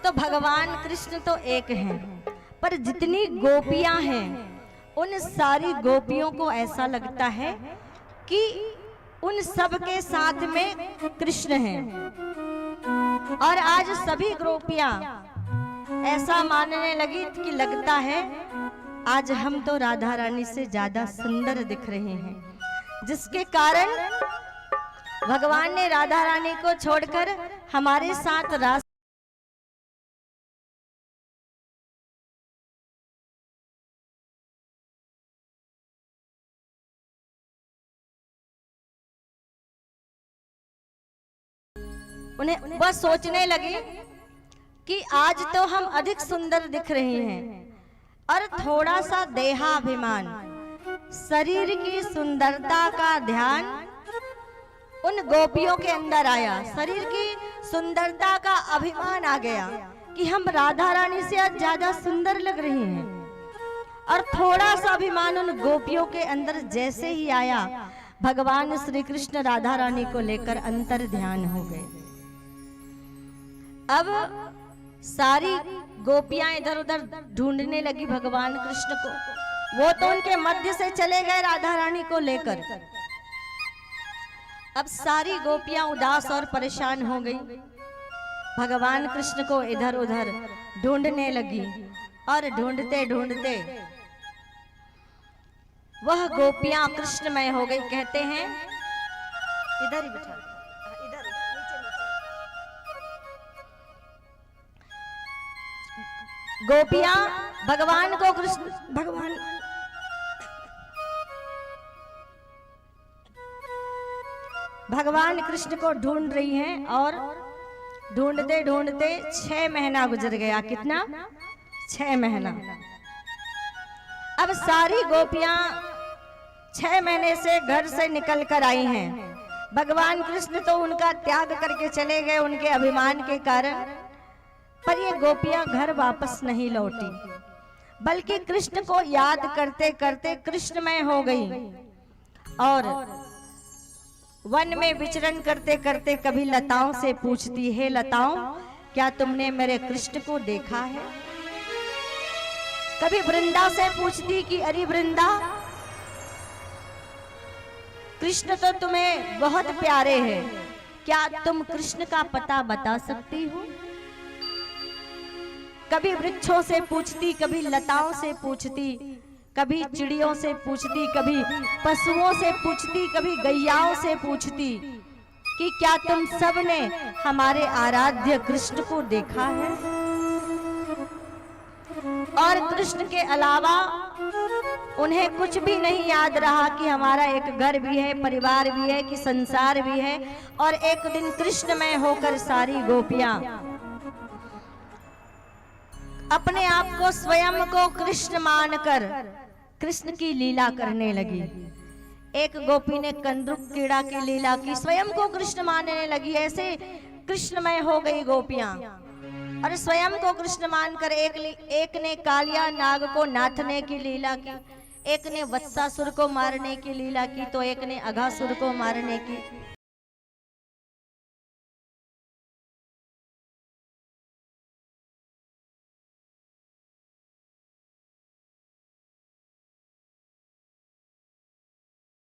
तो भगवान कृष्ण तो एक हैं, पर जितनी गोपियां हैं उन सारी गोपियों को ऐसा लगता है कि उन सब के साथ में कृष्ण हैं। और आज सभी गोपियां ऐसा मानने लगी कि लगता है आज हम तो राधा रानी से ज्यादा सुंदर दिख रहे हैं, जिसके कारण भगवान ने राधा रानी को छोड़कर हमारे साथ रास उन्हें बस सोचने लगे कि आज तो हम अधिक सुंदर दिख रहे हैं, और थोड़ा सा देहाभिमान, शरीर की सुंदरता का ध्यान उन गोपियों के अंदर आया। शरीर की सुंदरता का अभिमान आ गया कि हम राधा रानी से आज ज्यादा सुंदर लग रही हैं। और थोड़ा सा अभिमान उन गोपियों के अंदर जैसे ही आया, भगवान श्री कृष्ण राधा रानी को लेकर अंतर ध्यान हो गए। अब सारी गोपियां इधर उधर ढूंढने लगी भगवान कृष्ण को। वो तो उनके मध्य से चले गए राधा रानी को लेकर। अब सारी गोपियां उदास और परेशान हो गई, भगवान कृष्ण को इधर उधर ढूंढने लगी। और ढूंढते ढूंढते वह गोपियां कृष्णमय हो गई। कहते हैं इधर ही बिठा, इधर नीचे नीचे। गोपियां भगवान को भगवान कृष्ण को ढूंढ रही हैं। और ढूंढते ढूंढते 6 महीना गुजर गया। कितना? 6 महीना। अब सारी गोपियां 6 महीने से घर से निकल कर आई हैं। भगवान कृष्ण तो उनका त्याग करके चले गए उनके अभिमान के कारण, पर ये गोपियां घर वापस नहीं लौटी, बल्कि कृष्ण को याद करते करते कृष्णमय हो गई। और वन में विचरण करते करते कभी लताओं से पूछती, हे लताओं, क्या तुमने मेरे कृष्ण को देखा है? कभी वृंदा से पूछती कि अरे वृंदा, कृष्ण तो तुम्हें बहुत प्यारे हैं, क्या तुम कृष्ण का पता बता सकती हो? कभी वृक्षों से पूछती, कभी लताओं से पूछती, कभी चिड़ियों से पूछती, कभी पशुओं से पूछती, कभी गैयाओं से पूछती कि क्या तुम सब ने हमारे आराध्य कृष्ण को देखा है? और कृष्ण के अलावा उन्हें कुछ भी नहीं याद रहा कि हमारा एक घर भी है, परिवार भी है, कि संसार भी है। और एक दिन कृष्णमय होकर सारी गोपियां अपने आप को स्वयं को कृष्ण मानकर कृष्ण की लीला करने लगी। एक गोपी ने कंदुक कीड़ा की लीला की, स्वयं को कृष्ण मानने लगी। ऐसे कृष्णमय हो गई गोपियां और स्वयं को कृष्ण मानकर एक ने कालिया नाग को नाथने की लीला की, एक ने वत्सासुर को मारने की लीला की, तो एक ने अघासुर को मारने की।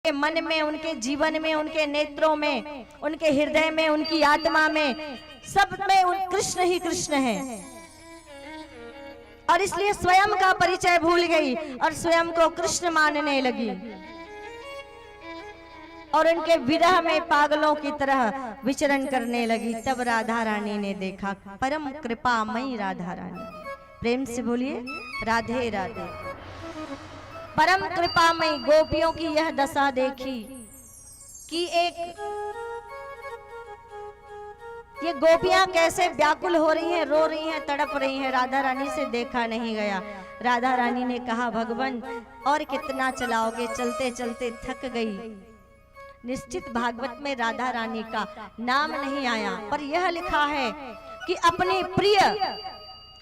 मन में, उनके जीवन में, उनके नेत्रों में, उनके हृदय में, उनकी आत्मा में, सब में कृष्ण ही कृष्ण है। और इसलिए स्वयं का परिचय भूल गई और स्वयं को कृष्ण मानने लगी। और उनके विरह में पागलों की तरह विचरण करने लगी। तब राधा रानी ने देखा, परम कृपामयी राधा रानी। प्रेम से बोलिए राधे राधे। परम कृपामयी गोपियों की यह दशा देखी कि ये गोपियां कैसे व्याकुल हो रही हैं, रो रही हैं, तड़प रही हैं। राधा रानी से देखा नहीं गया। राधा रानी ने कहा, भगवान और कितना चलाओगे, चलते चलते थक गई। निश्चित भागवत में राधा रानी का नाम नहीं आया, पर यह लिखा है कि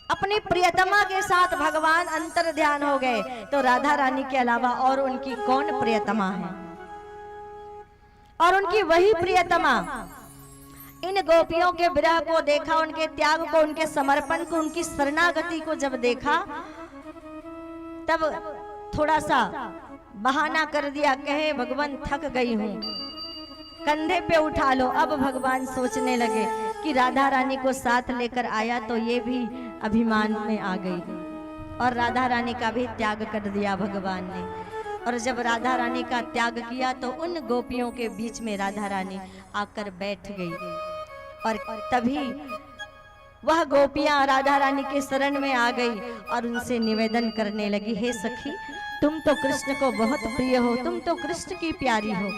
अपनी प्रियतमा के साथ भगवान अंतर ध्यान हो गए। तो राधा रानी के अलावा और उनकी कौन प्रियतमा है? और उनकी वही प्रियतमा इन गोपियों के विरह को देखा, उनके त्याग को, उनके समर्पण को, उनकी शरणागति को जब देखा, तब थोड़ा सा बहाना कर दिया, कहे भगवान थक गई हूं, कंधे पे उठा लो। अब भगवान सोचने लगे कि राधा रानी को साथ लेकर आया तो ये भी अभिमान में आ गई। और राधा रानी का भी त्याग कर दिया भगवान ने। और जब राधा रानी का त्याग किया तो उन गोपियों के बीच में राधा रानी आकर बैठ गई। और तभी वह गोपियां राधा रानी के शरण में आ गई और उनसे निवेदन करने लगी, हे सखी, तुम तो कृष्ण को बहुत प्रिय हो, तुम तो कृष्ण की प्यारी हो,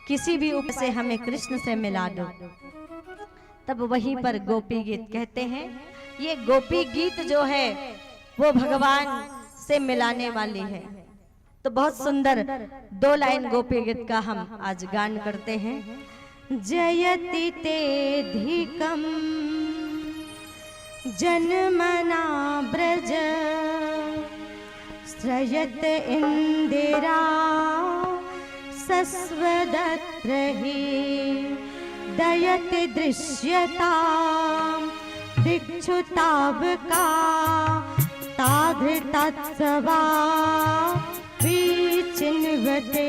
किसी भी उपाय से हमें कृष्ण से मिला दो। तब वहीं पर गोपी गीत कहते हैं। ये गोपी गीत जो है वो भगवान से मिलाने वाली है। तो बहुत सुंदर 2 लाइन गोपी गीत का हम आज गान करते हैं। जयति तेऽधिकं जन्मना ब्रज श्रयत इंदिरा सस्वदत्र हि दयति दृश्यता दिक्षुतावका ताधृतत्सवा विचिन्वते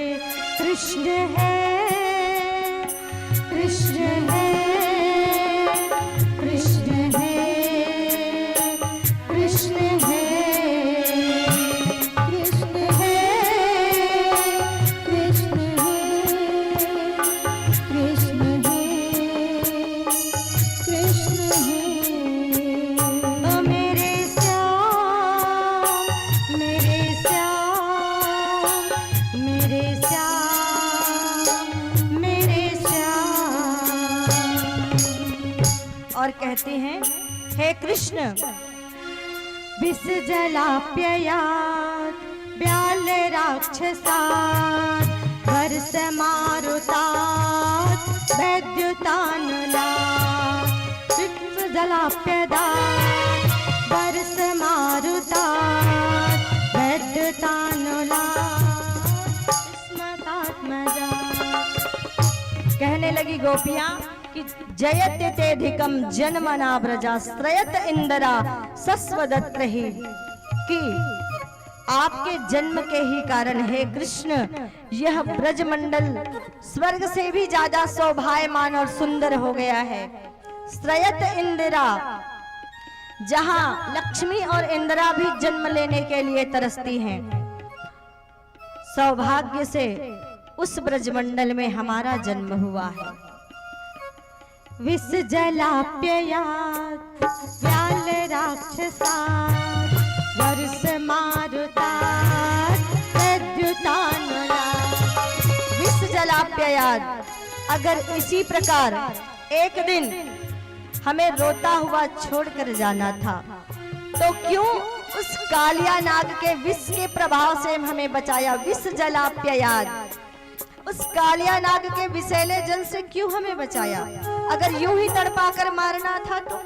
कृष्ण है कृष्ण है कृष्ण है कृष्ण है कृष्ण है कृष्ण है कृष्ण है कृष्ण है ओ मेरे श्याम मेरे श्याम मेरे श्याम मेरे श्याम। और कहते हैं हे कृष्ण विष जलाप्ययात् व्याल राक्षसात् वर्ष मारुतात् वैद्युतानुलात् विष जलाप्ययात् वर्ष मारुतात् वैद्युतानुलात् स्मतात्मजात्। कहने लगी गोपियां कि जयत तेधिकम जन्मना ब्रजा श्रयत इंदिरा सस्वदत्र ही, कि आपके जन्म के ही कारण है कृष्ण यह ब्रजमंडल स्वर्ग से भी ज्यादा शोभायमान और सुंदर हो गया है। श्रयत इंदिरा, जहां लक्ष्मी और इंदिरा भी जन्म लेने के लिए तरसती हैं, सौभाग्य से उस ब्रजमंडल में हमारा जन्म हुआ है। विष जलाप्ययात् व्याल राक्षसात् वर्ष मारुतात् वैद्युतानुलात्। विष जलाप्ययात्, अगर इसी प्रकार एक दिन हमें रोता हुआ छोड़कर जाना था तो क्यों उस कालिया नाग के विष के प्रभाव से हमें बचाया। विष जलाप्ययात्, उस कालिया नाग के विषैले जल से क्यों हमें बचाया। अगर यूं ही तड़पा कर मारना था तो।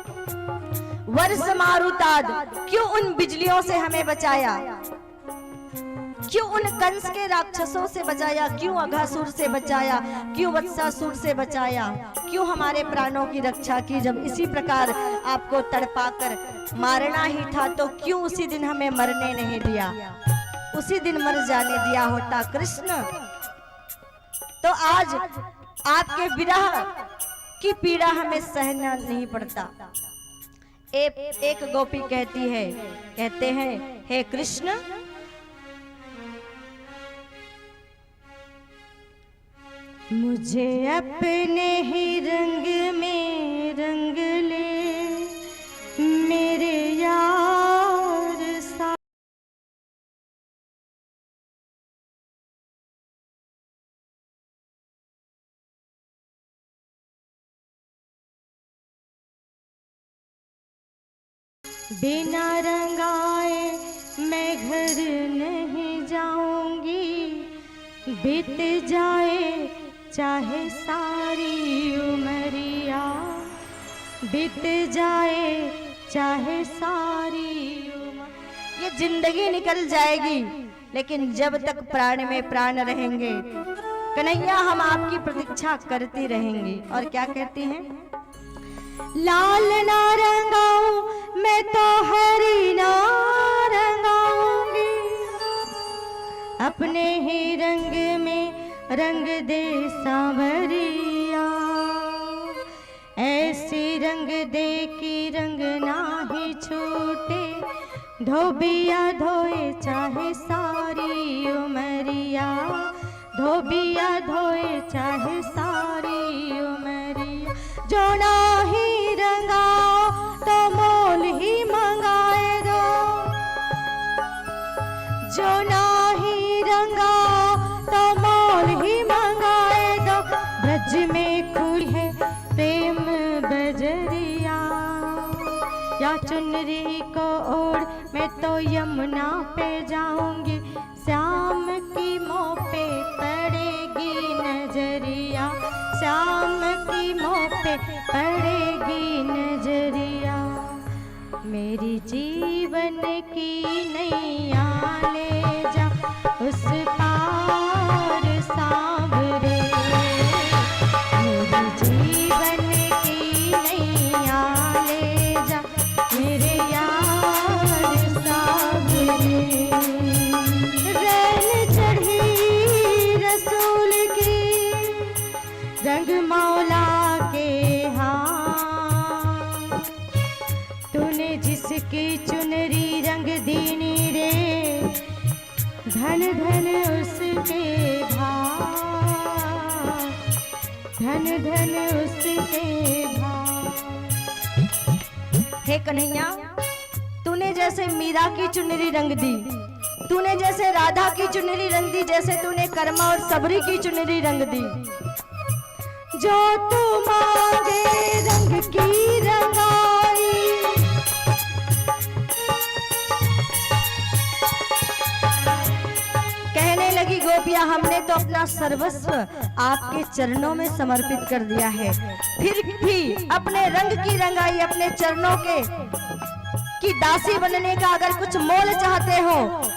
वर्ष मारुताद, क्यों उन बिजलियों से हमें बचाया, क्यों उन कंस के राक्षसों से बचाया, क्यों अघासुर से बचाया, क्यों वत्सासुर से बचाया, क्यों हमारे प्राणों की रक्षा की। जब इसी प्रकार आपको तड़पाकर मारना ही था तो क्यों उसी दिन हमें मरने नहीं दिया, उसी दिन मर जाने दिया होता कृष्ण। तो आज आपके विरह की पीड़ा हमें सहना नहीं पड़ता। एक गोपी कहती है, कहते हैं हे कृष्ण मुझे अपने ही रंग में रंग ले मेरे यार सा। बिना रंगाए मैं घर नहीं जाऊंगी, बीत जाए चाहे सारी उमरिया, बीत जाए चाहे सारी उम्र। ये जिंदगी निकल जाएगी लेकिन जब तक प्राण में प्राण रहेंगे कन्हैया हम आपकी प्रतीक्षा करती रहेंगी। और क्या कहती हैं, लाल ना रंगाऊं मैं तो हरी ना रंगाऊंगी, अपने ही रंग में रंग दे सांवरिया, ऐसी रंग दे कि रंग ना ही छूटे, धोबिया धोए चाहे सारी उमरिया, धोबिया धोए चाहे सारी उमरिया। जो ना ही रंगाओ तो मोल ही मंगाए दो, जो ना ही रंगाओ तो मोल ही मंगाए दो। ब्रज में खुली है प्रेम बजरिया, या चुनरी को ओढ़ मैं तो यमुना पे जाऊंगी, श्याम की मोह पे पड़ेगी नजरिया, श्याम पे पड़ेगी नजरिया, मेरी जीवन की नैया ले जा उस पार सांवरे, मेरी जीवन की नैया ले जा मेरे यार सांवरे। रैन चढ़ी रसूल की रंग मौला के हाथ, तूने जिसकी चुनरी रंग दीनी रे, धन धन उसके भाव, धन धन उसके भाव। हे कन्हैया, तूने जैसे मीरा की चुनरी रंग दी, तूने जैसे राधा की चुनरी रंग दी, जैसे तूने कर्मा और सबरी की चुनरी रंग दी। जो तू मांगे रंग की रंगाई, कहने लगी गोपियां, हमने तो अपना सर्वस्व आपके चरणों में समर्पित कर दिया है, फिर भी अपने रंग की रंगाई, अपने चरणों के की दासी बनने का अगर कुछ मोल चाहते हो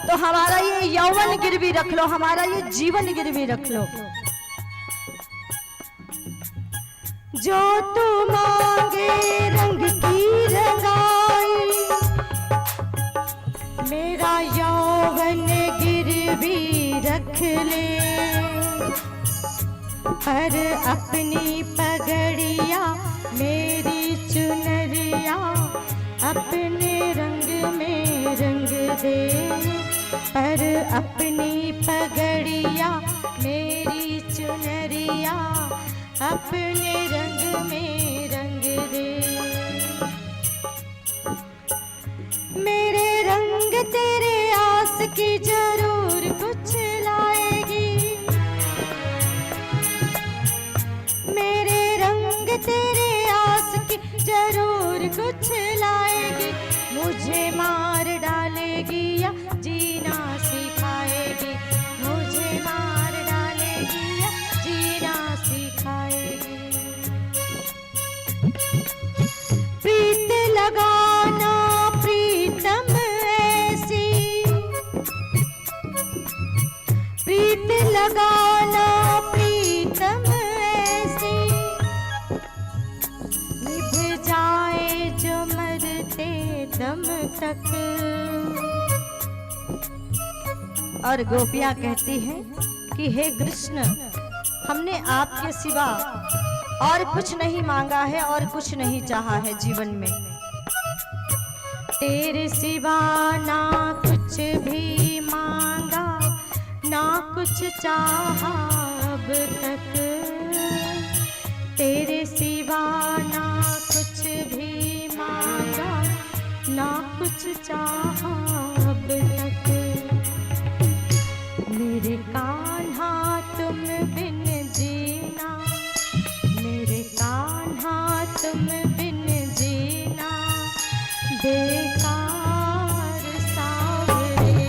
तो हमारा ये यौवन गिरवी रख लो, हमारा ये जीवन गिरवी रख लो। जो तू मांगे रंग की रंगाई, मेरा यौवन गिरवी रख ले, पर अपनी पगड़िया मेरी चुनरिया अपने रंग में रंग दे, पर अपनी पगड़िया मेरी चुनरिया अपने रंग में रंग दे। मेरे रंग तेरे आस की जरूर कुछ लाएगी, मेरे रंग तेरे आस की जरूर कुछ लाएगी, मुझे मार डालेगी या जीना सिखाएगी, मुझे मार डालेगी या जीना सिखाएगी। प्रीत लगाना प्रीतम ऐसी, प्रीत लगाना प्रीतम ऐसी, निभ जाए जो मरते दम तक। और गोपियां कहती हैं कि हे कृष्ण, हमने आपके सिवा और कुछ नहीं मांगा है और कुछ नहीं चाहा है जीवन में। तेरे सिवा ना कुछ भी मांगा ना कुछ चाहा अब तक, तेरे सिवा ना कुछ भी मांगा ना कुछ चाहा अब तक। मेरे कान्हा तुम बिन जीना, मेरे कान्हा तुम बिन जीना बेकार सावरे,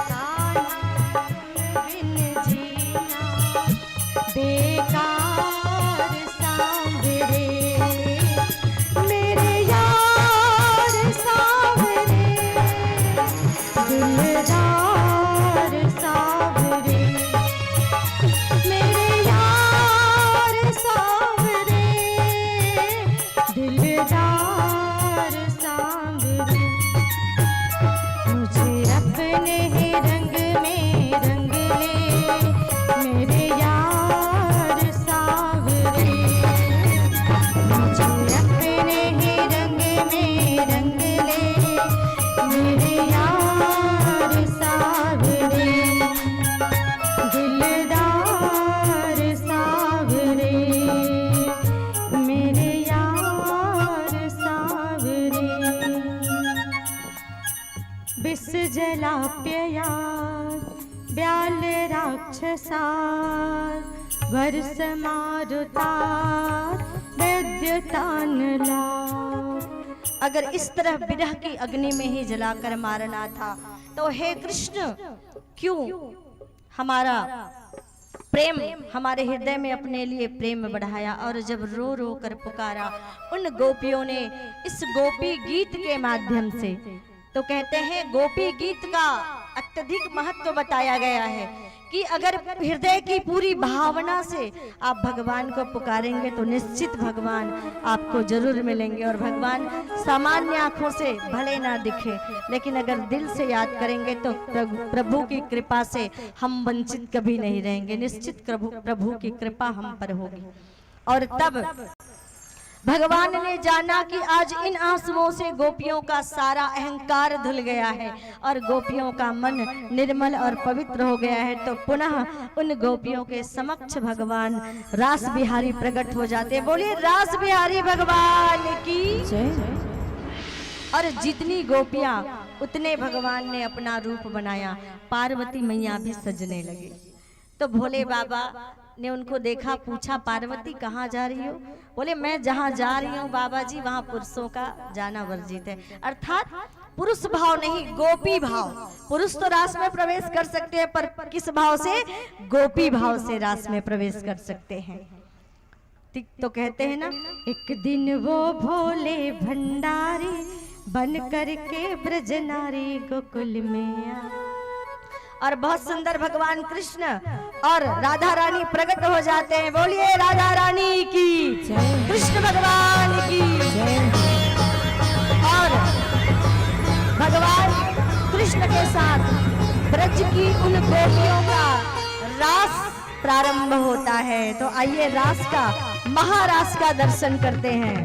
कान्हा तुम बिन जीना बेकार सांवरे, मेरे यार सांवरे, दिलदार सांवरे, मेरे यार सांवरे, दिलदार सांवरे। मुझे अपने ही रंग में रंग ले, मेरे यार सांवरे, मुझे अपने ही रंग में रंग ले, मेरे यार सांवरे, दिलदार सांवरे, मेरे यार सांवरे। बिस जला प्यार ब्याल राक्षसार, वर्ष मारुतार वैद्यतान लार। अगर इस तरह विरह की अग्नि में ही जलाकर मारना था तो हे कृष्ण, क्यों हमारा प्रेम हमारे हृदय में अपने लिए प्रेम बढ़ाया और जब रो रो कर पुकारा उन गोपियों ने इस गोपी गीत के माध्यम से, तो कहते हैं गोपी गीत का अत्यधिक महत्व बताया गया है कि अगर हृदय की पूरी भावना से आप भगवान को पुकारेंगे तो निश्चित भगवान आपको जरूर मिलेंगे। और भगवान सामान्य आंखों से भले ना दिखे, लेकिन अगर दिल से याद करेंगे तो प्रभु की कृपा से हम वंचित कभी नहीं रहेंगे। निश्चित प्रभु की कृपा हम पर होगी। और तब भगवान ने जाना कि आज इन आंसुओं से गोपियों का सारा अहंकार धुल गया है और गोपियों का मन निर्मल और पवित्र हो गया है। तो पुनः उन गोपियों के समक्ष भगवान रास बिहारी प्रकट हो जाते। बोलिए रास बिहारी भगवान की जय। और जितनी गोपियां उतने भगवान ने अपना रूप बनाया। पार्वती मैया भी सजने लगी। तो भोले बाबा ने उनको देखा, पूछा पार्वती कहाँ जा रही हो? बोले मैं जहाँ जा रही हूँ बाबा जी वहाँ पुरुषों का जाना वर्जित है। अर्थात पुरुष भाव नहीं, गोपी भाव। पुरुष तो रास में प्रवेश कर सकते हैं, पर किस भाव से? गोपी भाव से रास में प्रवेश कर सकते हैं। तो कहते हैं ना, एक दिन वो भोले भंडारी बन करके ब्रज नारी गोकुल में आ। और बहुत सुंदर भगवान कृष्ण और राधा रानी प्रकट हो जाते हैं। बोलिए राधा रानी की, कृष्ण भगवान की। और भगवान कृष्ण के साथ ब्रज की उन गोपियों का रास प्रारंभ होता है। तो आइए रास का, महारास का दर्शन करते हैं।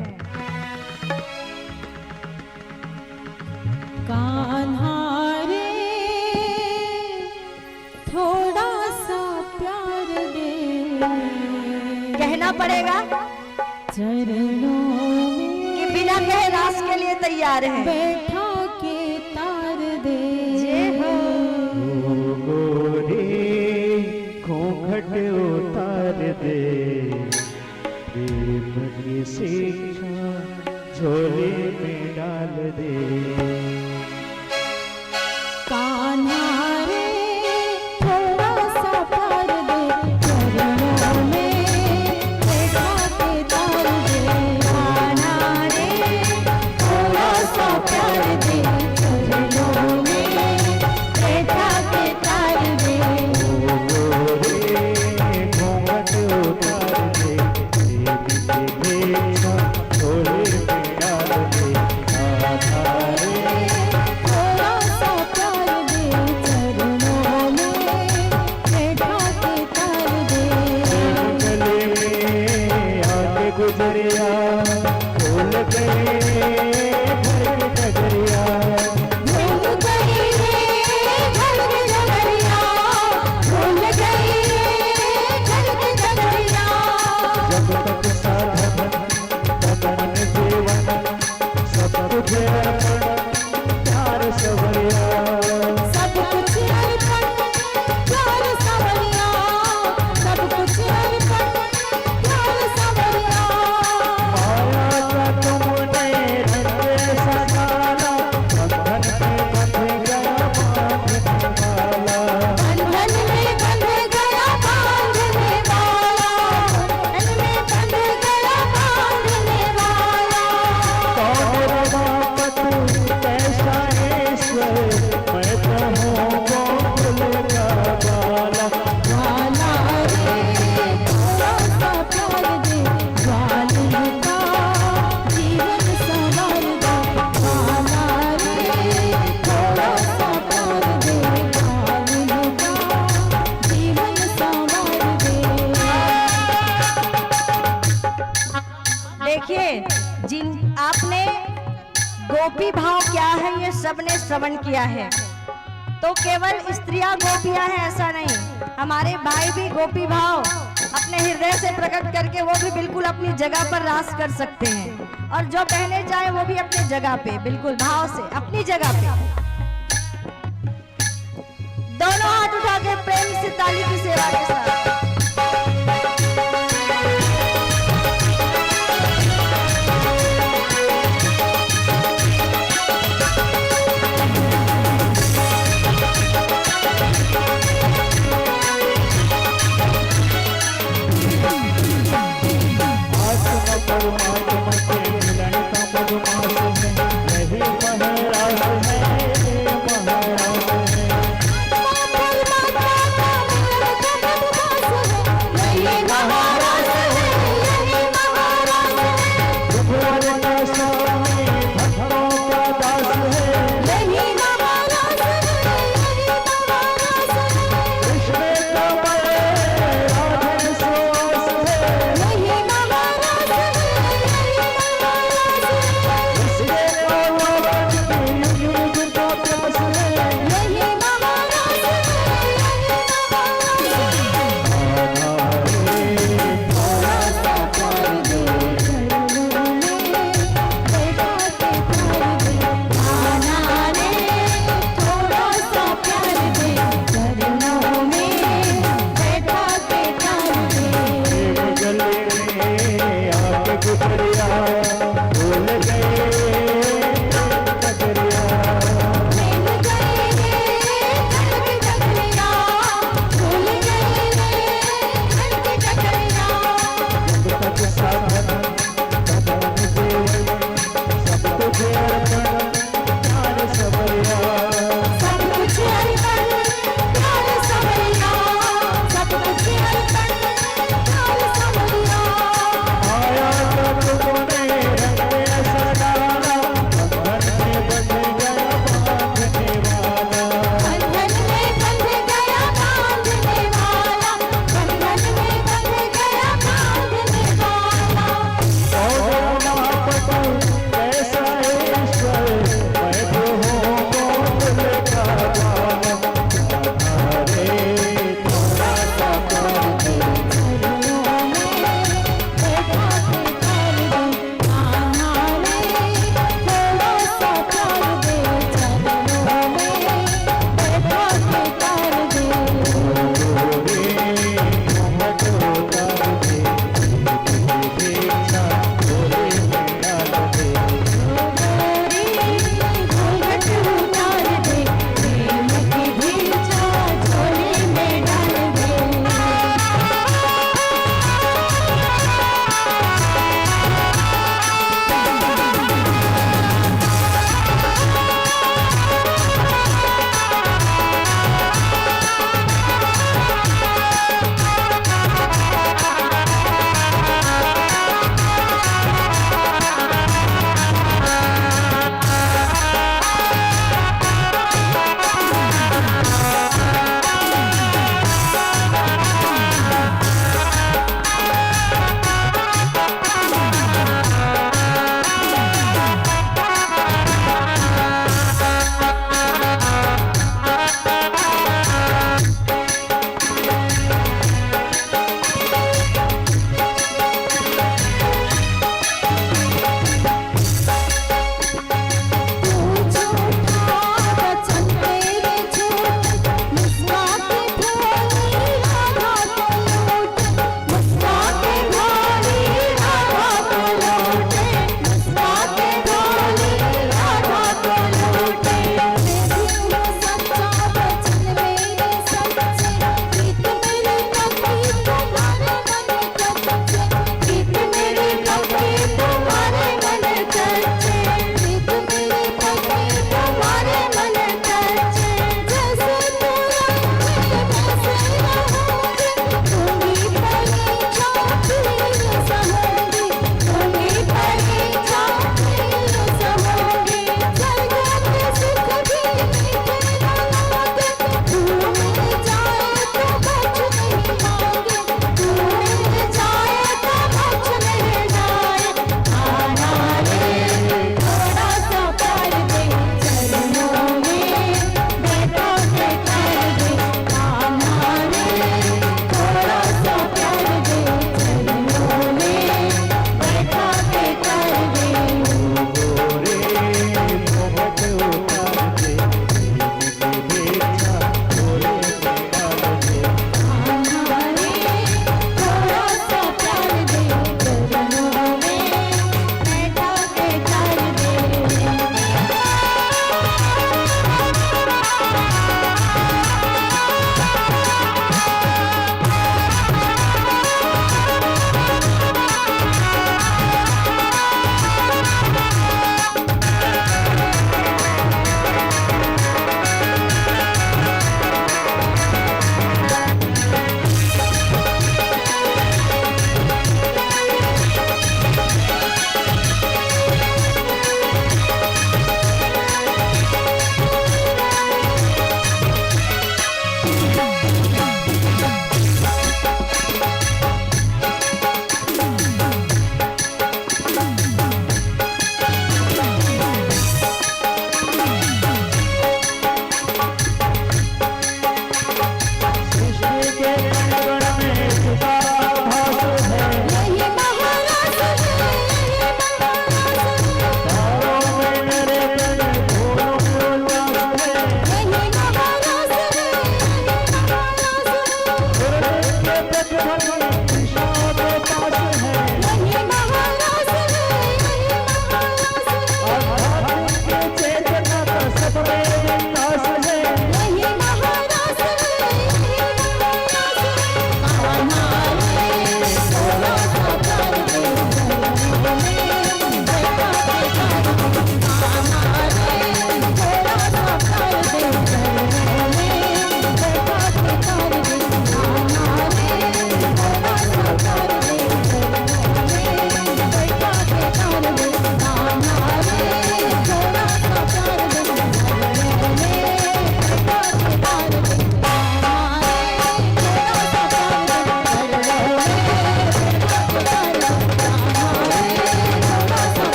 कान्हा रे थोड़ा सा प्यार दे, कहना पड़ेगा चरणों में कि बिना कहे रास के लिए तैयार है। बैठा के तार दे। जय हो। गोरे घूंघट उतार दे, प्रेम की शिक्षा झोले में डाल दे। कान्हा रे थोड़ा सा प्यार दे, चरणों में बैठा के तार दे। कान्हा रे थोड़ा सा प्यार दे, चरणों में बैठा के तार दे। गोरे घूंघट उतार दे, प्रेम की शिक्षा झोले में डाल दे। राधा रे थोड़ा सा प्यार दे, चरणों में बैठा के तार दे। गले में आके गुजरिया, भूल गए घर की डगरिया। भूल गई रे घर की डगरिया, भूल गई रे घर की डगरिया। जब तक साधन तन जीवन, सब कुछ अर्पण प्यार सवरिया। सब कुछ अर्पण प्यार सवरिया, सब कुछ अर्पण प्यार सवरिया। माया का तुमने रंग ऐसा डाला, बंधन में बंध गया बांधने वाला। बंधन में बंध गया बांधने वाला, बंधन में बंध गया बांधने वाला। कौन रवापत कैसा ईश्वर, मैं तो हूँ गोकुल का बाला। वाला रे थोड़ा सा प्यार दे, ग्वालिन का जीवन संवार दे। वाला रे थोड़ा सा प्यार दे, ग्वालिन का जीवन संवार दे। देखिए, जिन आपने गोपी भाव क्या है ये सबने श्रवण किया है। तो केवल स्त्रियां गोपियां हैं ऐसा नहीं, हमारे भाई भी गोपी भाव अपने हृदय से प्रकट करके वो भी बिल्कुल अपनी जगह पर रास कर सकते हैं। और जो बहने चाहे वो भी अपनी जगह पे बिल्कुल भाव से अपनी जगह पे दोनों हाथ उठा के प्रेम से ताली की सेवा के साथ।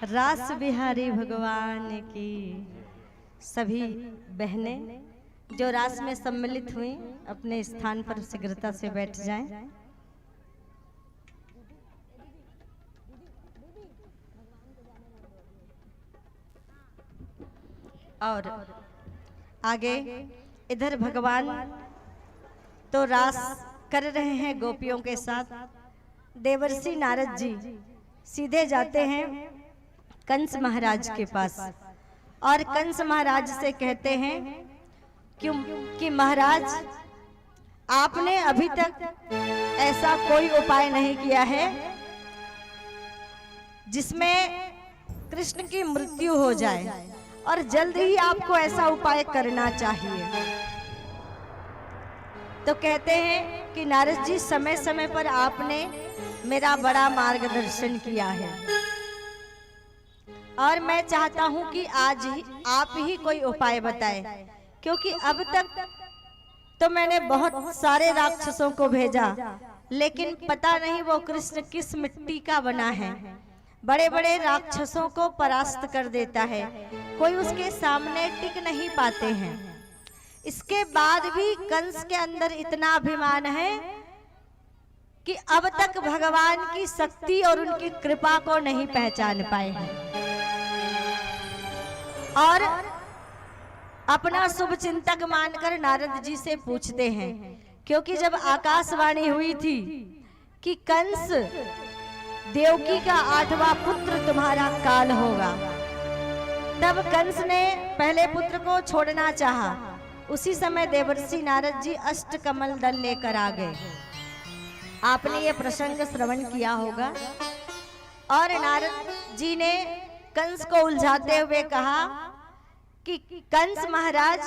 रास बिहारी भगवान की। सभी बहनें जो रास में सम्मिलित हुई अपने स्थान पर शीघ्रता से बैठ जाएं। और आगे इधर भगवान तो रास कर रहे हैं गोपियों के साथ। देवर्षि नारद जी सीधे जाते हैं कंस महाराज के पास और कंस महाराज से कहते हैं कि महाराज आपने अभी तक ऐसा कोई उपाय नहीं किया है जिसमें कृष्ण की मृत्यु हो जाए और जल्द ही आपको ऐसा उपाय करना चाहिए। तो कहते हैं कि नारद जी समय समय पर आपने मेरा बड़ा मार्गदर्शन किया है और मैं चाहता हूं कि आज ही आप ही कोई उपाय बताएं, क्योंकि अब तक तो मैंने बहुत सारे राक्षसों को भेजा लेकिन पता नहीं वो कृष्ण किस मिट्टी का बना है। बड़े बड़े राक्षसों को परास्त कर देता है, कोई उसके सामने टिक नहीं पाते हैं। इसके बाद भी कंस के अंदर इतना अभिमान है कि अब तक भगवान की शक्ति और उनकी कृपा को नहीं पहचान पाए हैं और अपना शुभ चिंतक मानकर नारद जी से पूछते हैं, क्योंकि जब आकाशवाणी हुई थी कि कंस देवकी का 8वां पुत्र तुम्हारा काल होगा, तब कंस ने पहले पुत्र को छोड़ना चाहा। उसी समय देवर्षि नारद जी अष्टकमल दल लेकर आ गए। आपने ये प्रसंग श्रवण किया होगा। और नारद जी ने कंस को उलझाते हुए कहा कि कंस महाराज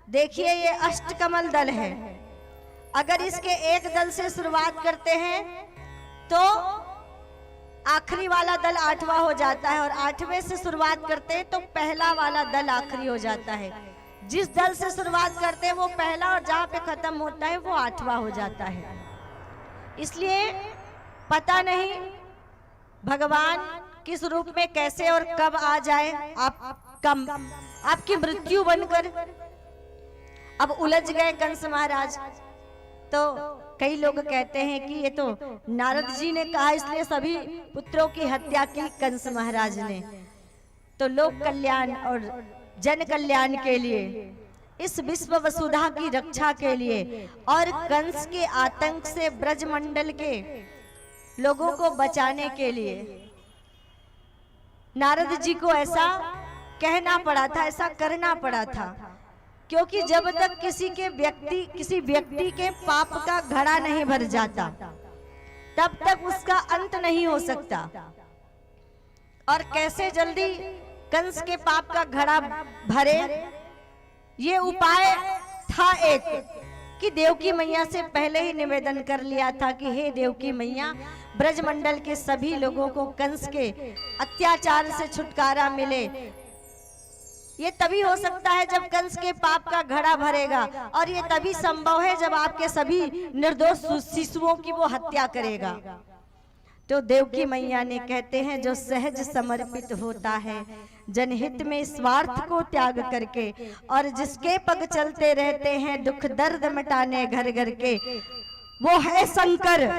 देखिए ये अष्टकमल दल है, अगर इसके एक दल से शुरुआत करते हैं तो आखिरी वाला दल 8वां हो जाता है और 8वें से शुरुआत करते हैं तो पहला वाला दल आखिरी हो जाता है। जिस दल से शुरुआत करते हैं वो पहला और जहां पे खत्म होता है वो 8वां हो जाता है। इसलिए पता नहीं भगवान किस रूप में कैसे और कब आ जाए आपकी मृत्यु बनकर। अब उलझ गए कंस महाराज। तो कई लोग कहते हैं कि ये तो नारद जी ने कहा इसलिए सभी पुत्रों की हत्या की कंस महाराज ने। तो लोक कल्याण और जन कल्याण के लिए, इस विश्व वसुधा की रक्षा के लिए और कंस के आतंक से ब्रजमंडल के लोगों को बचाने के लिए नारद जी को ऐसा कहना पड़ा था, ऐसा करना पड़ा था। क्योंकि जब तक किसी व्यक्ति के पाप का घड़ा नहीं भर जाता तब तक उसका अंत नहीं हो सकता। और कैसे जल्दी कंस के पाप का घड़ा भरे, ये उपाय था एक कि देवकी मैया से पहले ही निवेदन कर लिया था कि हे देवकी मैया ब्रजमंडल के सभी लोगों को कंस के अत्याचार से छुटकारा मिले। ये तभी हो सकता है जब कंस के पाप का घड़ा भरेगा, और ये तभी संभव है जब आपके सभी निर्दोष शिशुओं की वो हत्या करेगा। तो देवकी मैया ने कहते हैं, जो सहज समर्पित होता है जनहित में स्वार्थ को त्याग करके, और जिसके पग चलते रहते हैं दुख दर्द मिटाने घर घर के, वो है शंकर।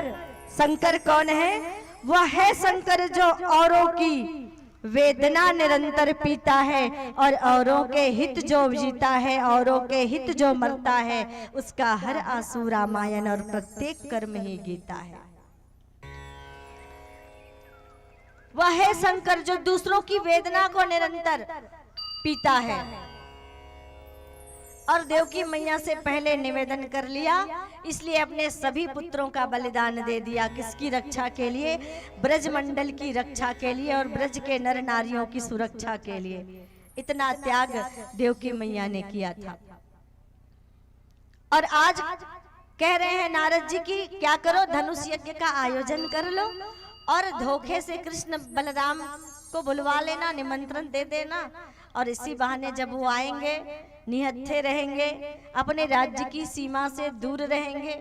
शंकर कौन है? वह है शंकर जो औरों की वेदना निरंतर पीता है, और औरों के हित जो जीता है, औरों के हित जो मरता है, उसका हर आंसू रामायण और प्रत्येक कर्म ही गीता है। वह है शंकर जो दूसरों की वेदना को निरंतर पीता है। और देवकी मैया से पहले निवेदन कर लिया, इसलिए अपने सभी पुत्रों का बलिदान दे दिया। किसकी रक्षा के लिए? ब्रजमंडल की रक्षा के लिए और ब्रज के नर नारियों की सुरक्षा के लिए। इतना त्याग देवकी मैया ने किया था। और आज कह रहे हैं नारद जी की क्या करो, धनुष यज्ञ का आयोजन कर लो, और धोखे से कृष्ण बलराम को बुलवा लेना, निमंत्रण दे देना, और इसी बहाने जब वो आएंगे निहत्थे रहेंगे, अपने राज्य की सीमा से दूर रहेंगे,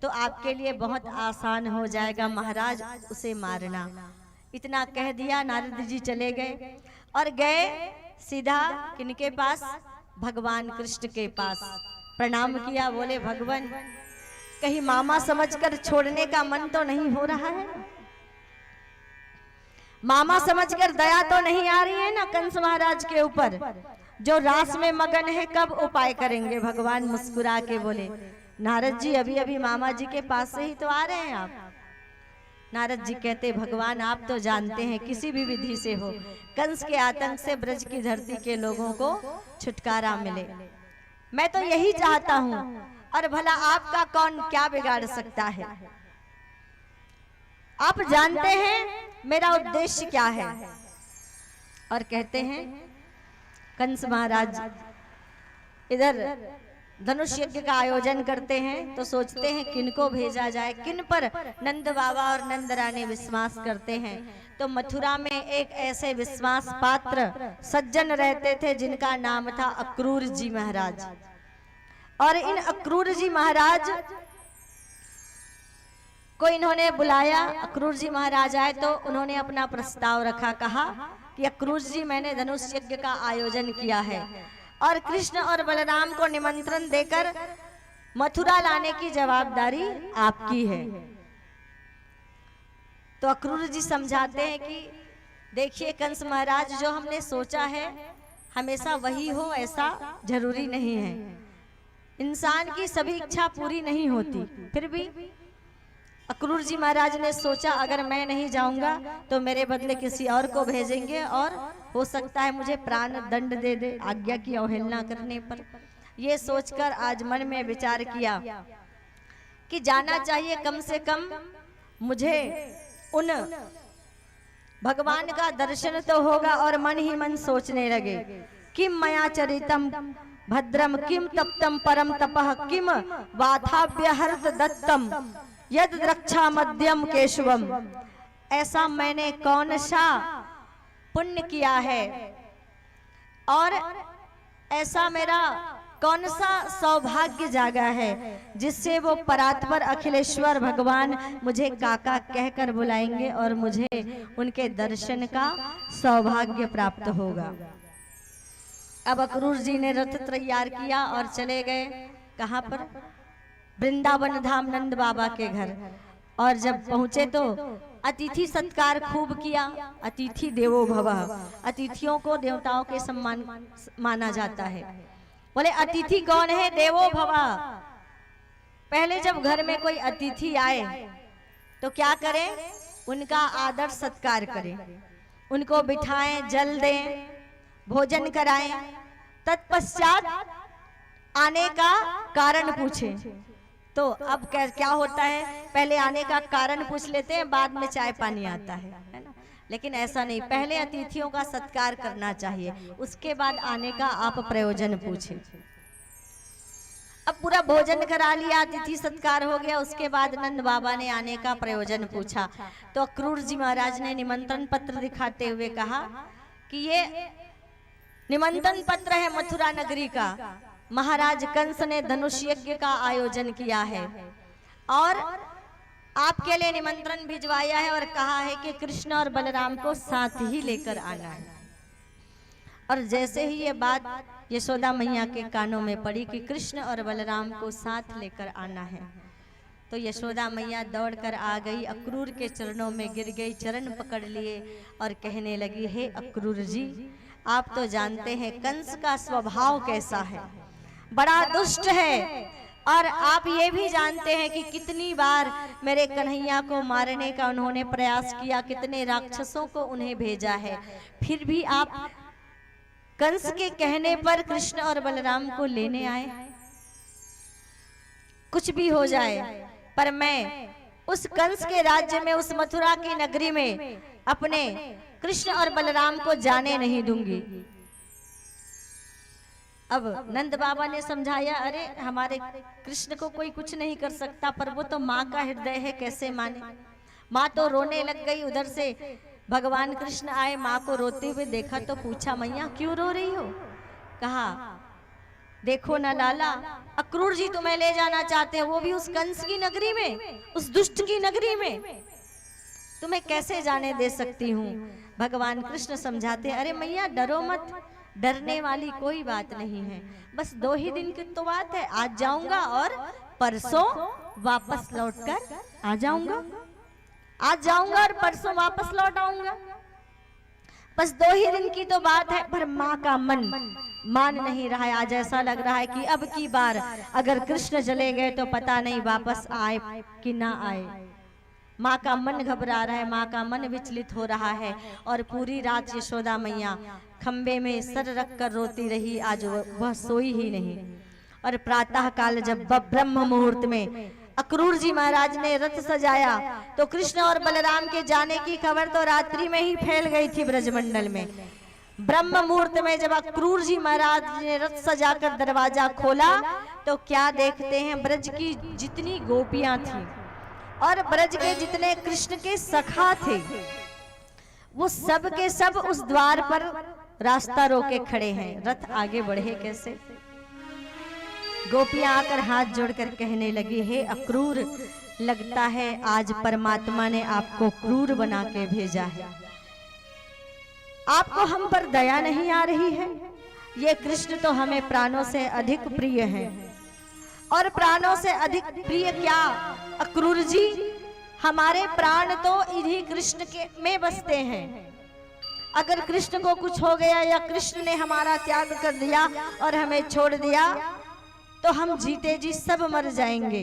तो आपके लिए बहुत आसान हो जाएगा महाराज उसे मारना। इतना कह दिया, नारद जी चले गए और गए सीधा किनके पास? भगवान कृष्ण के पास। प्रणाम किया, बोले भगवान कहीं मामा समझकर छोड़ने का मन तो नहीं हो रहा है? मामा समझकर दया तो नहीं आ रही है ना कंस महाराज के ऊपर, जो रास में मगन है? कब उपाय करेंगे? भगवान मुस्कुरा के बोले, नारद जी अभी अभी मामा जी के पास से ही तो आ रहे हैं आप। नारद जी कहते, भगवान आप तो जानते हैं किसी भी विधि से हो कंस के आतंक से ब्रज की धरती के लोगों को छुटकारा मिले। मैं तो यही चाहता हूँ, और भला आपका कौन क्या बिगाड़ सकता है? आप जानते हैं मेरा उद्देश्य क्या है। और कहते हैं कंस महाराज इधर धनुष यज्ञ का आयोजन करते हैं, तो सोचते हैं किनको भेजा जाए, किन पर नंद बाबा और नंद रानी विश्वास करते हैं। तो मथुरा में एक ऐसे विश्वास पात्र सज्जन रहते थे जिनका नाम था अक्रूर जी महाराज। और इन अक्रूर जी महाराज को इन्होंने बुलाया। अक्रूर जी महाराज आए तो उन्होंने अपना प्रस्ताव रखा, कहा कि अक्रूर जी मैंने धनुष यज्ञ का आयोजन किया है और कृष्ण और बलराम को निमंत्रण देकर मथुरा लाने की जवाबदारी आपकी है। तो अक्रूर जी समझाते हैं कि देखिए कंस महाराज, जो हमने सोचा है हमेशा वही हो ऐसा जरूरी नहीं है। इंसान की सभी इच्छा पूरी नहीं होती। फिर भी अक्रूर जी महाराज ने सोचा अगर मैं नहीं जाऊंगा तो मेरे बदले किसी और को भेजेंगे और हो सकता है मुझे प्राण दंड दे दे आज्ञा की अवहेलना करने पर। ये सोचकर आज मन में विचार किया कि जाना चाहिए, कम से कम मुझे उन भगवान का दर्शन तो होगा। और मन ही मन सोचने लगे, किम मया चरितम भद्रम किम तप्तम परम तपः किम वाथाभ्यहर्त दत्तम यद रक्षा मध्यम केशवम। ऐसा मैंने कौन सा पुण्य किया है और ऐसा मेरा कौन सा सौभाग्य जागा है जिससे वो परात्पर अखिलेश्वर भगवान मुझे काका कहकर बुलाएंगे और मुझे उनके दर्शन का सौभाग्य प्राप्त होगा। अब अक्रूर जी ने रथ तैयार किया और चले गए कहाँ पर? वृंदावन धाम नंद बाबा के घर। और जब पहुंचे तो अतिथि सत्कार खूब किया। अतिथि देवो भवः, अतिथियों को देवताओं के सम्मान माना जाता है। बोले अतिथि कौन है? देवो भवः। पहले जब घर में कोई अतिथि आए तो क्या करें? उनका आदर सत्कार करें, उनको बिठाएं, जल दें, भोजन कराएं, तत्पश्चात आने का कारण पूछें। तो अब क्या होता है, पहले आने का कारण पूछ लेते हैं, बाद में चाय पानी आता है ना। लेकिन ऐसा नहीं, पहले अतिथियों का सत्कार करना चाहिए, उसके बाद आने का आप प्रयोजन पूछें। अब पूरा भोजन करा लिया, अतिथि सत्कार हो गया। उसके बाद नंद बाबा ने आने का प्रयोजन पूछा तो अक्रूर जी महाराज ने निमंत्रण पत्र दिखाते हुए कहा कि ये निमंत्रण पत्र है मथुरा नगरी का। महाराज कंस ने धनुष यज्ञ का आयोजन किया है और आपके लिए निमंत्रण भिजवाया है और कहा है कि कृष्ण और बलराम को साथ ही लेकर आना है। और जैसे ही ये बात यशोदा मैया के कानों में पड़ी कि कृष्ण और बलराम को साथ लेकर आना है, तो यशोदा मैया दौड़कर आ गई, अक्रूर के चरणों में गिर गई, चरण पकड़ लिए और कहने लगी, हे अक्रूर जी, आप तो जानते हैं कंस का स्वभाव कैसा है, बड़ा दुष्ट है। और आप ये भी जानते हैं कि कितनी बार मेरे कन्हैया को मारने का उन्होंने प्रयास किया, कितने राक्षसों को उन्हें भेजा है, फिर भी आप कंस के कहने पर कृष्ण और बलराम को लेने आए। कुछ भी हो जाए पर मैं उस कंस के राज्य में, उस मथुरा की नगरी में अपने कृष्ण और बलराम को जाने नहीं दूंगी। अब नंद बाबा ने समझाया, अरे हमारे कृष्ण को कोई कुछ नहीं कर सकता, पर वो तो माँ का हृदय है, कैसे माने। माँ तो रोने लग गई। उधर से भगवान कृष्ण आए, माँ को रोते हुए देखा तो पूछा, मैया क्यों रो रही हो? कहा, देखो ना लाला, अक्रूर जी तुम्हें ले जाना चाहते हैं, वो भी उस कंस की नगरी में, उस दुष्ट की नगरी में, तुम्हें कैसे जाने दे सकती हूँ। भगवान कृष्ण समझाते, अरे मैया डरो मत, डरने वाली कोई बात नहीं है, बस 2 ही दिन की तो बात है, आज जाऊंगा और परसों वापस लौटकर आ जाऊंगा, आज जाऊंगा और परसों वापस लौट आऊंगा, बस 2 ही दिन की तो बात है। पर माँ का मन मान नहीं रहा है। आज ऐसा लग रहा है कि अब की बार अगर कृष्ण चले गए तो पता नहीं वापस आए कि ना आए। माँ का मन घबरा रहा है, माँ का मन विचलित हो रहा है। और पूरी रात यशोदा मैया खंबे में सर रख कर रोती रही, आज वह सोई ही नहीं। और प्रातः काल जब ब्रह्म मुहूर्त में अक्रूर जी महाराज ने रथ सजाया तो कृष्ण और बलराम के जाने की खबर तो रात्रि में ही फैल गई थी ब्रजमंडल में। ब्रह्म मुहूर्त में जब अक्रूर जी महाराज ने रथ सजाकर दरवाजा खोला तो क्या देखते हैं, ब्रज की जितनी गोपियां थी और ब्रज के जितने कृष्ण के सखा थे, वो सब के सब उस द्वार पर रास्ता रोके खड़े हैं। रथ आगे बढ़े कैसे? गोपियां आकर हाथ जोड़कर कहने लगी, हे अक्रूर, लगता है आज परमात्मा ने आपको क्रूर बना के भेजा है, आपको हम पर दया नहीं आ रही है। ये कृष्ण तो हमें प्राणों से अधिक प्रिय है, और प्राणों से अधिक प्रिय क्या अक्रूर जी, हमारे प्राण तो इन्हीं कृष्ण के में बसते हैं। अगर कृष्ण को कुछ हो गया या कृष्ण ने हमारा त्याग कर दिया और हमें छोड़ दिया तो हम जीते जी सब मर जाएंगे।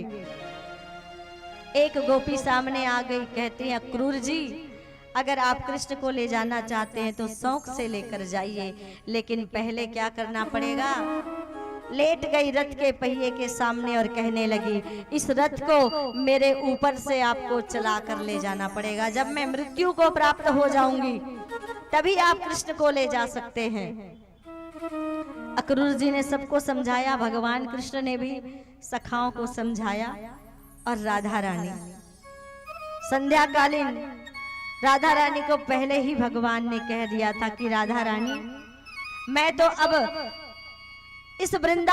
एक गोपी सामने आ गई, कहती है, अक्रूर जी, अगर आप कृष्ण को ले जाना चाहते हैं तो शौक से लेकर जाइए, लेकिन पहले क्या करना पड़ेगा। लेट गई रथ के पहिए के सामने और कहने लगी, इस रथ को मेरे ऊपर से आपको चला कर ले जाना पड़ेगा। जब मैं मृत्यु को प्राप्त हो जाऊंगी तभी आप कृष्ण को ले जा सकते हैं। अक्रूर जी ने सबको समझाया, भगवान कृष्ण ने भी सखाओं को समझाया। और राधा रानी, संध्याकालीन राधा रानी को पहले ही भगवान ने कह दिया था कि राधा रानी, मैं तो अब इस वृंदावन